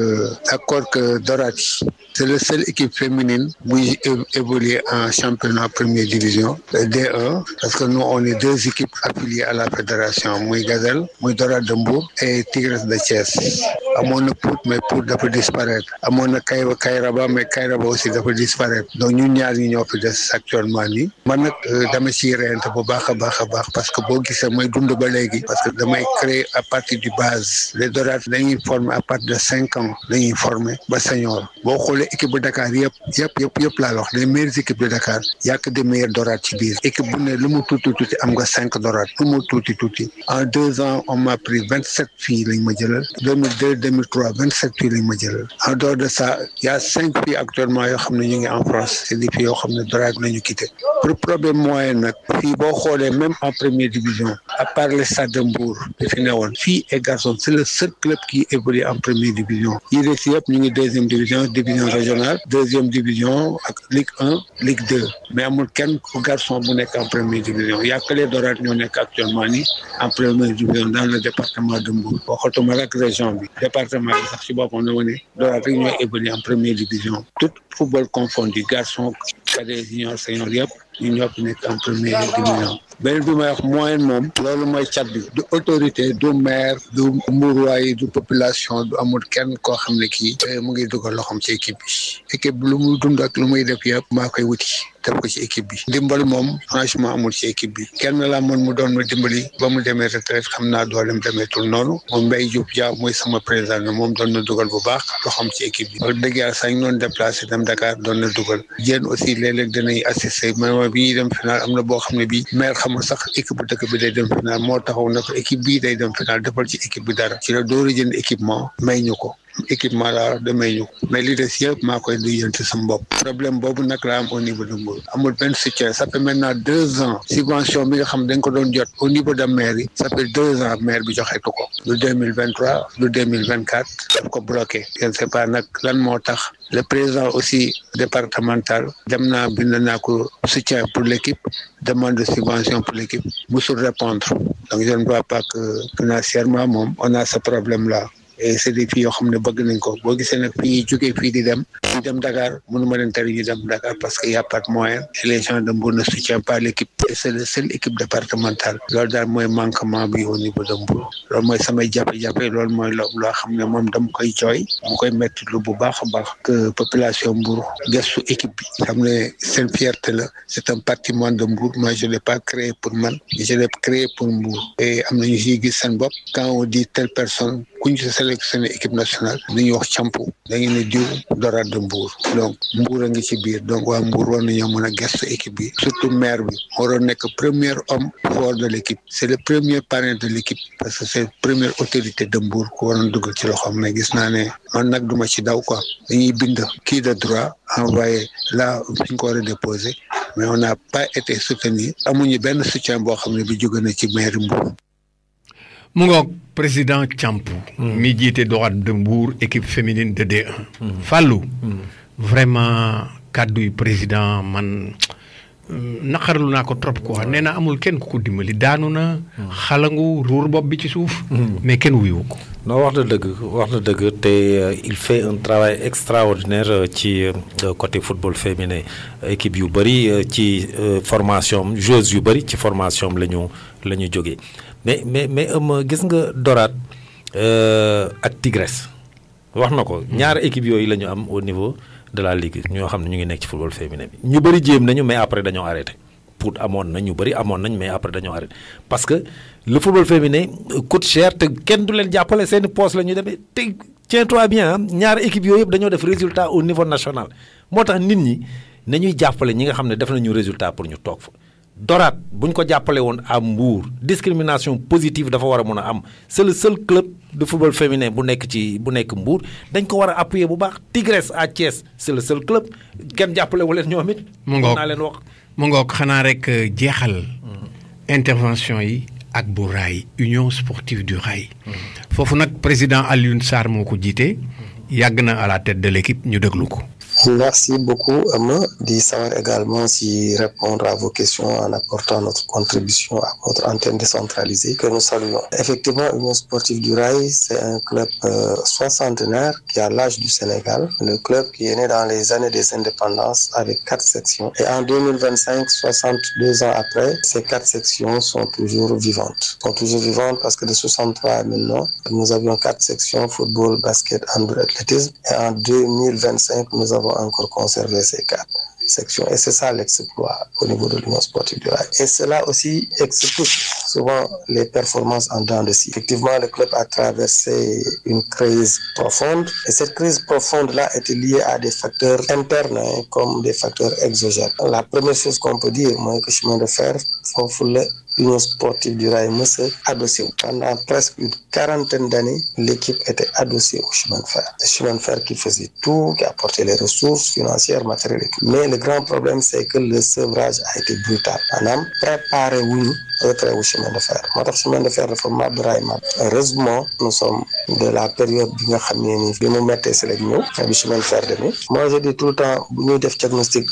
I: d'accord que Dorati c'est la seule équipe féminine buy évoluer en championnat première division D1 parce que nous on est 2 équipes affiliées à la fédération muy Gazelle muy Dorade de Mbour et Tigres de Thiès amoon na Pout mais Pout dafa disparaître amoon na Kayraba mais Kayraba aussi dafa disparaître donc ñun ñaar ñi ñoo fi des actuellement nii man nag dama ciy reyante bu baax a baax parce que boo gisee mooy dund ba léegi parce que damay créer à partir du base les Dorades dañuy former à partir de 5 ans dañuy former ba senior boo xoolee équipe bu Dakar yëpp laa wax les meilleures équipes de Dakar y'a que des meilleures Dorades ci biir équipe bu ne lu mu tuuti am nga 5 Dorades lu mu tuuti en 2 ans on m'a pris 27 filles lañ ma jëlal 2002 2003 27 filles lañ ma jëlal en dehors de ça il y a 5 filles actuellement yoo xam ne ñu ngi en France c'est des filles yoo xam ne Dorades lañu quitté pour problème moyen nag fii boo xoolee même en première division à part le Stade de Mbour fi newoon filles et garçons c'est le seul club qui évolue en première division yi des yëpp ñu ngi deuxième division régionale deuxième division ak Ligue 1 Ligue 2 mais amul kenn ku garçon bu nekk en première division y a que les Dorades ñoo nekk actuellement ni en première division dans le département de Mbour waxatuma rek région bi département bi sax ci boppam na wane Dorades rek ñooy évoluer en première division tout football confondu garçon cadet junior senior yëpp ñu ñoo nekk en première division beneen bi may wax moyenne moom loolu mooy cat bi du autorité du maire du mbuurwaay du population du amul kenn koo xam ne kii mu ngi dugal loxoom ci équipe bi lu muy dund ak lu muy def yëpp maa koy wuti def ko ci équipe bi dimbal moom franchement amul ci équipe bi kenn la mën mu doon ma dimbali ba mu demee retraite xam naa doolem demeetul noonu moom Mbaye Diop Dia mooy sama président moom doon na dugal bu baax loxoom ci équipe bi wax dëgg yàlla sañ noonu déplacé dem Dakar doon na dugal jéen aussi léeg-léeg danañ assister mais bi ñuy dem final am na boo xam ne bi maire xamul sax équipe bu dëkk bi day dem final moo taxaw na ko équipe bii day dem final defal ci équipe bi dara ci la door a jënd équipement may ñu ko équipement la damay ñu mais li des yëpp maa koy lijjanti sama bopp problème boobu nag la am au niveau de Mbour amul benn soutien ça fait maintenant 2 ans subvention bi nga xam dañ ko doon jot au niveau de maire yi ça fait 2 ans maire bi joxeetu ko lu 2023 lu 2024 daf ko bloqué je ne sais pas nag lan moo tax le président aussi départemental dem naa bind naa ko soutien pour l'équipe demande de subvention pour l'équipe musul répondre donc je ne vois pas que financièrement moom on a ce problème là et c'est des filles yoo xam ne bëgg nañ ko boo gisee nag fii jógee fii di dem Dakar mënuma leen tari ñu dem Dakar parce que y a pas de moyen et les gens de Mbour ne soutiennent pas l'équipe et c'est la seule équipe départementale loolu daal mooy manquement bi au niveau de Mbour loolu mooy samay jafe-jafe loolu mooy loo xam ne moom dama koy jooy mu koy metti lu bu baax a baax que population Mbour gëstu équipe bi xam ne seen fierté la c'est un patrimoine de Mbour moi je l'ai pas créé pour man je l'ai créé pour Mbour et am nañu siy gis seen bopp quand on dit telle personne ku ñu sélectionné équipe nationale dañuy wax campu dañu ne diw Dorade de Mbour donc Mbour a ngi ci biir donc waa Mbour war nañoo mën a gëstu équipe bi surtout maire bi waroon nekk premier homme fort de l'équipe c'est le premier parrain de l'équipe parce que c'est première autorité de Mbour ku waroon dugal ci loxoom mais gis naa ne man nag duma ci daw quoi dañuy bind kii de droit envoyé là fi ñu ko war a déposer mais on n'a pas été soutenu amuñu benn soutien boo xam ne bi jóge na ci maire Mbour.
A: mu ngoog président Thiampou. mi jiite droite de Mbour équipe féminine de D1. Fallou. vraiment kàddu yu président man naqarlu naa ko trop quoi nee na amul kenn ku ko dimbali daanu na. xalangu ruur bopp bi ci suuf. mais kenn wuyu ko.
B: non wax na dëgg te il fait un travail extraordinaire ci côté football féminin équipe yu bëri ci formation joueuses yu bëri ci formation la ñu jógee mais gis nga Dorat ak Tigresse wax na ko ñaari équipe yooyu la ñu am au niveau de la ligue ñoo xam ne ñu ngi nekk ci football féminin bi ñu bëri jéem nañu mais après dañoo arrêté. Pour amoon na ñu bëri amoon nañ mais après dañoo arrêté parce que le football féminin coûte cher te kenn du leen jàppale seeni poste la ñu demee te tiens-toi bien ñaari équipe yooyu yëpp dañoo def résultat au niveau national moo tax nit ñi nañuy jàppale ñi nga xam ne def nañu résultat pour ñu toog fa. Dorat bu ñu ko jàppale woon à Mbour discrimination positive dafa war a mun a am c'est le seul club de football féminin bu nekk Mbour dañ ko war a appuyer bu baax. Tigresse à Thiès c'est le seul club kenn jàppale wu leen ñoom it.
A: mu ngoog
B: naa leen wax.
A: mu ngoog xanaa rek jeexal intervention yi ak bu Rail Union sportive du Rail. foofu nag président Alioune Sarr moo ko jiite yàgg na à la tête de l'équipe ñu déglu ko.
J: Merci beaucoup, Ama. Di savoir également si répondre à vos questions en apportant notre contribution à votre antenne décentralisée que nous saluons. Effectivement, Union sportive du Rail, c'est un club soixantenaire qui a l'âge du Sénégal. Le club qui est né dans les années des indépendances avec 4 sections. Et en 2025, 62 ans après, ces 4 sections sont toujours vivantes. Sont toujours vivantes parce que de 63 à maintenant, nous avions 4 sections, football, basket, handball, athlétisme. Et en 2025, nous avons encore conservé ces 4 sections. Et c'est ça l'exploit au niveau de l'Union sportive du Rail. Et cela aussi explique souvent les performances en dents de scie. Effectivement, le club a traversé une crise profonde. Et cette crise profonde-là était liée à des facteurs internes comme des facteurs exogènes. La première chose qu'on peut dire, moi, que chemin de fer, faut l'Union sportive du Rail se adossée. Pendant presque une quarantaine d'années, l'équipe était adossée au chemin de fer. Le chemin de fer qui faisait tout, qui apportait les ressources financières, matérielles. Mais le grand problème, c'est que le sevrage a été brutal. On a préparé retrait au chemin de fer. Le chemin de fer réformable Rail. Heureusement, nous sommes de la période où nous mettons le chemin de fer de nous. Moi, je dis tout le temps, nous avons des diagnostics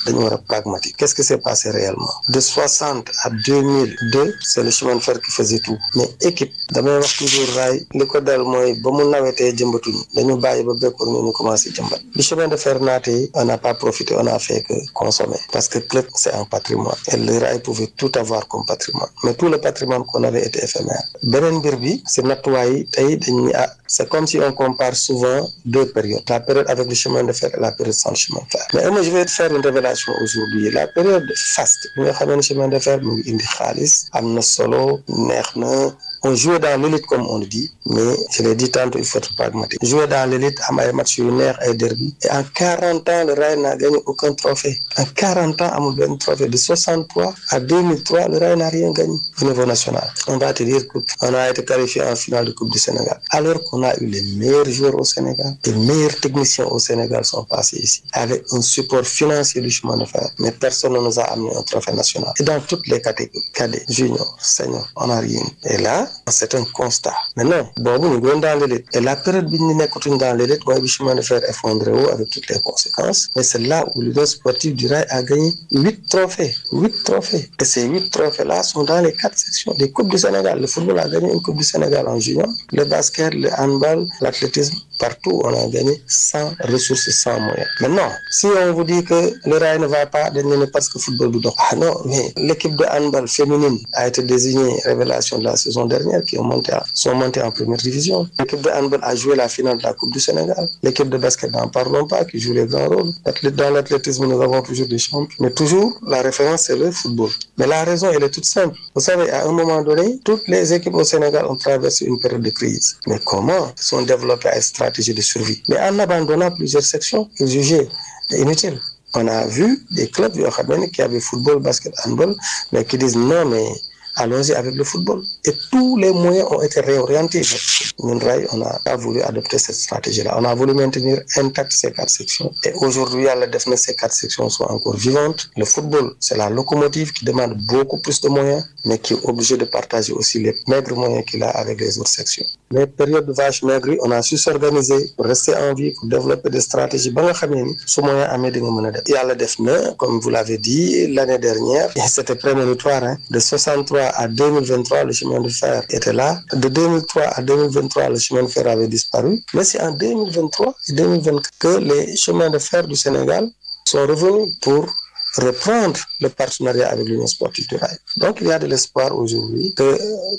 J: pragmatiques. Qu'est-ce qui s'est passé réellement? De 60 à 2002, c'est le chemin de fer qui faisait tout. Mais équipe, d'abord toujours Rail, le code d'Almoy, bon, on avait jambatu, dañu bayyi ba bekor ñu commencé jambat. Le chemin de fer naté, on n'a pas profité, on a fait que consommer parce que le club c'est un patrimoine et le Rail pouvait tout avoir comme patrimoine. Mais tout le patrimoine qu'on avait été éphémère. Benen birbi, c'est nettoyé, c'est comme si on compare souvent 2 périodes, la période avec le chemin de fer et la période sans le chemin de fer. Mais moi je vais te faire une révélation aujourd'hui. La période faste, le chemin de fer, indi khalis, amna solo, neexna, on jouait dans l'élite comme on le dit, mais je l'ai dit tantôt, il faut être pragmatique. Jouer dans l'élite, à un match unitaire et derby. Et en 40 ans, le Rail n'a gagné aucun trophée. En 40 ans, on a gagné un trophée. De 63 à 2003, le Rail n'a rien gagné au niveau national. On va te dire qu'on a été qualifié en finale de Coupe du Sénégal. Alors qu'on a eu les meilleurs joueurs au Sénégal, les meilleurs techniciens au Sénégal sont passés ici, avec un support financier du chemin de fer. Mais personne ne nous a amené un trophée national. Et dans toutes les catégories, cadets, juniors, seniors, on n'a rien. Et là, c'est un constat. Maintenant, bon, nous sommes dans l'élite. Et la période où nous sommes dans l'élite, le chemin de fer effondré avec toutes les conséquences. Mais c'est là où l'Union sportive du Rail a gagné 8 trophées. 8 trophées. Et ces 8 trophées-là sont dans les 4 sections des Coupes du Sénégal. Le football a gagné une Coupe du Sénégal en junior. Le basket, le handball, l'athlétisme, partout on a gagné sans ressources, sans moyens. Maintenant, si on vous dit que le Rail ne va pas gagner parce que le football du dos. Ah non, mais l'équipe de handball féminine a été désignée révélation de la saison dernière qui sont montés en première division. L'équipe de handball a joué la finale de la Coupe du Sénégal. L'équipe de basket, n'en parlons pas, qui joue les grands rôles. Dans l'athlétisme, nous avons toujours des champions. Mais toujours, la référence, c'est le football. Mais la raison, elle est toute simple. Vous savez, à un moment donné, toutes les équipes au Sénégal ont traversé une période de crise. Mais comment ils sont développés à une stratégie de survie? Mais en abandonnant plusieurs sections qu'ils jugeaient inutiles. On a vu des clubs qui avaient football, basket, handball, mais qui disent non, mais allons-y avec le football. Et tous les moyens ont été réorientés. Nous, Rai, on n'a pas voulu adopter cette stratégie-là. On a voulu maintenir intactes ces 4 sections. Et aujourd'hui, à la défense, ces 4 sections sont encore vivantes. Le football, c'est la locomotive qui demande beaucoup plus de moyens, mais qui est obligé de partager aussi les maigres moyens qu'il a avec les autres sections. Mais période de vache maigre, on a su s'organiser pour rester en vie, pour développer des stratégies. Comme vous l'avez dit, l'année dernière, c'était prémonitoire. De 63 à 2023, le chemin de fer était là. De 2003 à 2023, le chemin de fer avait disparu. Mais c'est en 2023 et 2024 que les chemins de fer du Sénégal sont revenus pour reprendre le partenariat avec l'Union sportive du rail. Donc il y a de l'espoir aujourd'hui que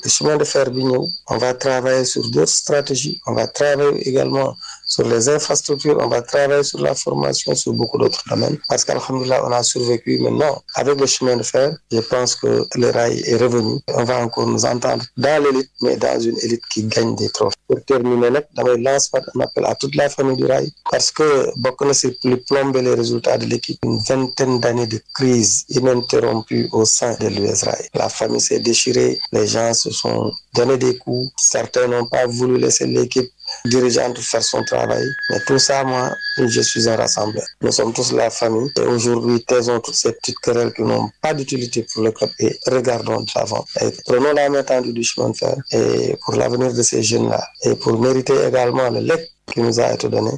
J: le chemin de fer Bignou, on va travailler sur d'autres stratégies, on va travailler également sur les infrastructures, on va travailler sur la formation, sur beaucoup d'autres domaines. Parce qu'alhamdoulilah, on a survécu maintenant avec le chemin de fer. Je pense que le rail est revenu. On va encore nous entendre dans l'élite, mais dans une élite qui gagne des trophées. Pour terminer, je lance un appel à toute la famille du rail parce que beaucoup c'est plus plomber les résultats de l'équipe. Une vingtaine d'années de crise ininterrompue au sein de l'US Rail. La famille s'est déchirée, les gens se sont donné des coups. Certains n'ont pas voulu laisser l'équipe dirigeante faire son travail. Mais tout ça, moi, je suis un rassembleur. Nous sommes tous la famille. Et aujourd'hui, taisons toutes ces petites querelles qui n'ont pas d'utilité pour le club et regardons de l'avant. Et prenons la main tendue du chemin de fer et pour l'avenir de ces jeunes-là. Et pour mériter également le lait qui nous a été donné,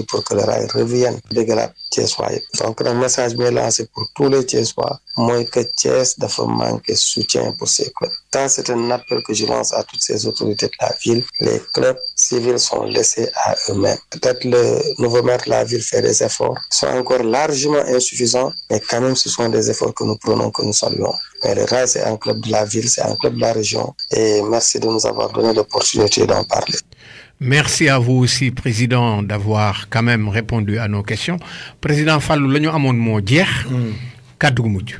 J: pour que le rail revienne de la Thiessois. Donc, un message bien lancé pour tous les Thiessois, moi que Thiès doit manquer soutien pour ces clubs. Quand c'est un appel que je lance à toutes ces autorités de la ville, les clubs civils sont laissés à eux-mêmes. Peut-être le nouveau maire de la ville fait des efforts, ils sont encore largement insuffisants, mais quand même ce sont des efforts que nous prenons, que nous saluons. Mais le rail, c'est un club de la ville, c'est un club de la région. Et merci de nous avoir donné l'opportunité d'en parler.
A: Merci à vous aussi, Président, d'avoir quand même répondu à nos questions. Président Fallou, la ñu amoon moo jeex. Kàddu gu mujj.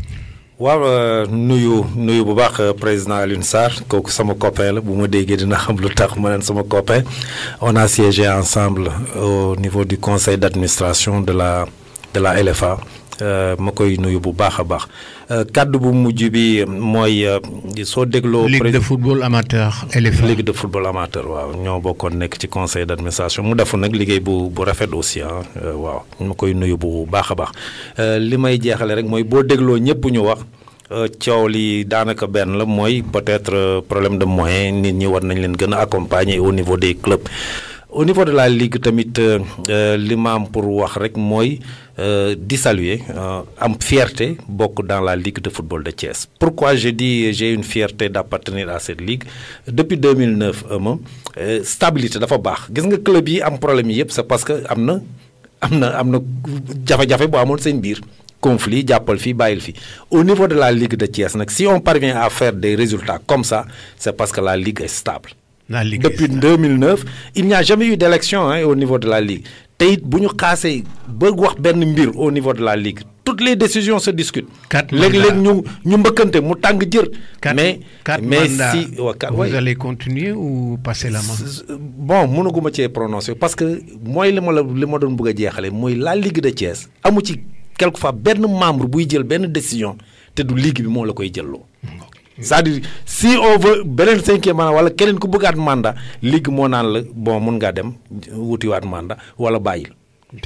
B: waaw nuyu bu baax président Alioune Sarr kooku sama copain la bu ma déggee dina xam lu tax ma neen sama copain. On a siégé ensemble au niveau du conseil d'administration de la LFA. ma koy nuyu bu baax a baax kaddu bu mujj bi mooy soo dégloo.
A: Ligue de football amateur LFA.
B: Ligue de football amateur waaw ñoo bokkoon nekk ci conseil d'administration mu defu nag liggéey bu rafet aussi waaw ma koy nuyu bu baax a baax li may jeexale rek mooy boo dégloo ñëpp ñu wax coow li daanaka benn la mooy peut-être problème de moyens nit ñi war nañ leen gën a accompagner au niveau des clubs. Au niveau de la ligue tamit li ma am pour wax rek mooy di saluer am fierté bokk dans la ligue de football de Thiès. Pourquoi je dis j'ai une fierté d'appartenir à cette ligue depuis 2009 stabilité dafa baax gis nga club yi am problème yi yëpp c'est parce que am na jafe-jafe bu amoon seen biir conflit jàppal fii bàyyil fii. Au niveau de la ligue de Thiès nag si on parvient à faire des résultats comme ça c'est parce que la ligue est stable. Depuis 2009, il n'y a jamais eu d'élection au niveau de la Ligue. Tey bu ñu xaasee ba wax benn mbir au niveau de la Ligue toutes les décisions se discutent. léeg-léeg ñu mbëkkante mu tàng jër. mais si
A: vous allez continuer ou passer la main.
B: Bon mënaguma cee prononcer parce que mooy li ma doon bëgg a jeexale mooy la Ligue de Thiès amu ci quelquefois benn membre buy jël benn décision te du Ligue bi moo la koy jëlloo. C'est-à-dire si on veut beneen 5e mandat wala keneen ku bëggaat mandat ligue moo naan la bon mun ngaa dem wutiwaat mandat wala bàyyil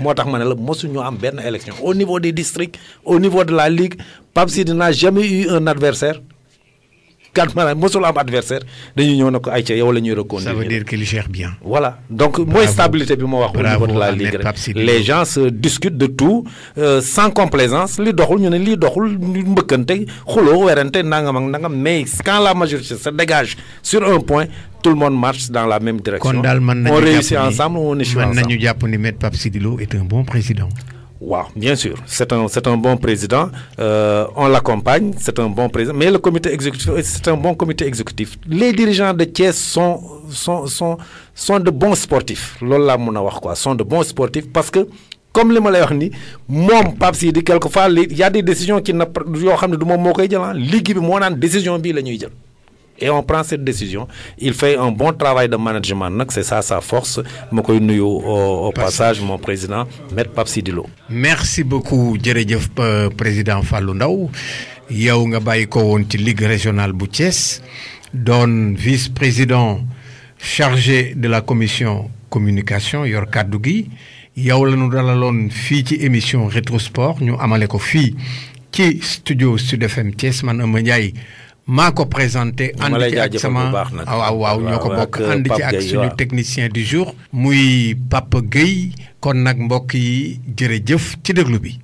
B: moo tax ma ne la mosuñu am benn élection au niveau des districts au niveau de la ligue Pape Sidi n'a jamais eu un adversaire quand maanaam mosul am adversaire dañuy ñëw na ko ayca yow la ñuy reconduire.
A: Ça veut dire qu'il gère bien.
B: Voilà donc mooy stabilité bi ma wax au niveau de la ligue rek les gens se discutent de tout sans complaisance li doxul ñu ne lii doxul ñu mbëkkante xuloo werante nangam ak nangam mais quand la majorité se dégage sur un point tout le monde marche dans la même direction. On réussit ensemble on échoue ensemble.
A: Mën nañu jàpp ni Maître Pape Sidi Lo est un bon président.
B: Wow, bien sûr, c'est un bon président, on l'accompagne, c'est un bon président, mais le comité exécutif, c'est un bon comité exécutif. Les dirigeants de Thiès sont de bons sportifs, lola mona wax quoi, sont de bons sportifs parce que comme les ma lay wax ni mom Pape Sidi quelquefois il y a des décisions qui na yo xamné du mom mo koy jël ligue bi mo nan décision bi la ñuy jël. Et on prend cette décision. Il fait un bon travail de management. C'est ça sa force. Au passage, mon président, Maître Pape Sidi Lo.
A: Merci beaucoup, jërëjëf président Fallou Ndaw. yow nga bàyyi ko woon ci ligue régionale bu Thiès doon vice-président chargé de la commission communication yor kàddu gi yow la ñu dalaloon fii ci émission Rétrosport ñu amale ko fii ci studio Sud FM Thiès man Eumeu Ndiaye maa ko présenté ànd ci ak sama waaw ñoo ko bokk ànd ci ak suñu technicien du jour muy Papa Gueye kon nag mbokk yi jërëjëf ci déglu bi